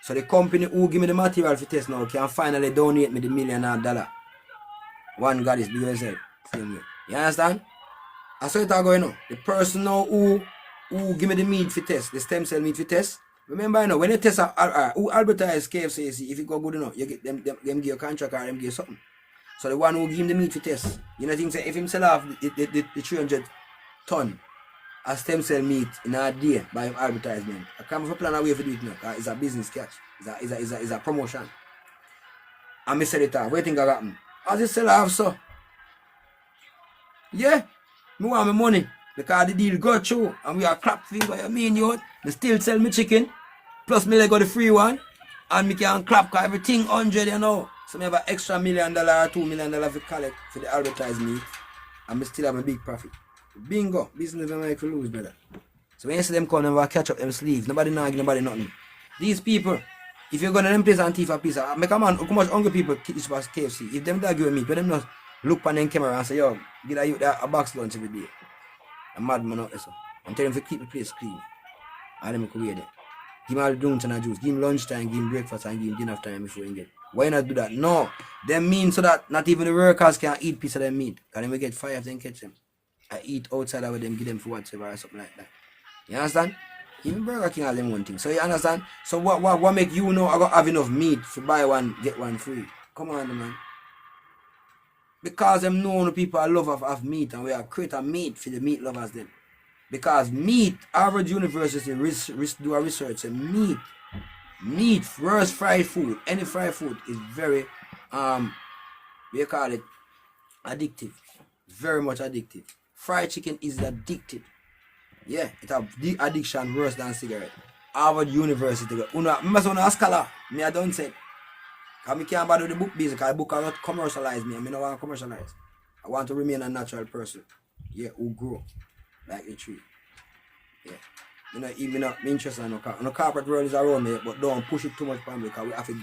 So the company who give me the material for test now can finally donate me the $1 million. One God is bigger than same way. You understand? I saw it all going on. The person now who give me the meat for test, the stem cell meat for test. Remember, you know, when you test who advertise KFC, if it go good enough, you get them give you a contract or them give you something. So the one who give him the meat for test, you know, think say if him sell off the 300 ton of stem cell meat in a day by him advertisement, I come for plan a way for do it now. It's a business catch. It's a promotion. And me said it off. What you think I happen? As you sell off so. Yeah, me want my money because the deal go through and we are clap for you. I mean, you me still sell me chicken, plus me got the free one, and me can clap because everything 100, you know. So me have an extra $1 million or $2 million to collect for the advertisement, and me still have a big profit. Bingo, business never make you lose, brother. So when you see them come, never catch up them sleeves. Nobody know, nobody nothing. These people, if you're gonna them place and thief a piece, make a man, how much hungry people keep this past KFC? If them that give me, when them not look on them camera and say, yo, get a box lunch every day. A madman out there, so. I'm telling them to keep the place clean. And them could wait there. Give him all the drinks and the juice. Give him lunchtime, give him breakfast, and give him dinner time before he get. Why not do that? No. Them mean so that not even the workers can eat piece of them meat. Because then we get five, then catch them. I eat outside of them, give them for whatever or something like that. You understand? Even Burger King has them one thing. So you understand? So what make you know I got have enough meat to buy one, get one free? Come on, man. Because them know the people are love of meat and we are create a meat for the meat lovers then. Because meat, Harvard University do a research and meat versus fried food, any fried food is very we call it addictive. Very much addictive. Fried chicken is addictive. Yeah, it have the addiction worse than cigarette. Harvard University. Remember a scholar, me I don't say. Because I can't bother with the book business because the book cannot commercialize me. I don't want to commercialize. I want to remain a natural person. Yeah, who grow like a tree. Yeah. You know, even not interested in the corporate world is around me, but don't push it too much for me because we have to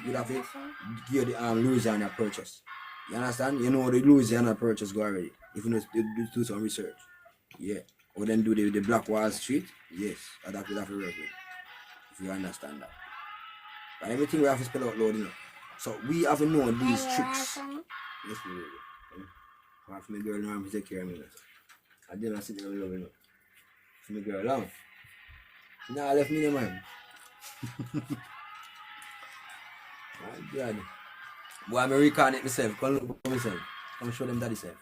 give the Louisiana purchase. You understand? You know the Louisiana purchase go already. If you do some research. Yeah. Or then do the Black Wall Street. Yes. That we have to work with. If you understand that. But everything we have to spell out loud, you know. So we have to know these tricks. Yes, we will. I have my girl now to take care of me. I didn't sit there alone, you know. For my girl alone. She now left me in mind. My God. Boy, I'm reincarnate myself. Come look for myself. Come show them daddy self.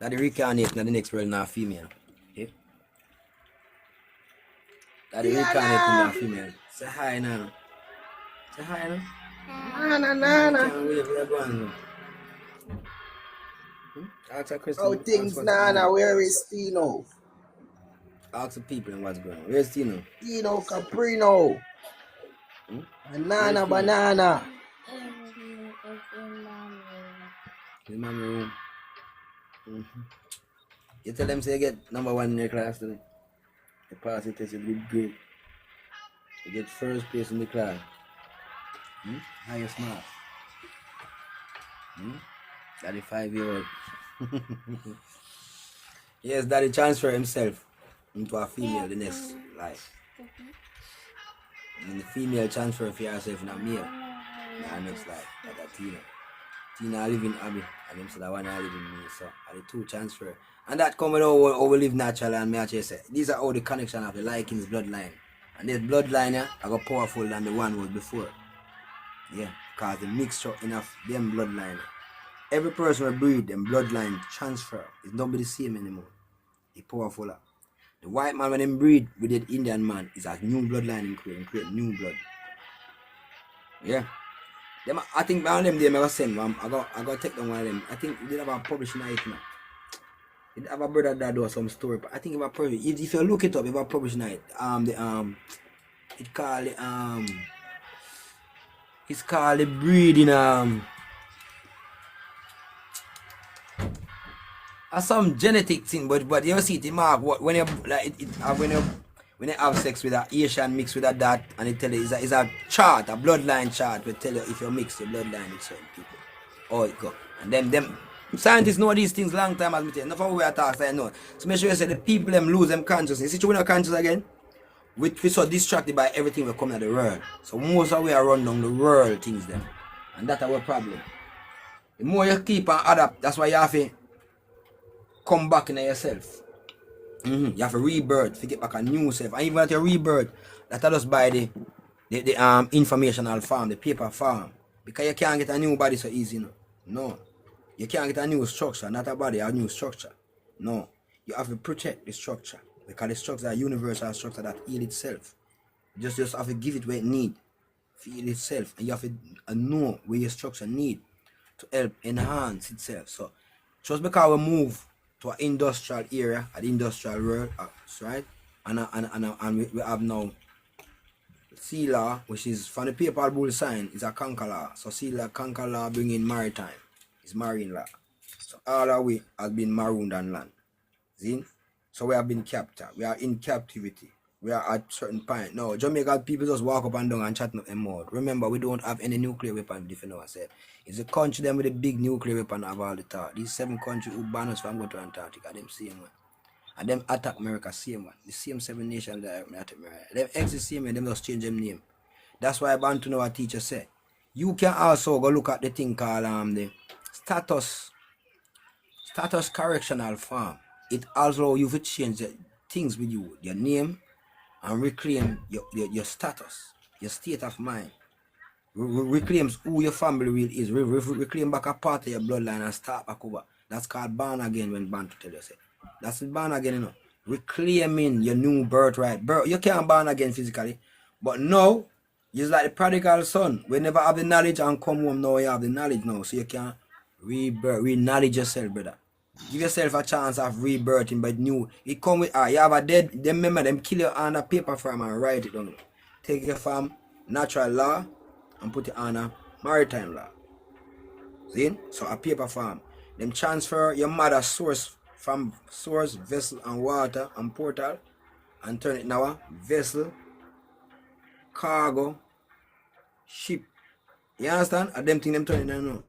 Daddy reincarnate in the next world now female. Okay? Daddy reincarnate in the female. Say hi now. Say hi now. No. Can't wait, we are going now. Ask a How question. Ask things, what's going Nana? on. Where is Tino? Ask the people and what's going on. Where's Tino? Tino Caprino. Where's Banana, Tino? banana. It's in mommy room. In my room. You tell them say you get number 1 in your class today. You pass the test, you get great. You get first place in the class. Highest mark. Daddy 5-year-old. Yes, daddy transfer himself into a female the next life. And the female transfer for herself in a male. The next life. Like a Tina. Tina live in Abby and him said that one I live in me. So are the two transfer. And that come with how we live naturally and me actually say. These are all the connection of the Likings bloodline. And this bloodline yeah, I got powerful than the one was before. Yeah, because the mixture enough them bloodline. Every person will breed them bloodline transfer. It's not be the same anymore. It's powerful. The white man when them breed with the Indian man is a new bloodline in create new blood. Yeah. Them, I think one of them they never send one. I got take them one of them. I think they have a publishing it now. They have a brother that does some story, but I think if you look it up, if I publish it, it called it's called the breeding some genetic thing, but you see it mark when you like when you have sex with an Asian mixed with a that and it tell you it's a chart, a bloodline chart will tell you if you mix your bloodline with certain people. Oh it go. And then them scientists know these things long time as me tell. Enough of we are talking I know. So make sure you say the people them lose them consciousness. See when you're conscious again? We so distracted by everything we come at the world. So most of we are run down the world things them. And that's our problem. The more you keep and adapt, that's why you have to come back in yourself. You have to rebirth, to get back a new self. And even at your rebirth, that just by the informational form, the paper form. Because you can't get a new body so easy, no. You can't get a new structure, not a body, a new structure. No. You have to protect the structure. Because the structure is a universal structure that heals itself. You just have to give it what it needs. Feel itself. And you have to know where your structure need to help enhance itself. So just because we move to an industrial area, an industrial world, right? And we have now sea law, which is from the paper bull sign, is a conquer law. So sea law, conquer law bring in maritime. It's marine law. So all our way has been marooned on land. See? So we have been captured. We are in captivity. We are at certain point. No, Jamaica people just walk up and down and chat up them mouth. Remember, we don't have any nuclear weapon to defend ourselves. It's a country them with a big nuclear weapon have all the talk. These 7 countries who ban us from going to Antarctica, them same one. And them attack America, same one. The same 7 nations that attack America. Them exist same way, them just change them name. That's why Bantu know what teacher say. You can also go look at the thing called the status correctional form. It allows you to change the things with you, your name, and reclaim your status, your state of mind. Reclaims who your family really is. Reclaim back a part of your bloodline and start back over. That's called born again when Bantu tell you say. That's born again, you know. Reclaiming your new birthright. You can't born again physically. But now, it's like the prodigal son. We never have the knowledge and come home now you have the knowledge now. So you can re-knowledge yourself, brother. Give yourself a chance of rebirthing, but new. It come with you have a dead, them remember them kill you on a paper form and write it down. Take it from natural law and put it on a maritime law. See? So a paper form. Them transfer your mother's source from source, vessel and water and portal and turn it now a vessel, cargo, ship. You understand? And them thing them turn it now.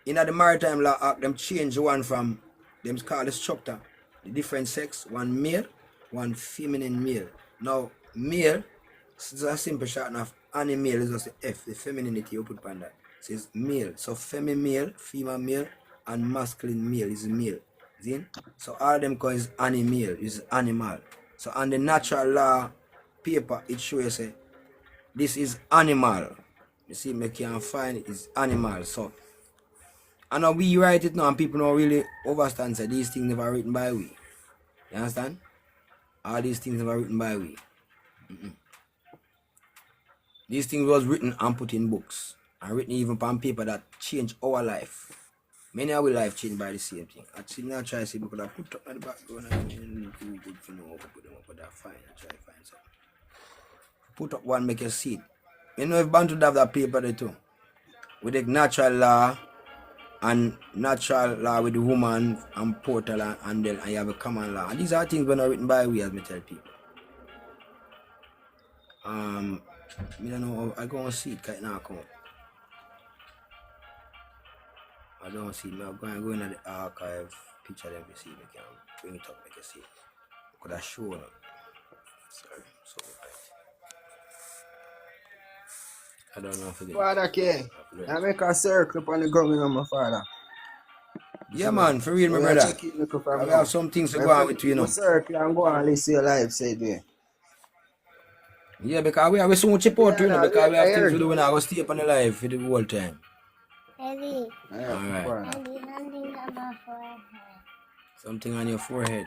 In the maritime law act, them change one from them call the structure, the different sex, one male, one feminine male. Now male is a simple short of animal is just the F, the femininity you put on that. So it's male. So feminine male, female male, and masculine male is male. See? So all them call is animal, is animal. So on the natural law paper it shows say this is animal. You see, me can find it is animal. So and now we write it now and people don't really understand say these things never written by we. You understand? All these things never written by we. These things was written and put in books. And written even on paper that change our life. Many our life change by the same thing. I think I try to see because I put up at the background and too good for know how to put them up, but I find I try to find something. Put up one, make you see it. You know if Bantu have that paper there too. With the natural law and natural law with the woman and portal and then you have a common law. And these are things when are written by we as me tell people. I don't know how I go and see it right now come. I don't see it. I'm going to go in the archive picture them to see if I can bring it up make you see it. Could I show them? Sorry, so right. I don't know if it is. Father K, I make a circle on the ground, you know, my father. Yeah, man, for real, my So brother. check it, look from We have some things to my go on friend, with you, you know. my circle and go and listen your life, say there. Yeah, because we have so much support, Yeah, you know, now, because we have I things heard. to do when I go stay up on the life for the whole time. Eddie, Alright, Alright. father. Eddie, something on my forehead. Something on your forehead.